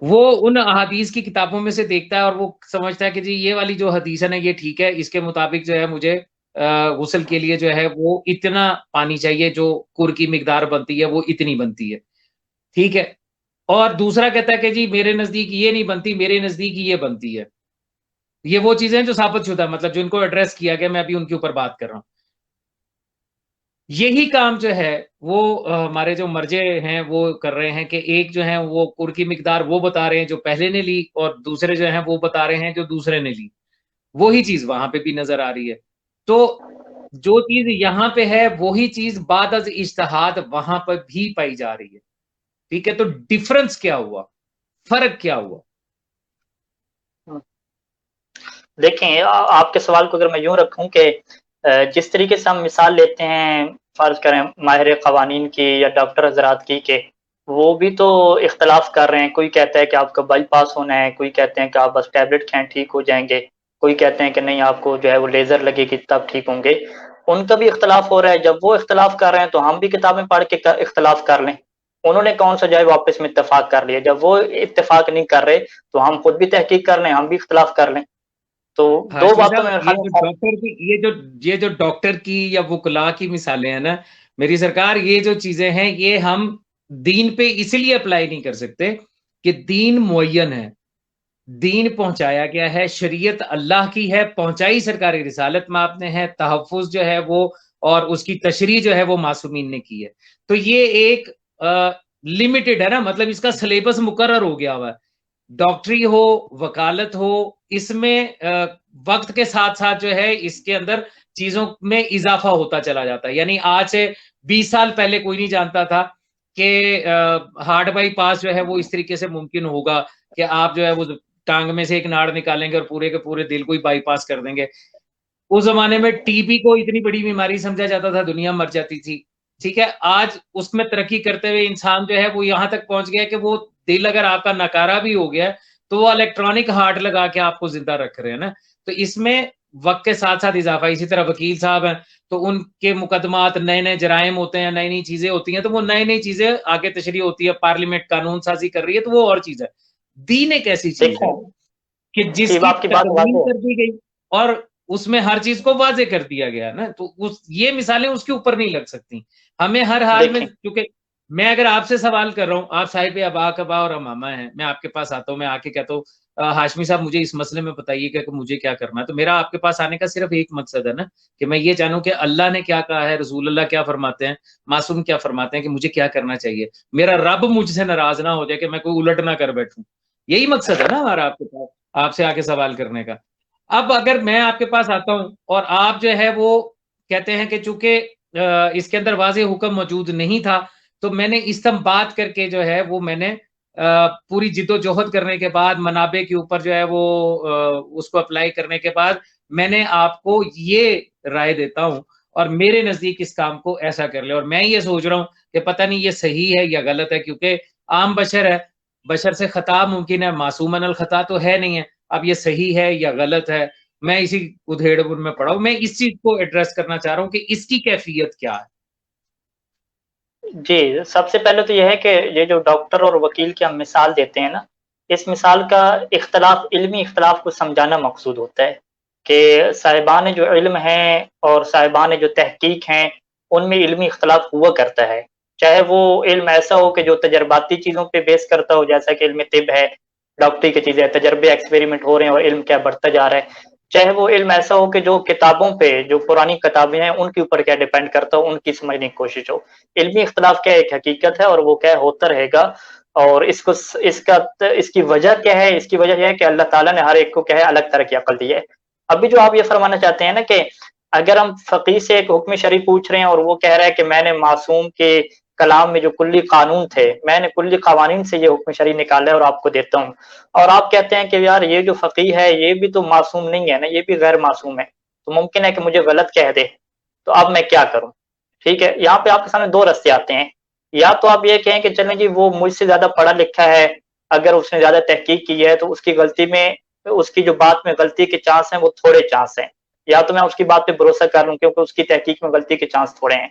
وہ ان احادیث کی کتابوں میں سے دیکھتا ہے اور وہ سمجھتا ہے کہ جی یہ والی جو حدیث ہے نا یہ ٹھیک ہے، اس کے مطابق جو ہے مجھے غسل کے لیے جو ہے وہ اتنا پانی چاہیے، جو کر کی مقدار بنتی ہے وہ اتنی بنتی ہے، ٹھیک ہے۔ اور دوسرا کہتا ہے کہ جی میرے نزدیک یہ نہیں بنتی، میرے نزدیک یہ بنتی ہے۔ یہ وہ چیزیں جو ثابت شدہ، مطلب جو ان کو ایڈریس کیا گیا، میں ابھی ان کے اوپر بات کر رہا ہوں۔ یہی کام جو ہے وہ ہمارے جو مرجع ہیں وہ کر رہے ہیں کہ ایک جو ہیں وہ کر کی مقدار وہ بتا رہے ہیں جو پہلے نے لی، اور دوسرے جو ہیں وہ بتا رہے ہیں جو دوسرے نے لی، وہی چیز وہاں پہ بھی نظر آ رہی ہے۔ تو جو چیز یہاں پہ ہے وہی چیز بعد از اجتہاد وہاں پر بھی پائی جا رہی ہے، ٹھیک ہے۔ تو ڈیفرنس کیا ہوا، فرق کیا ہوا؟ دیکھیں آپ کے سوال کو اگر میں یوں رکھوں کہ جس طریقے سے ہم مثال لیتے ہیں فرض کریں ماہر قوانین کی یا ڈاکٹر حضرات کی، کہ وہ بھی تو اختلاف کر رہے ہیں، کوئی کہتا ہے کہ آپ کا بائی پاس ہونا ہے، کوئی کہتے ہیں کہ آپ بس ٹیبلٹ کھائیں ٹھیک ہو جائیں گے، کوئی کہتے ہیں کہ نہیں آپ کو جو ہے وہ لیزر لگے گی تب ٹھیک ہوں گے، ان کا بھی اختلاف ہو رہا ہے۔ جب وہ اختلاف کر رہے ہیں تو ہم بھی کتابیں پڑھ کے اختلاف کر لیں، انہوں نے کون سا جو ہے واپس میں اتفاق کر لیا، جب وہ اتفاق نہیں کر رہے تو ہم خود بھی تحقیق کر لیں، ہم بھی اختلاف کر لیں۔ تو دو ہاشمی باتوں میں صاحب، یہ جو ڈاکٹر کی یا وکلاء کی مثالیں ہیں نا میری سرکار، یہ جو چیزیں ہیں یہ ہم دین پہ اس لیے اپلائی نہیں کر سکتے کہ دین معین ہے، دین پہنچایا گیا ہے، شریعت اللہ کی ہے، پہنچائی سرکار رسالت میں آپ نے ہے، تحفظ جو ہے وہ اور اس کی تشریح جو ہے وہ معصومین نے کی ہے. تو یہ ایک لمیٹڈ ہے نا, مطلب اس کا سلیبس مقرر ہو گیا ہوا ہے. ڈاکٹری ہو, وکالت ہو, اس میں وقت کے ساتھ ساتھ جو ہے اس کے اندر چیزوں میں اضافہ ہوتا چلا جاتا ہے. یعنی آج سے 20 سال پہلے کوئی نہیں جانتا تھا کہ ہارٹ بائی پاس جو ہے وہ اس طریقے سے ممکن ہوگا کہ آپ جو ہے وہ ٹانگ میں سے ایک ناڑ نکالیں گے اور پورے کے پورے دل کو ہی بائی پاس کر دیں گے. اس زمانے میں ٹی بی کو اتنی بڑی بیماری سمجھا جاتا تھا, دنیا مر جاتی تھی. ٹھیک ہے, آج اس میں ترقی کرتے ہوئے انسان جو ہے وہ یہاں تک پہنچ گیا کہ وہ دل اگر آپ کا ناکارہ بھی ہو گیا تو وہ الیکٹرانک ہارٹ لگا کے آپ کو زندہ رکھ رہے ہیں نا. تو اس میں وقت کے ساتھ ساتھ اضافہ. اسی طرح وکیل صاحب ہیں تو ان کے مقدمات, نئے نئے جرائم ہوتے ہیں, نئی نئی چیزیں ہوتی ہیں, تو وہ نئی نئی چیزیں آگے تشریح ہوتی ہے, پارلیمنٹ قانون سازی کر رہی ہے, تو وہ اور چیز ہے. دین ایک ایسی چیز ہے کہ جس کی آپ کی بات تکمیل واضح کر دی گئی اور اس میں ہر چیز کو واضح کر دیا گیا نا. تو یہ مثالیں اس کے اوپر نہیں لگ سکتی. ہمیں ہر حال میں, کیونکہ میں اگر آپ سے سوال کر رہا ہوں, آپ صاحب ابا کبا اور اماما ہیں, میں آپ کے پاس آتا ہوں, میں آ کے کہتا ہوں ہاشمی صاحب مجھے اس مسئلے میں بتائیے کہ مجھے کیا کرنا ہے, تو میرا آپ کے پاس آنے کا صرف ایک مقصد ہے نا کہ میں یہ جانوں کہ اللہ نے کیا کہا ہے, رسول اللہ کیا فرماتے ہیں, معصوم کیا فرماتے ہیں, کہ مجھے کیا کرنا چاہیے, میرا رب مجھ سے ناراض نہ ہو جائے کہ میں کوئی الٹ نہ کر بیٹھوں. یہی مقصد ہے نا ہمارا آپ کے پاس آپ سے آ کے سوال کرنے کا. اب اگر میں آپ کے پاس آتا ہوں اور آپ جو ہے وہ کہتے ہیں کہ چونکہ اس کے اندر واضح حکم موجود نہیں تھا, تو میں نے استنباط کر کے جو ہے وہ میں نے پوری جد و جہد کرنے کے بعد, منابع کے اوپر جو ہے وہ اس کو اپلائی کرنے کے بعد میں نے آپ کو یہ رائے دیتا ہوں اور میرے نزدیک اس کام کو ایسا کر لے. اور میں یہ سوچ رہا ہوں کہ پتہ نہیں یہ صحیح ہے یا غلط ہے, کیونکہ عام بشر ہے, بشر سے خطا ممکن ہے, معصومن الخطا تو ہے نہیں ہے. اب یہ صحیح ہے یا غلط ہے, میں اسی ادھیڑ بن میں پڑا ہوں. میں اس چیز کو ایڈریس کرنا چاہ رہا ہوں کہ اس کی کیفیت کیا ہے. جی, سب سے پہلے تو یہ ہے کہ یہ جو ڈاکٹر اور وکیل کی ہم مثال دیتے ہیں نا, اس مثال کا اختلاف, علمی اختلاف کو سمجھانا مقصود ہوتا ہے کہ صاحبان جو علم ہیں اور صاحبان جو تحقیق ہیں ان میں علمی اختلاف ہوا کرتا ہے. چاہے وہ علم ایسا ہو کہ جو تجرباتی چیزوں پہ بیس کرتا ہو, جیسا کہ علم طب ہے, ڈاکٹری کی چیزیں, تجربے ایکسپیریمنٹ ہو رہے ہیں اور علم کیا بڑھتا جا رہا ہے. چاہے وہ علم ایسا ہو کہ جو کتابوں پہ, جو پرانی کتابیں ہیں ان کے اوپر کیا ڈیپینڈ کرتا ہو, ان کی سمجھنے کی کوشش ہو. علمی اختلاف کیا ایک حقیقت ہے اور وہ کیا ہوتا رہے گا. اور اس کی وجہ کیا ہے؟ اس کی وجہ یہ ہے کہ اللہ تعالیٰ نے ہر ایک کو کیا ہے الگ طرح کی عقل دی ہے. ابھی جو آپ یہ فرمانا چاہتے ہیں نا کہ اگر ہم فقیہ سے ایک حکم شرعی پوچھ رہے ہیں اور وہ کہہ رہا ہے کہ میں نے معصوم کے کلام میں جو کلی قانون تھے, میں نے کلی قوانین سے یہ حکم شرعی نکالا ہے اور آپ کو دیتا ہوں, اور آپ کہتے ہیں کہ یار یہ جو فقیہ ہے یہ بھی تو معصوم نہیں ہے نا, یہ بھی غیر معصوم ہے, تو ممکن ہے کہ مجھے غلط کہہ دے, تو اب میں کیا کروں؟ ٹھیک ہے, یہاں پہ آپ کے سامنے دو رستے آتے ہیں. یا تو آپ یہ کہیں کہ چلیں جی وہ مجھ سے زیادہ پڑھا لکھا ہے, اگر اس نے زیادہ تحقیق کی ہے تو اس کی غلطی میں, اس کی جو بات میں غلطی کے چانس ہیں وہ تھوڑے چانس ہیں, یا تو میں اس کی بات پہ بھروسہ کر لوں کیونکہ اس کی تحقیق میں غلطی کے چانس تھوڑے ہیں.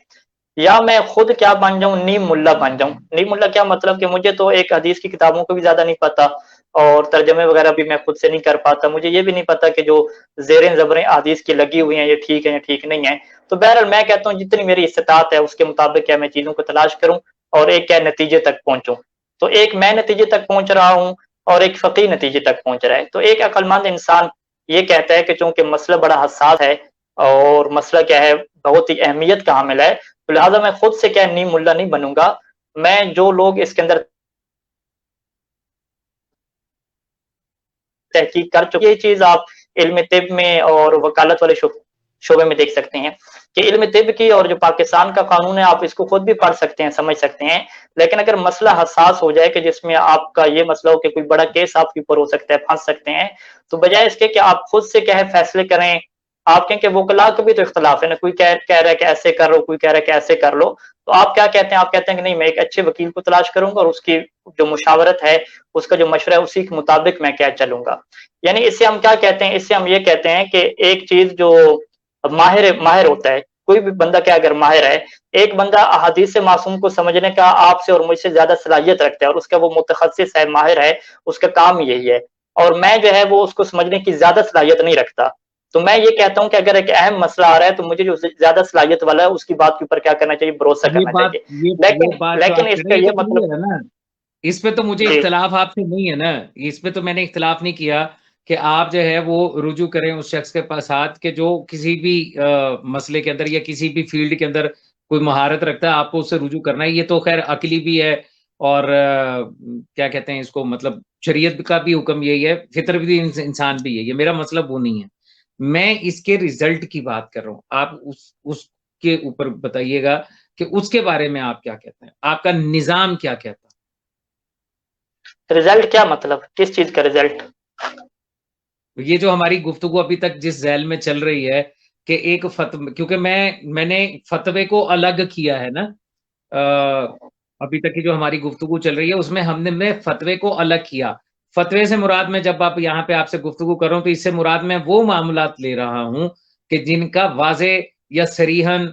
یا میں خود کیا بن جاؤں, نیم ملا بن جاؤں. نیم ملا کیا مطلب کہ مجھے تو ایک حدیث کی کتابوں کو بھی زیادہ نہیں پتا اور ترجمے وغیرہ بھی میں خود سے نہیں کر پاتا, مجھے یہ بھی نہیں پتا کہ جو زیریں زبریں حدیث کی لگی ہوئی ہیں یہ ٹھیک ہے یا ٹھیک نہیں ہے. تو بہرحال میں کہتا ہوں جتنی میری استطاعت ہے اس کے مطابق کیا میں چیزوں کو تلاش کروں اور ایک کیا نتیجے تک پہنچوں. تو ایک میں نتیجے تک پہنچ رہا ہوں اور ایک فقیہ نتیجے تک پہنچ رہا ہے. تو ایک عقل مند انسان یہ کہتا ہے کہ چونکہ مسئلہ بڑا حساس ہے اور مسئلہ کیا ہے بہت ہی اہمیت کا حامل ہے, تو لہٰذا میں خود سے کیا نیم ملا نہیں بنوں گا, میں جو لوگ اس کے اندر تحقیق کر چکے, یہ چیز آپ علم طب میں اور وکالت والے شعبے میں دیکھ سکتے ہیں کہ علم طب کی اور جو پاکستان کا قانون ہے آپ اس کو خود بھی پڑھ سکتے ہیں, سمجھ سکتے ہیں, لیکن اگر مسئلہ حساس ہو جائے کہ جس میں آپ کا یہ مسئلہ ہو کہ کوئی بڑا کیس آپ کے اوپر ہو سکتا ہے, پھنس سکتے ہیں, تو بجائے اس کے کہ آپ خود سے کیا ہے فیصلے کریں, آپ کہیں کہ وکلاء کا بھی تو اختلاف ہے نا, کوئی کہہ رہا ہے کہ ایسے کر لو, کوئی کہہ رہا ہے کہ ایسے کر لو, تو آپ کیا کہتے ہیں؟ آپ کہتے ہیں کہ نہیں میں ایک اچھے وکیل کو تلاش کروں گا اور اس کی جو مشاورت ہے, اس کا جو مشورہ ہے اسی کے مطابق میں کیا چلوں گا. یعنی اس سے ہم کیا کہتے ہیں؟ اس سے ہم یہ کہتے ہیں کہ ایک چیز جو ماہر ہوتا ہے, کوئی بھی بندہ کیا اگر ماہر ہے, ایک بندہ احادیث معصوم کو سمجھنے کا آپ سے اور مجھ سے زیادہ صلاحیت رکھتا ہے اور اس کا وہ متخصص ہے, ماہر ہے, اس کا کام یہی ہے, اور میں جو ہے وہ اس کو سمجھنے کی زیادہ صلاحیت نہیں رکھتا. تو میں یہ کہتا ہوں کہ اگر ایک اہم مسئلہ آ رہا ہے تو مجھے جو زیادہ صلاحیت والا ہے اس کی بات کے اوپر کیا کرنا چاہیے؟ بھروسہ کرنا چاہیے. لیکن اس کا یہ مطلب ہے نا, اس پہ تو مجھے جی اختلاف آپ سے نہیں ہے نا, اس پہ تو میں نے اختلاف نہیں کیا کہ آپ جو ہے وہ رجوع کریں اس شخص کے ساتھ کہ جو کسی بھی مسئلے کے اندر یا کسی بھی فیلڈ کے اندر کوئی مہارت رکھتا ہے، آپ کو اس سے رجوع کرنا ہے. یہ تو خیر عقلی بھی ہے، اور کیا کہتے ہیں اس کو، مطلب شریعت کا بھی حکم یہی ہے، فطر بھی انسان بھی ہے. یہ میرا مطلب وہ نہیں ہے، میں اس کے ریزلٹ کی بات کر رہا ہوں. آپ اس کے اوپر بتائیے گا کہ اس کے بارے میں آپ کیا کہتے ہیں، آپ کا نظام کیا کہتا ہے؟ رزلٹ کیا مطلب، کس چیز کا رزلٹ؟ یہ جو ہماری گفتگو ابھی تک جس ذیل میں چل رہی ہے کہ ایک فتوی، کیونکہ میں نے فتوے کو الگ کیا ہے نا، ابھی تک کی جو ہماری گفتگو چل رہی ہے اس میں میں فتوے کو الگ کیا. فتوے سے مراد میں جب آپ یہاں پہ آپ سے گفتگو کر رہا ہوں تو اس سے مراد میں وہ معاملات لے رہا ہوں کہ جن کا واضح یا صریحاً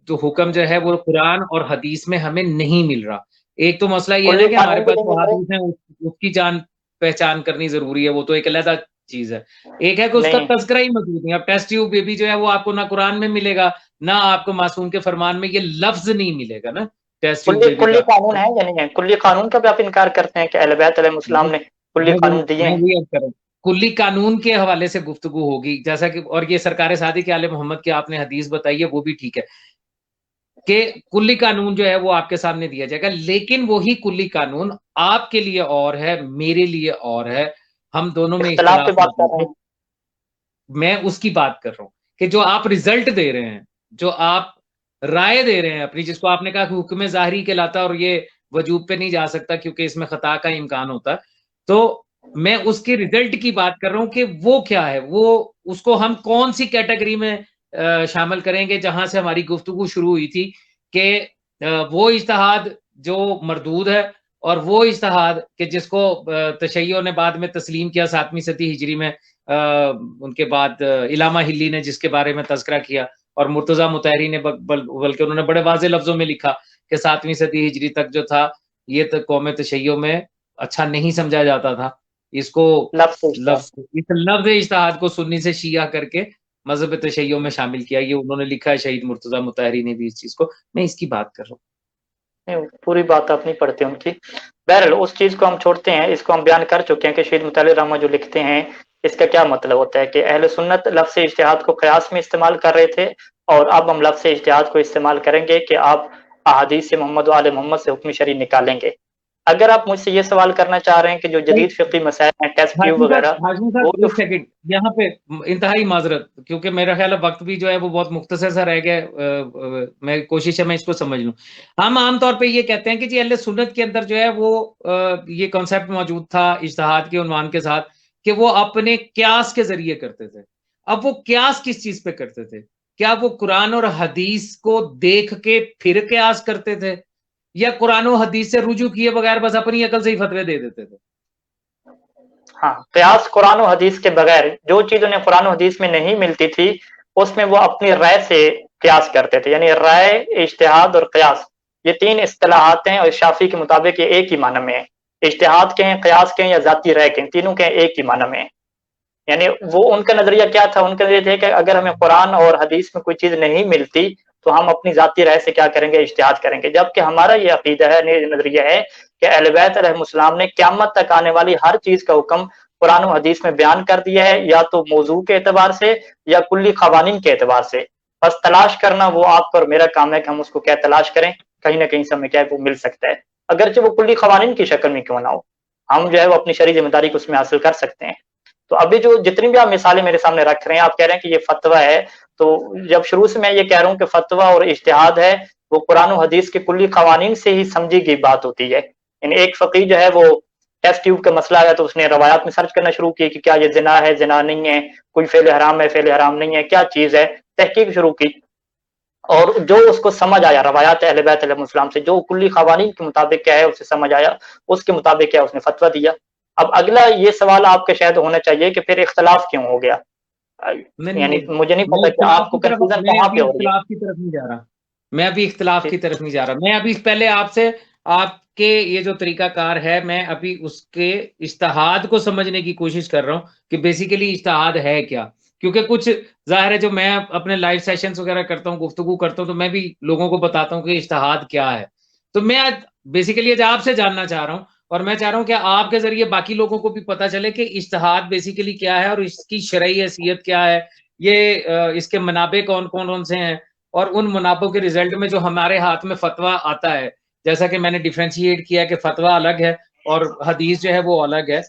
جو حکم جو ہے وہ قرآن اور حدیث میں ہمیں نہیں مل رہا. ایک تو مسئلہ یہ ہے نا کلی کہ ہمارے قانون بھی پاس نہیں جو مل رہے؟ حدیث ہیں اس کی جان پہچان کرنی ضروری ہے، وہ تو ایک علیحدہ چیز ہے. ایک ہے کہ اس کا نہیں، تذکرہ ہی موجود نہیں. اب ٹیسٹ ٹیوب بیبی جو ہے وہ آپ کو نہ قرآن میں ملے گا نہ آپ کو معصوم کے فرمان میں یہ لفظ نہیں ملے گا نا ٹیسٹ ٹیوب بیبی کلی کا. قانون ہے یا نہیں ہے؟ کلی قانون کا بھی آپ انکار کرتے ہیں کہ اہل بیت علیہ السلام نے کلی قانون دیے میں ہیں؟ وہی عرض کر رہا ہوں، کلی قانون کے حوالے سے گفتگو ہوگی جیسا کہ، اور یہ سرکار صادق آل محمد کی آپ نے حدیث بتائی ہے وہ بھی ٹھیک ہے کہ کلی قانون جو ہے وہ آپ کے سامنے دیا جائے گا، لیکن وہی کلی قانون آپ کے لیے اور ہے، میرے لیے اور ہے، ہم دونوں میں اختلاف پہ اختلاف بات کر موجود رہے ہے. ہیں. میں اس کی بات کر رہا ہوں کہ جو آپ ریزلٹ دے رہے ہیں، جو آپ رائے دے رہے ہیں اپنی، جس کو آپ نے کہا کہ حکم ظاہری کہلاتا اور یہ وجوب پہ نہیں جا سکتا کیونکہ اس میں خطا کا امکان ہوتا ہے، تو میں اس کے ریزلٹ کی بات کر رہا ہوں کہ وہ کیا ہے، وہ اس کو ہم کون سی کیٹیگری میں شامل کریں گے. جہاں سے ہماری گفتگو شروع ہوئی تھی کہ وہ اجتہاد جو مردود ہے اور وہ اجتہاد کہ جس کو تشیعوں نے بعد میں تسلیم کیا 7ویں صدی ہجری میں، ان کے بعد علامہ ہلی نے جس کے بارے میں تذکرہ کیا، اور مرتضیٰ مطہری نے بلکہ انہوں نے بڑے واضح لفظوں میں لکھا کہ 7ویں صدی ہجری تک جو تھا یہ تو قوم تشیع میں اچھا نہیں سمجھا جاتا تھا. اس کو لفظ اشتہار. لفظ اجتہاد کو سنی سے شیعہ کر کے مذہب تشیع میں شامل کیا. یہ انہوں نے لکھا ہے، شہید مرتضیٰ مطہری نے بھی اس چیز کو. میں اس کی بات کر رہا ہوں. پوری بات آپ نہیں پڑھتے ان کی. بہرحال اس چیز کو ہم چھوڑتے ہیں، اس کو ہم بیان کر چکے ہیں کہ شہید مطلع رحمہ جو لکھتے ہیں اس کا کیا مطلب ہوتا ہے کہ اہل سنت لفظ اجتہاد کو قیاس میں استعمال کر رہے تھے، اور اب ہم لفظ اجتہاد کو استعمال کریں گے کہ آپ احادیث محمد و آل محمد سے حکم شرعی نکالیں گے. اگر آپ مجھ سے یہ سوال کرنا چاہ رہے ہیں کہ جو جدید فقی مسائل ہیں، ٹیسٹ ٹیوب وغیرہ، ہاشمی وہ صاحب جو ایک سیکنڈ یہاں پہ، انتہائی معذرت کیونکہ میرا خیال ہے وقت بھی جو ہے وہ بہت مختصر سا رہ گیا، میں کوشش ہے میں اس کو سمجھ لوں. ہم عام طور پہ یہ کہتے ہیں کہ جی اہل سنت کے اندر جو ہے وہ یہ کانسیپٹ موجود تھا اجتہاد کے عنوان کے ساتھ کہ وہ اپنے قیاس کے ذریعے کرتے تھے. اب وہ قیاس کس چیز پہ کرتے تھے؟ کیا وہ قرآن اور حدیث کو دیکھ کے پھر قیاس کرتے تھے، یا قرآن و حدیث سے رجوع کیے بغیر بس اپنی عقل سے ہی فتوے دے دیتے تھے؟ ہاں، قیاس قرآن و حدیث کے بغیر جو چیز انہیں قرآن و حدیث میں نہیں ملتی تھی اس میں وہ اپنی رائے سے قیاس کرتے تھے. یعنی رائے، اجتہاد اور قیاس، یہ تین اصطلاحات ہیں اور شافعی کے مطابق یہ ایک ہی معنی میں ہے. اجتہاد کہیں، قیاس کہیں یا ذاتی رائے کہیں، تینوں کہیں ایک ہی معنی میں ہے. یعنی وہ ان کا نظریہ کیا تھا؟ ان کا نظریہ تھا کہ اگر ہمیں قرآن اور حدیث میں کوئی چیز نہیں ملتی تو ہم اپنی ذاتی رائے سے کیا کریں گے؟ اجتہاد کریں گے. جبکہ ہمارا یہ عقیدہ ہے، نظریہ ہے کہ اہل بیت علیہ السلام نے قیامت تک آنے والی ہر چیز کا حکم قرآن و حدیث میں بیان کر دیا ہے، یا تو موضوع کے اعتبار سے یا کلی قوانین کے اعتبار سے. بس تلاش کرنا وہ آپ کا اور میرا کام ہے کہ ہم اس کو کیا تلاش کریں، کہیں نہ کہیں سے ہمیں کیا ہے وہ مل سکتا ہے، اگرچہ وہ کلی قوانین کی شکل میں کیوں نہ ہو. ہم جو ہے وہ اپنی شرعی ذمہ داری کو اس میں حاصل کر سکتے ہیں. تو ابھی جو جتنی بھی آپ مثالیں میرے سامنے رکھ رہے ہیں، آپ کہہ رہے ہیں کہ یہ فتویٰ ہے، تو جب شروع سے میں یہ کہہ رہا ہوں کہ فتویٰ اور اجتہاد ہے وہ قرآن و حدیث کے کلی قوانین سے ہی سمجھی گئی بات ہوتی ہے. یعنی ایک فقی جو ہے وہ ٹیسٹ ٹیوب کا مسئلہ آیا تو اس نے روایات میں سرچ کرنا شروع کی کہ کیا یہ زنا ہے، زنا نہیں ہے، کوئی فعل حرام ہے، فعل حرام نہیں ہے، کیا چیز ہے، تحقیق شروع کی، اور جو اس کو سمجھ آیا روایات اہل بیت علیہ السلام سے جو کلی قوانین کے مطابق کیا ہے اسے سمجھ آیا، اس کے مطابق کیا اس نے فتویٰ دیا. اب اگلا یہ سوال آپ کا شاید ہونا چاہیے کہ پھر اختلاف کیوں ہو گیا؟ یعنی مجھے نہیں میں پتا کہ اختلاف آپ کو کی طرف کنفیوژن میں کہاں پہ ابھی ہو رہی ہے. اختلاف کی طرف نہیں جا رہا. میں ابھی اختلاف کی طرف نہیں جا رہا. میں ابھی پہلے آپ سے آپ کے یہ جو طریقہ کار ہے میں ابھی اس کے اجتہاد کو سمجھنے کی کوشش کر رہا ہوں کہ بیسیکلی اجتہاد ہے کیا. کیونکہ کچھ ظاہر ہے جو میں اپنے لائیو سیشنز وغیرہ کرتا ہوں، گفتگو کرتا ہوں، تو میں بھی لوگوں کو بتاتا ہوں کہ اجتہاد کیا ہے. تو میں بیسیکلی آج آپ سے جاننا چاہ رہا ہوں اور میں چاہ رہا ہوں کہ آپ کے ذریعے باقی لوگوں کو بھی پتا چلے کہ اجتہاد بیسیکلی کیا ہے اور اس کی شرعی حیثیت کیا ہے، یہ اس کے منابع کون کون سے ہیں، اور ان منابعوں کے ریزلٹ میں جو ہمارے ہاتھ میں فتویٰ آتا ہے، جیسا کہ میں نے ڈیفرینشیٹ کیا کہ فتویٰ الگ ہے اور حدیث جو ہے وہ الگ ہے،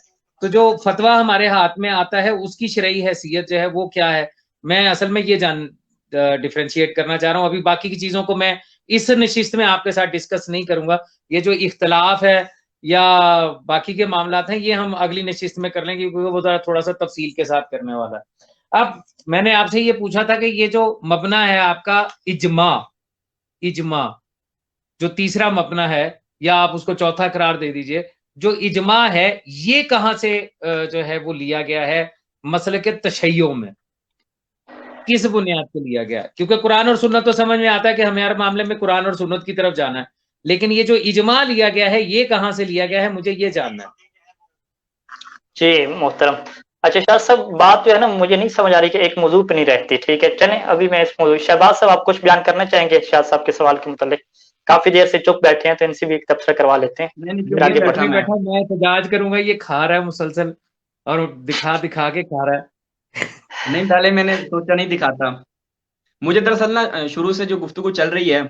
تو جو فتویٰ ہمارے ہاتھ میں آتا ہے اس کی شرعی حیثیت جو ہے وہ کیا ہے، میں اصل میں یہ ڈیفرینشیٹ کرنا چاہ رہا ہوں. ابھی باقی کی چیزوں کو میں اس نشست میں آپ کے ساتھ ڈسکس نہیں کروں گا. یہ جو اختلاف ہے یا باقی کے معاملات ہیں یہ ہم اگلی نشست میں کر لیں گے، کیونکہ وہ تھوڑا سا تفصیل کے ساتھ کرنے والا ہے. اب میں نے آپ سے یہ پوچھا تھا کہ یہ جو مبنی ہے آپ کا اجماع جو تیسرا مبنی ہے، یا آپ اس کو چوتھا قرار دے دیجئے، جو اجماع ہے یہ کہاں سے جو ہے وہ لیا گیا ہے مسلک تشیع میں، کس بنیاد پہ لیا گیا؟ کیونکہ قرآن اور سنت تو سمجھ میں آتا ہے کہ ہمیں ہر معاملے میں قرآن اور سنت کی طرف جانا ہے، لیکن یہ جو اجماع لیا گیا ہے یہ کہاں سے لیا گیا ہے، مجھے یہ جاننا ہے. جی محترم. اچھا شاہ صاحب، بات جو ہے نا مجھے نہیں سمجھ آ رہی کہ ایک موضوع پہ نہیں رہتی. ٹھیک ہے چلیں ابھی میں اس موضوع، شہباز صاحب آپ کچھ بیان کرنا چاہیں گے شاہ صاحب کے سوال کے متعلق؟ کافی دیر سے چپ بیٹھے ہیں تو ان سے بھی ایک تبصرہ کروا لیتے ہیں. پھر آگے یہ بڑھیں. بیٹھا میں احتجاج کروں گا، یہ کھا رہا ہے مسلسل اور دکھا دکھا کے کھا رہا ہے. نہیں پہلے میں نے سوچا نہیں دکھاتا. مجھے دراصل نا شروع سے جو گفتگو چل رہی ہے،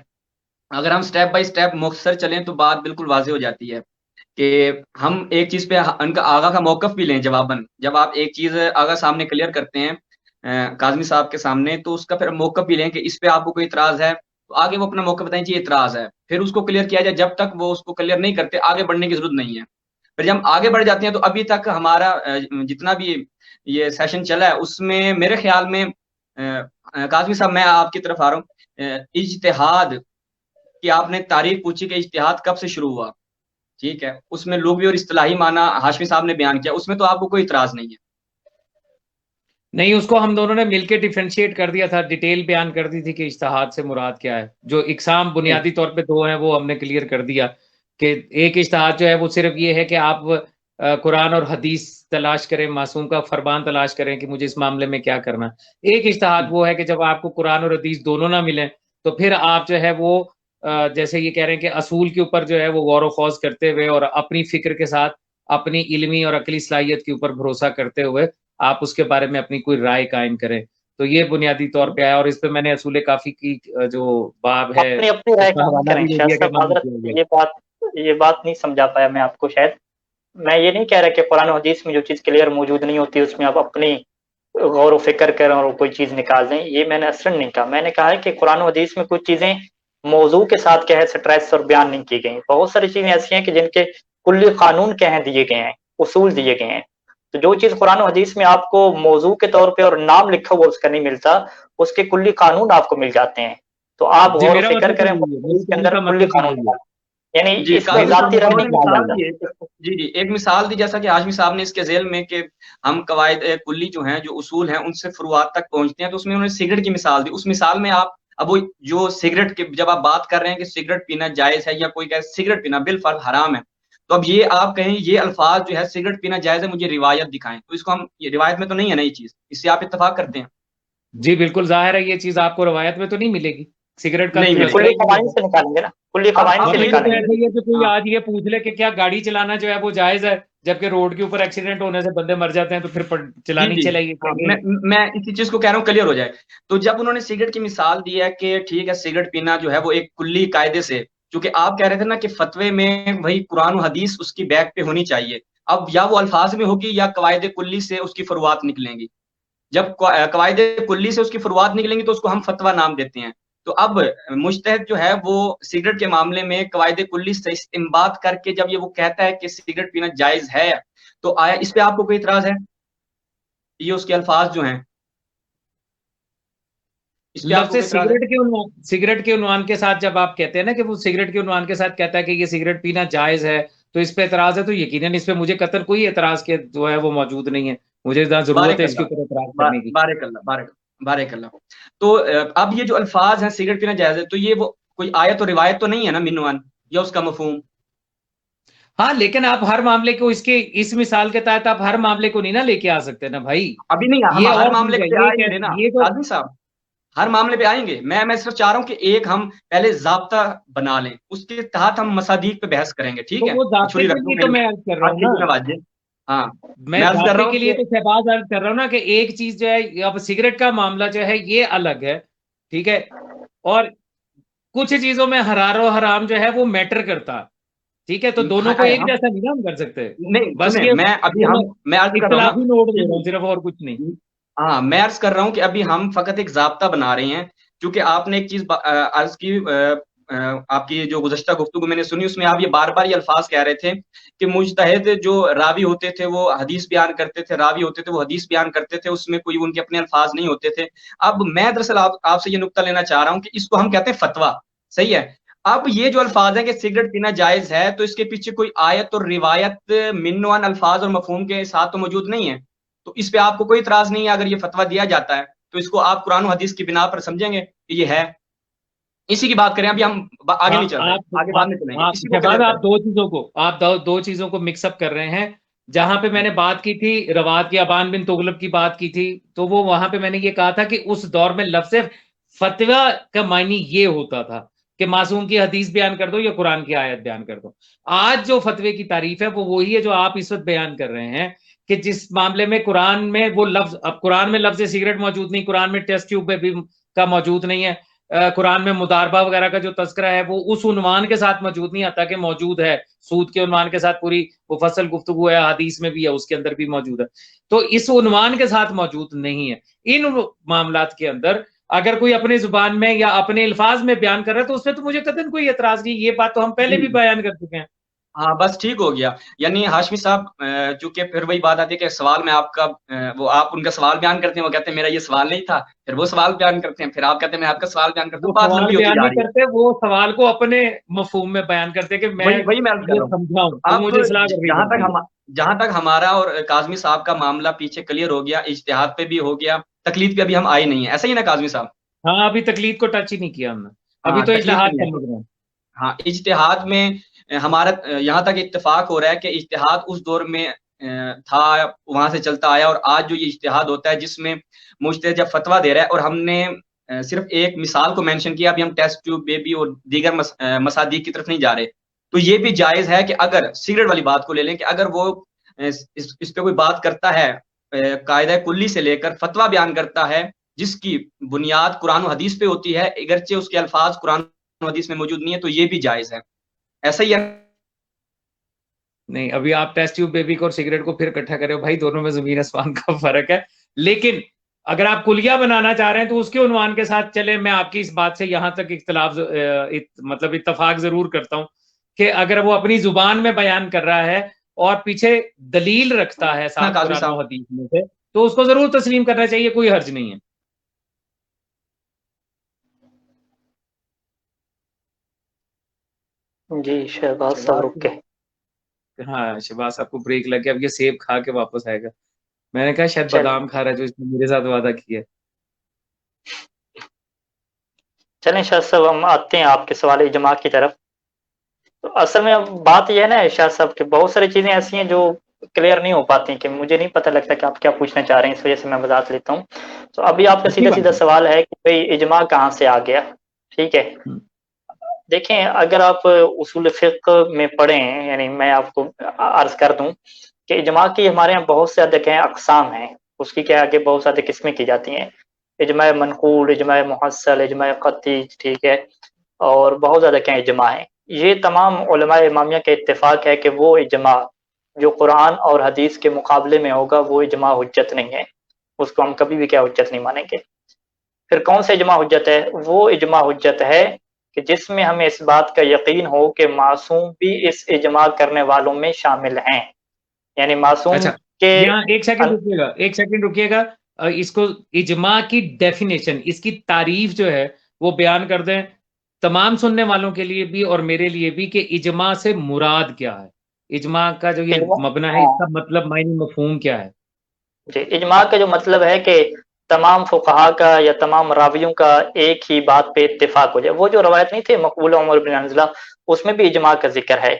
اگر ہم سٹیپ بائی سٹیپ مختصر چلیں تو بات بالکل واضح ہو جاتی ہے کہ ہم ایک چیز پہ ان کا آغا کا موقف بھی لیں جواباً. جب آپ ایک چیز آغا سامنے کلیئر کرتے ہیں کاظمی صاحب کے سامنے، تو اس کا پھر موقف بھی لیں کہ اس پہ آپ کو کوئی اعتراض ہے تو آگے وہ اپنا موقف بتائیں جی اعتراض ہے، پھر اس کو کلیئر کیا جائے. جب تک وہ اس کو کلیئر نہیں کرتے آگے بڑھنے کی ضرورت نہیں ہے. پھر جب ہم آگے بڑھ جاتے ہیں تو ابھی تک ہمارا جتنا بھی یہ سیشن چلا ہے اس میں میرے خیال میں کاظمی صاحب میں آپ کی طرف آ رہا ہوں، اجتہاد کی آپ نے تعریف پوچھی کہ اجتہاد کب سے شروع ہوا. ٹھیک ہے، اس میں لغوی اور اصطلاحی معنی ہاشمی صاحب نے بیان کیا، اس میں تو آپ کو کوئی اعتراض نہیں ہے. نہیں، اس کو ہم دونوں نے مل کے ڈیفرینشیٹ کر دیا تھا، ڈیٹیل بیان کر دی تھی کہ اجتہاد سے مراد کیا ہے. جو اقسام بنیادی طور پہ دو ہیں وہ ہم نے کلیئر کر دیا کہ ایک اجتہاد جو ہے وہ صرف یہ ہے کہ آپ قرآن اور حدیث تلاش کریں، معصوم کا فرمان تلاش کریں کہ مجھے اس معاملے میں کیا کرنا. ایک اجتہاد وہ ہے کہ جب آپ کو قرآن اور حدیث دونوں نہ ملیں تو پھر آپ جو ہے وہ جیسے یہ کہہ رہے ہیں کہ اصول کے اوپر جو ہے وہ غور و خوض کرتے ہوئے اور اپنی فکر کے ساتھ اپنی علمی اور عقلی صلاحیت کے اوپر بھروسہ کرتے ہوئے آپ اس کے بارے میں اپنی کوئی رائے قائم کریں. تو یہ بنیادی طور پہ آیا، اور اس پہ میں نے اصول کافی کی جو باب ہے اپنی رائے اس کا قائم حوالہ کریں. بھی دے شاہ دیا کہ صاحب معلوم حضرت کیا گیا. یہ بات نہیں سمجھا پایا میں آپ کو. شاید میں یہ نہیں کہہ رہا کہ قرآن و حدیث میں جو چیز کلیئر موجود نہیں ہوتی اس میں آپ اپنی غور و فکر کریں اور کوئی چیز نکال دیں، یہ میں نے اصلاً نہیں کہا. میں نے کہا ہے کہ قرآن و حدیث میں کچھ چیزیں موضوع کے ساتھ کیا ہے سٹریس اور بیان نہیں کی گئی. بہت ساری چیزیں ایسی ہیں کہ جن کے کلی قانون کیا ہیں دیے گئے ہیں، اصول دیے گئے ہیں. تو جو چیز قرآن و حدیث میں آپ کو موضوع کے طور پہ اور نام لکھا ہوا اس کا نہیں ملتا، اس کے کلی قانون آپ کو مل جاتے ہیں. تو آپ جی غور و میرا فکر مطلب کریں یہی ہے، میرے اس کے کہنے اندر کا کلی مطلب قانون یہی ہے. نکال. یعنی جی اس کو کاظمی ذاتی صاحب رنگ انہوں نہیں نے کہا مثال جاتا. دی جی ایک مثال دی جیسا کہ ہاشمی صاحب نے اس کے ذیل میں کہ ہم قواعد کلی جو ہیں جو اصول ہیں ان سے فروعات تک پہنچتے ہیں، تو اس میں انہوں نے سگریٹ کی مثال دی. اس مثال میں آپ اب وہ جو سگریٹ کے جب آپ بات کر رہے ہیں کہ سگریٹ پینا جائز ہے یا کوئی کہے سگریٹ پینا بالفرض حرام ہے، تو اب یہ آپ کہیں یہ الفاظ جو ہے سگریٹ پینا جائز ہے مجھے روایت دکھائیں، تو اس کو ہم یہ روایت میں تو نہیں ہے نا یہ چیز، اس سے آپ اتفاق کرتے ہیں؟ جی بالکل ظاہر ہے یہ چیز آپ کو روایت میں تو نہیں ملے گی، سگریٹ کا نہیں ملے تذکرہ کلی ہی نہیں قوانین ہوگا. سے نکالیں گے نا، کلی قوانین سے اب یہ مطلب یہ تو نکالیں گے. ایسا ہی ہے کہ کوئی ہاں آج یہ پوچھ لے کہ کیا گاڑی چلانا جو ہے وہ جائز ہے، جبکہ روڈ کے اوپر ایکسیڈنٹ ہونے سے بندے مر جاتے ہیں تو پھر جی چلانی جی چلائیے ہاں چاہیے. میں اسی چیز کو کہہ رہا ہوں کلیئر ہو جائے. تو جب انہوں نے سگریٹ کی مثال دی ہے کہ ٹھیک ہے سگریٹ پینا جو ہے وہ ایک کلی قاعدے سے، چونکہ آپ کہہ رہے تھے نا کہ فتوے میں وہی قرآن و حدیث اس کی بیک پہ ہونی چاہیے، اب یا وہ الفاظ میں ہوگی یا قواعد کلی سے اس کی فروعات نکلیں گی. جب قواعد کلی سے اس کی فروعات نکلیں گی تو اس کو ہم فتویٰ نام دیتے ہیں. تو اب مجتہد جو ہے وہ سگریٹ کے معاملے میں قواعد کلی سے استنباط کر کے جب یہ وہ کہتا ہے کہ سگریٹ پینا جائز ہے، تو آیا اس پہ آپ کو کوئی اعتراض ہے؟ یہ اس کے الفاظ جو ہیں اس پہ آپ کو لفظ کوئی اعتراض ہے؟ سگریٹ کے عنوان کے ساتھ جب آپ کہتے ہیں نا کہ وہ سگریٹ کے عنوان کے ساتھ کہتا ہے کہ یہ سگریٹ پینا جائز ہے تو اس پہ اعتراض ہے، تو یقیناً اس پہ مجھے قطعاً کوئی اعتراض کے جو ہے وہ موجود نہیں ہے. مجھے ضرورت بارک ہے اس کے اللہ، اوپر اعتراض کرنے کی. بارک اللہ، بارک اللہ. تو اب یہ جو الفاظ ہیں سگریٹ پینا جائز ہے، تو یہ وہ کوئی آیت اور روایت تو نہیں ہے نا منوان یا اس کا مفہوم؟ ہاں لیکن آپ ہر معاملے کو اس مثال کے تحت آپ ہر معاملے کو نہیں نا لے کے آ سکتے نا بھائی. ابھی نہیں، ہم یہ ہر اور معاملے چیز ہے، پہ آ ہی نہیں رہے نا یہ تو قاضی صاحب، ہر معاملے پہ آئیں گے. میں صرف چاہ رہا ہوں کہ ایک ہم پہلے ضابطہ بنا لیں, اس کے تحت ہم مصادیق پہ بحث کریں گے. ٹھیک تو ہے, وہ ضابطے چھری کے رکھ دوں لیے تو میں میں عرض کر رہا آپ ہوں کی نا، نوازے. ہاں میں میں عرض کر رہا ضابطے ہوں کے لیے کہ تو شہباز عرض کر رہا ہوں نا کہ ایک چیز جو ہے اب سگریٹ کا معاملہ جو ہے یہ الگ ہے، ٹھیک ہے، اور کچھ چیزوں میں حرار و حرام جو ہے وہ میٹر کرتا، ٹھیک ہے، تو دونوں کو ایک ہم جیسا نہیں نا ہم کر سکتے. نہیں بس سنیں, یہ میں ابھی میں عرض کر رہا ہوں نا. اختلافی نوٹ دے رہا جی ہوں صرف، اور کچھ نہیں. جی ہاں, میں عرض کر رہا ہوں کہ ابھی ہم فقط ایک ضابطہ بنا رہے ہیں, کیونکہ آپ نے ایک چیز عرض کی, آپ کی جو گزشتہ گفتگو میں نے سنی اس میں آپ یہ بار بار یہ الفاظ کہہ رہے تھے کہ مجتہد جو راوی ہوتے تھے وہ حدیث بیان کرتے تھے, راوی ہوتے تھے وہ حدیث بیان کرتے تھے, اس میں کوئی ان کے اپنے الفاظ نہیں ہوتے تھے. اب میں دراصل آپ سے یہ نقطہ لینا چاہ رہا ہوں کہ اس کو ہم کہتے ہیں فتویٰ, صحیح ہے. اب یہ جو الفاظ ہیں کہ سگریٹ پینا جائز ہے, تو اس کے پیچھے کوئی آیت اور روایت منوان الفاظ اور مفہوم کے ساتھ تو موجود نہیں ہے, تو اس پہ آپ کو کوئی اعتراض نہیں ہے اگر یہ فتویٰ دیا جاتا ہے, تو اس کو آپ قرآن و حدیث کی بنا پر سمجھیں گے کہ یہ ہے. اسی کی بات کریں, ابھی ہم آگے نہیں چل رہے, آگے بعد میں چلیں گے, اسی کو شہباز کلیئر آپ کریں. دو چیزوں کو مکس اپ کر رہے ہیں. جہاں پہ میں نے بات کی تھی روات کی ابان بن تغلب کی بات کی تھی, تو وہ وہاں پہ میں نے یہ کہا تھا کہ اس دور میں لفظ فتویٰ کا معنی یہ ہوتا تھا کہ معصوم کی حدیث بیان کر دو یا قرآن کی آیت بیان کر دو. آج جو فتوے کی تعریف ہے وہ وہی ہے جو آپ اس وقت بیان کر رہے ہیں کہ جس معاملے میں قرآن میں وہ لفظ, اب قرآن میں لفظ سگریٹ موجود نہیں, قرآن میں ٹیسٹ ٹیوب بھی کا موجود نہیں ہے, قرآن میں مداربہ وغیرہ کا جو تذکرہ ہے وہ اس عنوان کے ساتھ موجود نہیں آتا کہ موجود ہے, سود کے عنوان کے ساتھ پوری مفصل گفتگو ہے, حدیث میں بھی ہے, اس کے اندر بھی موجود ہے, تو اس عنوان کے ساتھ موجود نہیں ہے. ان معاملات کے اندر اگر کوئی اپنی زبان میں یا اپنے الفاظ میں بیان کر رہا ہے تو اس پہ تو مجھے قطعاً کوئی اعتراض نہیں, یہ بات تو ہم پہلے جی بھی بیان کر چکے ہیں. ہاں بس ٹھیک ہو گیا. یعنی ہاشمی صاحب, چونکہ پھر وہی بات آتی ہے کہ سوال میں آپ کا وہ آپ ان کا سوال بیان کرتے ہیں, وہ کہتے ہیں میرا یہ سوال نہیں تھا, پھر وہ سوال بیان کرتے ہیں, پھر آپ کہتے ہیں میں آپ کا سوال بیان کرتا وہ ہوں, بات سوال لمبی ہوتی بیان جا نہیں رہی ہے. کرتے, وہ سوال کو اپنے مفہوم میں بیان کرتے کہ میں وہی میں عرض کر یہ رہا ہوں. سمجھاؤں, تو اب مجھے اصلاح کرنی پڑتی ہے. جہاں تک ہمارا اور کاظمی صاحب کا معاملہ پیچھے کلیئر ہو گیا, اجتہاد پہ بھی ہو گیا, تقلید پہ ابھی ہم آئے نہیں ہیں, ایسا ہی نا کاظمی صاحب؟ ہاں, ابھی تقلید کو ٹچ ہی نہیں کیا ہم نے, ابھی ہاں تو تقلید پہ اجتہاد نہیں سمجھ آئے. رہے ہیں. ہاں اجتہاد میں ہمارا یہاں تک اتفاق ہو رہا ہے کہ اجتہاد اس دور میں تھا, وہاں سے چلتا آیا, اور آج جو یہ اجتہاد ہوتا ہے جس میں مجتہد جب فتویٰ دے رہا ہے, اور ہم نے صرف ایک مثال کو مینشن کیا, ابھی ہم ٹیسٹ ٹیوب بیبی اور دیگر مصادیق کی طرف نہیں جا رہے, تو یہ بھی جائز ہے کہ اگر سگریٹ والی بات کو لے لیں کہ اگر وہ اس پہ کوئی بات کرتا ہے, قاعدہ کلی سے لے کر فتویٰ بیان کرتا ہے جس کی بنیاد قرآن و حدیث پہ ہوتی ہے, اگرچہ اس کے الفاظ قرآن و حدیث میں موجود نہیں ہے, تو یہ بھی جائز ہے. ایسا ہی ہے نہیں, ابھی آپ ٹیسٹ ٹیوب بیبی کو اور سگریٹ کو پھر اکٹھا کرے ہو, بھائی دونوں میں زمین آسمان کا فرق ہے. لیکن اگر آپ کلیہ بنانا چاہ رہے ہیں تو اس کے عنوان کے ساتھ چلے. میں آپ کی اس بات سے یہاں تک اختلاف مطلب اتفاق ضرور کرتا ہوں کہ اگر وہ اپنی زبان میں بیان کر رہا ہے اور پیچھے دلیل رکھتا ہے نا ساتھ کاظمی قرآن صاحب؟ و حدیث میں سے, تو اس کو ضرور تسلیم کرنا چاہیے, کوئی حرج نہیں ہے. جی شہباز صاحب رک کے. ہاں شہباز صاحب کو بریک لگ گیا, اب یہ سیب کھا کے واپس آئے گا. میں نے کہا شاید چلیں بادام کھا رہا ہے جو اس نے میرے ساتھ وعدہ کیا ہے. چلیں شاہ صاحب, ہم آتے ہیں آپ کے سوال اجماع کی طرف. تو اصل میں بات یہ ہے نا شاہ صاحب کہ بہت ساری چیزیں ایسی ہیں جو کلیئر نہیں ہو پاتی, کہ مجھے نہیں پتہ لگتا کہ آپ کیا پوچھنا چاہ رہے ہیں, اس وجہ سے میں وضاحت لیتا ہوں. تو ابھی آپ کا اچھی سیدھا بات سیدھا سوال ہے کہ بھئی اجماع کہاں سے آ گیا, ٹھیک ہے. ہے. دیکھیں, اگر آپ اصول فقہ میں پڑھیں, یعنی میں آپ کو عرض کر دوں کہ اجماع کی ہمارے یہاں بہت سے ادھے اقسام ہیں, اس کی کیا آگے بہت ساری قسمیں کی جاتی ہیں. اجماع منقول, اجماع محصل, اجماع قطعی, ٹھیک ہے, اور بہت زیادہ کیا اجماع ہیں. یہ تمام علماء امامیہ کا اتفاق ہے کہ وہ اجماع جو قرآن اور حدیث کے مقابلے میں ہوگا وہ اجماع حجت نہیں ہے, اس کو ہم کبھی بھی کیا حجت نہیں مانیں گے. پھر کون سا اجماع حجت ہے؟ وہ اجماع حجت ہے کہ جس میں ہمیں اس بات کا یقین ہو کہ معصوم بھی اس اجماع کرنے والوں میں شامل ہیں. یعنی معصوم اچھا, کے یہاں ایک سیکنڈ رکیے گا, اس کو اجماع کی ڈیفینیشن, اس کی تعریف جو ہے وہ بیان کر دیں تمام سننے والوں کے لیے بھی اور میرے لیے بھی, کہ اجماع سے مراد کیا ہے, اجماع کا جو یہ اجماع, مبنی ہے اس ہاں کا مطلب معنی مفہوم کیا ہے. جی, اجماع کا جو مطلب ہے کہ تمام فقہا کا یا تمام راویوں کا ایک ہی بات پہ اتفاق ہو جائے. وہ جو روایت نہیں تھی مقبولہ عمر بن حنظلہ, اس میں بھی اجماع کا ذکر ہے,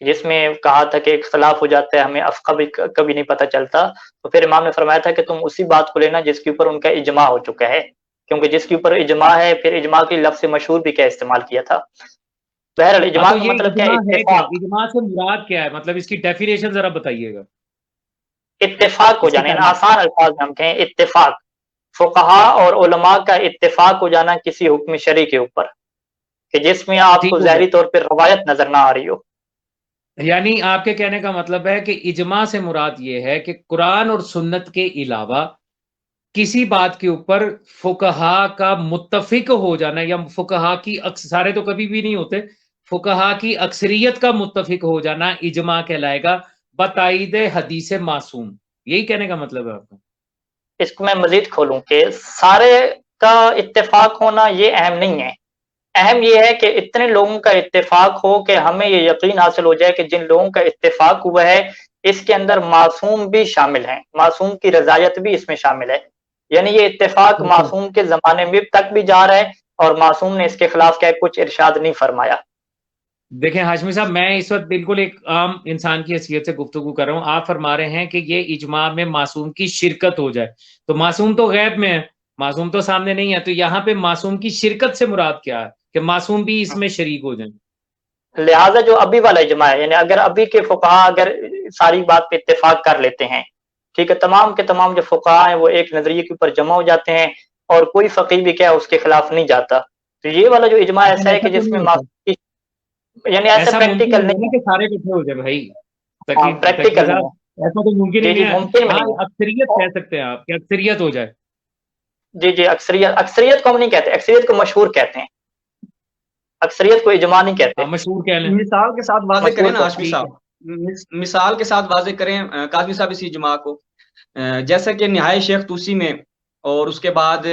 جس میں کہا تھا کہ اختلاف ہو جاتا ہے, ہمیں افقہ بھی کبھی نہیں پتہ چلتا. تو پھر امام نے فرمایا تھا کہ تم اسی بات کو لینا جس کے اوپر ان کا اجماع ہو چکا ہے, کیونکہ جس کے اوپر اجماع ہے پھر اجماع کے لفظ مشہور بھی کیا استعمال کیا تھا. بہرحال اجماع تو کا یہ مطلب کیا ہے؟ اجماع ہے کیا؟ اتفاق. اجماع سے مراد کیا ہے؟ مطلب اس کی ڈیفینیشن ذرا بتائیے گا اتفاق ہو اس کی جانا، یعنی تعریف. آسان الفاظ میں ہم کہیں اتفاق، فقہا اور علماء کا اتفاق ہو جانا کسی حکم شرعی کے اوپر کہ جس میں آپ کو ٹھیک ہو ظاہری گیا. طور پر روایت نظر نہ آ رہی ہو. یعنی آپ کے کہنے کا مطلب ہے کہ اجماع سے مراد یہ ہے کہ قرآن اور سنت کے علاوہ کسی بات کے اوپر فقہا کا متفق ہو جانا، یا فقہا کی سارے تو کبھی بھی نہیں ہوتے، فقہا کی اکثریت کا متفق ہو جانا اجماع کہلائے گا بتائید حدیث معصوم. یہی کہنے کا مطلب ہے آپ کا؟ اس کو میں مزید کھولوں کہ سارے کا اتفاق ہونا یہ اہم نہیں ہے. اہم یہ ہے کہ اتنے لوگوں کا اتفاق ہو کہ ہمیں یہ یقین حاصل ہو جائے کہ جن لوگوں کا اتفاق ہوا ہے اس کے اندر معصوم بھی شامل ہیں، معصوم کی رضایت بھی اس میں شامل ہے. یعنی یہ اتفاق معصوم کے زمانے میں تک بھی جا رہا ہے اور معصوم نے اس کے خلاف کیا کچھ ارشاد نہیں فرمایا. دیکھیں ہاشمی صاحب، میں اس وقت بالکل ایک عام انسان کی حیثیت سے گفتگو کر رہا ہوں. آپ فرما رہے ہیں کہ یہ اجماع میں معصوم کی شرکت ہو جائے، تو معصوم تو غیب میں ہے، معصوم تو سامنے نہیں ہے. تو یہاں پہ معصوم کی شرکت سے مراد کیا ہے کہ معصوم بھی اس میں شریک ہو جائیں؟ لہٰذا جو ابھی والا اجماع ہے، یعنی اگر ابھی کے فقہا اگر ساری بات پہ اتفاق کر لیتے ہیں، ٹھیک ہے، تمام کے تمام جو فقہا ہیں وہ ایک نظریے کے اوپر جمع ہو جاتے ہیں اور کوئی فقیہ بھی کیا اس کے خلاف نہیں جاتا. تو یہ والا جو اجماع ایسا ہے کہ تو جس میں نہیں ہوتا، معصوم کی، یعنی ایسا ممکن پریکٹیکل نہیں ہے نہیں کہ سارے اکٹھے ہو جائے بھائی. ہے. ہاں تقی پریکٹیکل نہیں ہے. صاحب، ایسا تو ممکن ہی جی نہیں جی ہے. ممکن بھی ہاں، نہیں اکثریت ہے. کہہ سکتے ہیں آپ کہ اکثریت ہو جائے. جی جی اکثریت کو ہم نہیں کہتے، اکثریت کو مشہور کہتے ہیں، اکثریت کو اجماع نہیں کہتے. مشہور کہہ لیں. مثال کے ساتھ واضح کریں مشہور نا کو ہاشمی ٹھیک ہے. صاحب، مثال کے ساتھ واضح کریں قاضی صاحب اسی اجماع کو. جیسا کہ نہایت شیخ توسی میں اور اس کے بعد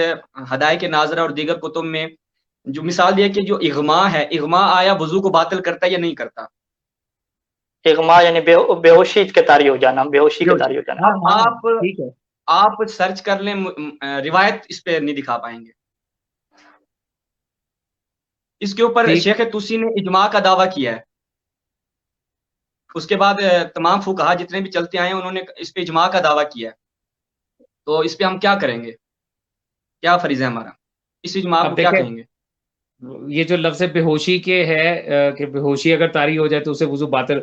ہدایت ناظرہ اور دیگر کتب میں جو مثال دی ہے کہ جو اغماء ہے، اغماء آیا وضو کو باطل کرتا ہے یا نہیں کرتا؟ اغماء یعنی بے ہوشی کے طاری ہو جانا، بے ہوشی کے طاری ہو جانا. ہاں اب ہاں ٹھیک ہے. آپ سرچ کر لیں، روایت اس پہ نہیں دکھا پائیں گے. اس کے اوپر ٹھیک. شیخ توسی نے اجماع کا دعویٰ کیا ہے. اس کے بعد تمام فقہا جتنے بھی چلتے آئے ہیں انہوں نے اس پہ اجماع کا دعویٰ کیا ہے. تو اس پہ ہم کیا کریں گے؟ کیا فریضہ ہے ہمارا؟ اس اجماع کو اب کیا دیکھیں، کہیں گے؟ یہ جو لفظ بے ہوشی کے ہے کہ بے ہوشی اگر طاری ہو جائے تو اسے وضو باطل،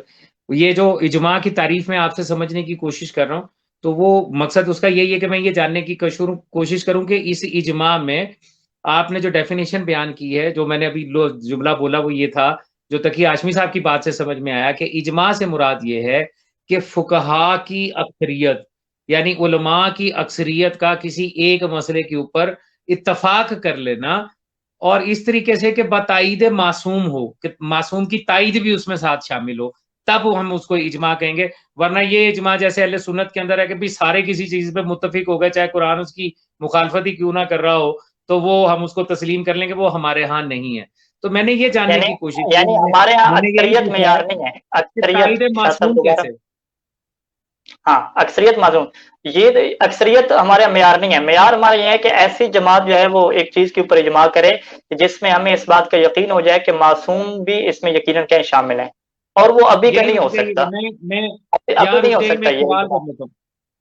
یہ جو اجماع کی تعریف میں آپ سے سمجھنے کی کوشش کر رہا ہوں، تو وہ مقصد اس کا یہی ہے کہ میں یہ جاننے کی کوشش کروں کہ اس اجماع میں آپ نے جو ڈیفینیشن بیان کی ہے، جو میں نے ابھی جملہ بولا وہ یہ تھا جو تقی ہاشمی صاحب کی بات سے سمجھ میں آیا کہ اجماع سے مراد یہ ہے کہ فقہا کی اکثریت، یعنی علماء کی اکثریت کا کسی ایک مسئلے کے اوپر اتفاق کر لینا، اور اس طریقے سے کہ بتائید معصوم ہو، کہ معصوم کی تائید بھی اس میں ساتھ شامل ہو، تب ہم اس کو اجماع کہیں گے. ورنہ یہ اجماع جیسے اہل سنت کے اندر ہے کہ بھی سارے کسی چیز پہ متفق ہو گئے، چاہے قرآن اس کی مخالفت ہی کیوں نہ کر رہا ہو، تو وہ ہم اس کو تسلیم کر لیں گے، وہ ہمارے ہاں نہیں ہے. تو میں نے یہ جاننے کی کوشش کی، یعنی ہمارے ہاں میں نے یہی اکثریت پوچھا معیار ہے نہیں ہے. کہ اکثریت تائید شاہ صاحب معصوم دوبارہ. کیسے؟ ہاں اکثریت معصوم، یہ اکثریت ہمارا معیار نہیں ہے. معیار ہمارا یہ ہے کہ ایسی جماعت جو ہے وہ ایک چیز کے اوپر اجماع کرے جس میں ہمیں اس بات کا یقین ہو جائے کہ معصوم بھی اس میں یقیناً کہیں شامل ہیں، اور وہ ابھی کا یہی نہیں ہو رک جائیے سکتا. گا. میں ابھی یہاں نہیں رک ہو جائیے، میں سکتا ایک یہ سوال اجماع. کر لیتا ہوں.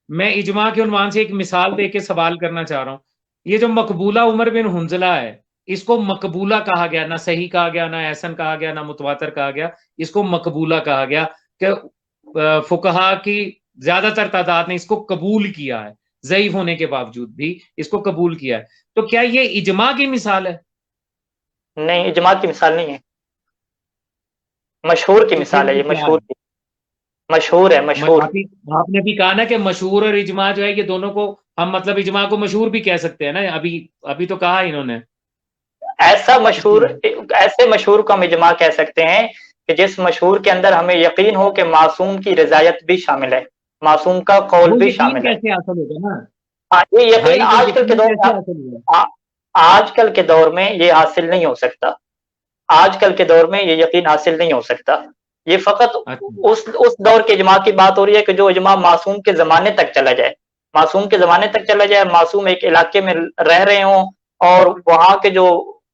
میں اجماع کے عنوان سے ایک مثال دے کے سوال کرنا چاہ رہا ہوں. یہ جو مقبولہ عمر بن حنظلہ ہے، اس کو مقبولہ کہا گیا، نہ صحیح کہا گیا، نہ احسن کہا گیا، نہ متواتر کہا گیا، اس کو مقبولہ کہا گیا کہ فقہا کی زیادہ تر تعداد نے اس کو قبول کیا ہے، ضعیف ہونے کے باوجود بھی اس کو قبول کیا ہے. تو کیا یہ اجماع کی مثال ہے؟ نہیں، اجماع کی مثال نہیں ہے، مشہور کی تو مثال ہے. پھر یہ کیا مشہور کی، مشہور ہے، مشہور. آپ نے بھی کہا نا کہ مشہور اور اجماع جو ہے یہ دونوں کو ہم مطلب اجماع کو مشہور بھی کہہ سکتے ہیں نا، ابھی تو کہا انہوں نے. ایسا مشہور، ایسے مشہور کو ہم اجماع کہہ سکتے ہیں کہ جس مشہور کے اندر ہمیں یقین ہو کہ معصوم کی رضایت بھی شامل ہے، معصوم کا قول وہ بھی یقین شامل ہے. کیسے حاصل ہوگا نا ہاں یہ یقین بھائی، وہ آج کل کے یقین دور کیسے میں، حاصل ہوگا؟ آج کل کے دور میں یہ حاصل نہیں ہو سکتا. آج کل کے دور میں یہ یقین حاصل نہیں ہو سکتا. یہ فقط اچھا، اس دور کے اجماع کی بات ہو رہی ہے کہ جو اجماع معصوم کے زمانے تک چلا جائے، معصوم کے زمانے تک چلا جائے، معصوم ایک علاقے میں رہ رہے ہوں اور وہاں کے جو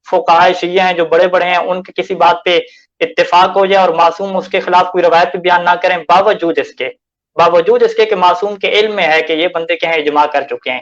فقہاء شیعہ ہیں جو بڑے بڑے ہیں ان کے کسی بات پہ اتفاق ہو جائے اور معصوم اس کے خلاف کوئی روایت بیان نہ کریں، باوجود اس کے کہ معصوم کے علم میں ہے کہ یہ بندے کہیں اجماع کر چکے ہیں،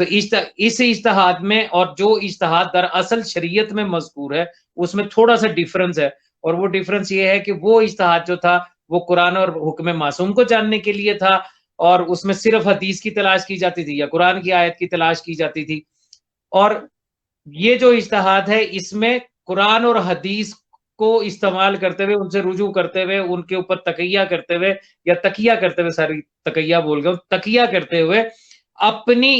تو اس اجتہاد میں اور جو اجتہاد در اصل شریعت میں مذکور ہے اس میں تھوڑا سا ڈیفرنس ہے، اور وہ ڈیفرنس یہ ہے کہ وہ اجتہاد جو تھا وہ قرآن اور حکم معصوم کو جاننے کے لیے تھا، اور اس میں صرف حدیث کی تلاش کی جاتی تھی یا قرآن کی آیت کی تلاش کی جاتی تھی. اور یہ جو اجتہاد ہے اس میں قرآن اور حدیث کو استعمال کرتے ہوئے، ان سے رجوع کرتے ہوئے، ان کے اوپر تقیہ کرتے ہوئے یا تقیہ کرتے ہوئے، ساری تقیہ بول گیا، تقیہ کرتے ہوئے اپنی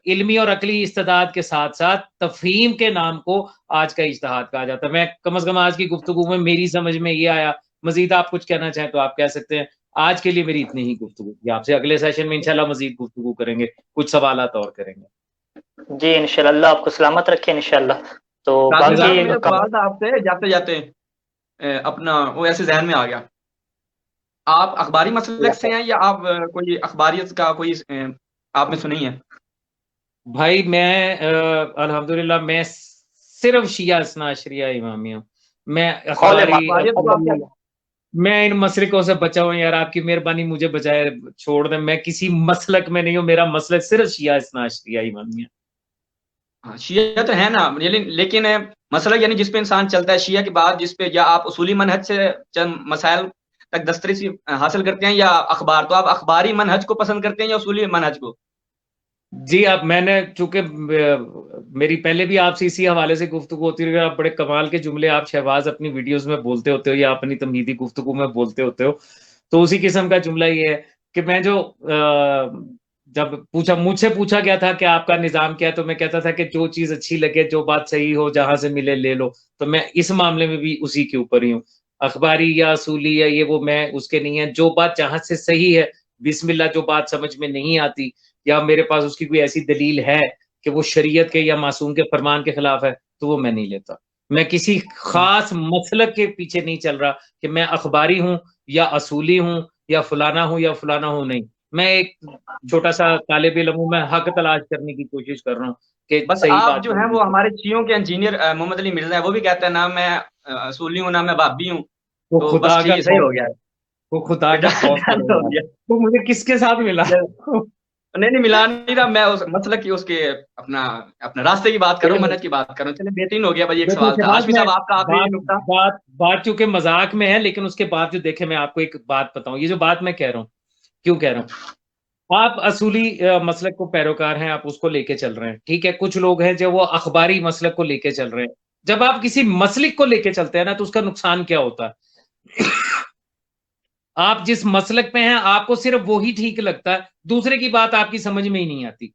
علمی اور عقلی استعداد کے ساتھ ساتھ تفہیم کے نام کو آج کا اجتہاد کہا جاتا ہے. میں کم از کم آج کی گفتگو میں میری سمجھ میں یہ آیا. مزید آپ کچھ کہنا چاہیں تو آپ کہہ سکتے ہیں. آج کے لیے میری اتنی ہی گفتگو تھی. آپ سے اگلے سیشن میں انشاءاللہ مزید گفتگو کریں گے، کچھ سوالات اور کریں گے. جی انشاءاللہ، اللہ آپ کو سلامت رکھے انشاءاللہ. تو قاسم صاحب باقی میرا سوال تھا آپ سے جاتے جاتے اپنا وہ ایسے ذہن میں آ گیا، آپ اخباری مسلک سے ہیں یا آپ کوئی اخباریت کا کوئی آپ میں سنی ہے؟ بھائی میں الحمدللہ میں صرف شیعہ اثنا عشریہ امامی ہوں. میں اخباری میں ان مسلکوں سے بچا ہوں یار، آپ کی مہربانی مجھے بچائے چھوڑ دیں. میں کسی مسلک میں نہیں ہوں، میرا مسلک صرف شیعہ اثنا عشریہ امامی ہے. شیعہ تو ہے نا، لیکن مسلک یعنی جس پہ انسان چلتا ہے شیعہ کے بعد، جس پہ یا آپ اصولی منہج سے چند مسائل تک دسترسی حاصل کرتے ہیں یا اخبار، تو آپ اخباری منہج کو پسند کرتے ہیں یا اصولی منہج کو؟ جی اب میں نے چونکہ میری پہلے بھی آپ سے اسی حوالے سے گفتگو ہوتی رہی، آپ بڑے کمال کے جملے آپ شہباز اپنی ویڈیوز میں بولتے ہوتے ہو یا اپنی تمہیدی گفتگو میں بولتے ہوتے ہو، تو اسی قسم کا جملہ یہ ہے کہ میں جو جب مجھ سے پوچھا گیا تھا کہ آپ کا نظام کیا ہے، تو میں کہتا تھا کہ جو چیز اچھی لگے، جو بات صحیح ہو، جہاں سے ملے لے لو. تو میں اس معاملے میں بھی اسی کے اوپر ہی ہوں. اخباری یا اصولی یا یہ وہ میں اس کے نہیں ہے. جو بات جہاں سے صحیح ہے بسم اللہ، جو بات سمجھ میں نہیں آتی یا میرے پاس اس کی کوئی ایسی دلیل ہے کہ وہ شریعت کے یا معصوم کے فرمان کے خلاف ہے، تو وہ میں نہیں لیتا. میں کسی خاص مسلک کے پیچھے نہیں چل رہا کہ میں اخباری ہوں یا اصولی ہوں یا فلانا ہوں یا فلانا ہوں، نہیں. میں ایک چھوٹا سا طالب علم ہوں، میں حق تلاش کرنے کی کوشش کر رہا ہوں کہ بس صحیح آپ بات جو ہیں وہ ہمارے شیعوں کے انجینئر محمد علی مرزا ہے، وہ بھی کہتے ہیں نہ میں اصولی ہوں نہ میں بابی ہوں. وہ تو خدا بس کا ٹھیک صحیح ہو گیا ہے. وہ خدا کا خوف کرے ہو گا. گیا. وہ مجھے کس کے ساتھ ملا؟ نہیں ملا نہیں رہا، میں اس مسلک کی اس کے اپنا راستے کی بات کر رہا ہوں، منہج کی بات کر رہا ہوں. چلے بہترین ہو گیا. بھائی ایک سوال تھا ہاشمی صاحب آپ کا آخری نقطہ. بات چونکہ مذاق میں ہے، لیکن اس کے بعد جو دیکھیں میں آپ کو ایک بات بتاؤں. یہ جو بات میں کہہ رہا ہوں کیوں کہہ رہا ہوں، آپ اصولی مسلک کو پیروکار ہیں، آپ اس کو لے کے چل رہے ہیں، ٹھیک ہے. کچھ لوگ ہیں جو وہ اخباری مسلک کو لے کے چل رہے ہیں. جب آپ کسی مسلک کو لے کے چلتے ہیں نا، تو اس کا نقصان کیا ہوتا ہے؟ آپ جس مسلک پہ ہیں آپ کو صرف وہی ٹھیک لگتا ہے، دوسرے کی بات آپ کی سمجھ میں ہی نہیں آتی.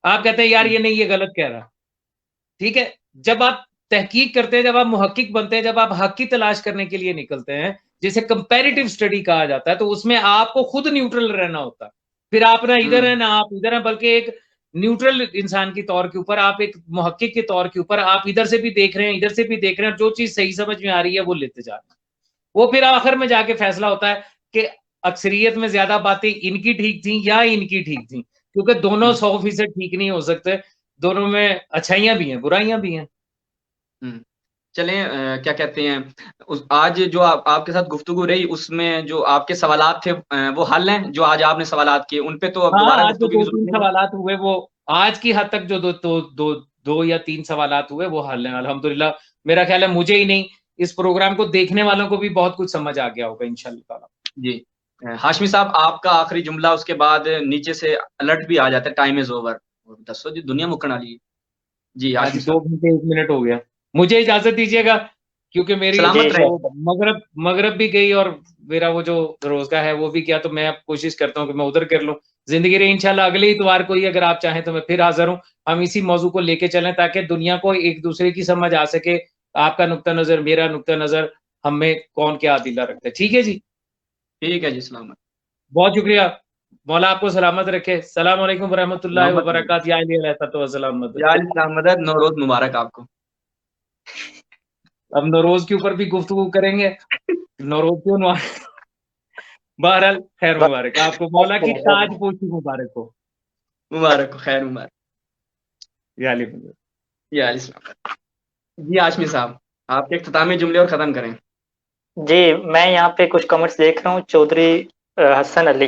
آپ کہتے ہیں یار یہ نہیں، یہ غلط کہہ رہا. ٹھیک ہے، جب آپ تحقیق کرتے ہیں، جب آپ محقق بنتے ہیں، جب آپ حق کی تلاش کرنے کے لیے نکلتے ہیں، جسے کمپیریٹیو اسٹڈی کہا جاتا ہے، تو اس میں آپ کو خود نیوٹرل رہنا ہوتا ہے. پھر آپ نہ ادھر ہیں نہ آپ ادھر ہیں، بلکہ ایک نیوٹرل انسان کے طور کے اوپر، آپ ایک محقق کے طور کے اوپر آپ ادھر سے بھی دیکھ رہے ہیں، ادھر سے بھی دیکھ رہے ہیں، جو چیز صحیح سمجھ میں آ رہی ہے وہ لیتے جا رہے ہیں. وہ پھر آخر میں جا کے فیصلہ ہوتا ہے کہ اکثریت میں زیادہ باتیں ان کی ٹھیک تھیں یا ان کی ٹھیک تھیں، کیونکہ دونوں 100% ٹھیک نہیں ہو سکتے. دونوں میں اچھائیاں بھی ہیں، برائیاں بھی ہیں. چلیں کیا کہتے ہیں، آج جو آپ کے ساتھ گفتگو رہی اس میں جو آپ کے سوالات تھے وہ حل ہیں، جو آج آپ نے سوالات کیے ان پہ تو اب دوبارہ آج جو گفتگو کی 2-3 ضرورت نہیں. سوالات ہوئے وہ آج کی حد تک جو دو یا 3 سوالات ہوئے وہ حل ہیں الحمدللہ. میرا خیال ہے مجھے ہی نہیں، اس پروگرام کو دیکھنے والوں کو بھی بہت کچھ سمجھ آ گیا ہوگا انشاءاللہ تعالیٰ. جی ہاشمی صاحب آپ کا آخری جملہ، اس کے بعد نیچے سے الرٹ بھی آ جاتا ہے ٹائم از اوور. دسو جی دنیا مکن والی. جی آج ہاشمی 2 صاحب گھنٹے 1 منٹ ہو گیا. مجھے اجازت دیجیے گا کیونکہ میری سلامت رہے. مغرب بھی گئی اور میرا وہ جو روزگاہ ہے وہ بھی کیا، تو میں اب کوشش کرتا ہوں کہ میں ادھر کر لوں. زندگی رہی انشاءاللہ اگلے اتوار کو ہی اگر آپ چاہیں تو میں پھر حاضر ہوں. ہم اسی موضوع کو لے کے چلیں تاکہ دنیا کو ایک دوسرے کی سمجھ آ سکے. آپ کا نقطہ نظر، میرا نقطہ نظر، ہم میں کون کیا عدیلہ رکھتا ہے. ٹھیک ہے جی، ٹھیک ہے جی، سلامت. بہت شکریہ. مولا آپ کو سلامت رکھے. السلام علیکم ورحمۃ اللہ وبرکاتہ. یا علیہ السلام مدد. یا علی السلام مدد. نوروز مبارک آپ کو. اب نوروز کے اوپر بھی گفتگو کریں گے. نوروز کیوں بہرحال خیر مبارک آپ کو. مولا کی تاج پوشی مبارک ہو. مبارک ہو، خیر مبارک. یا علی السلام. جی ہاشمی صاحب آپ کے اختتامی جملے اور ختم کریں. جی میں یہاں پہ کچھ کمنٹس دیکھ رہا ہوں. چودھری حسن علی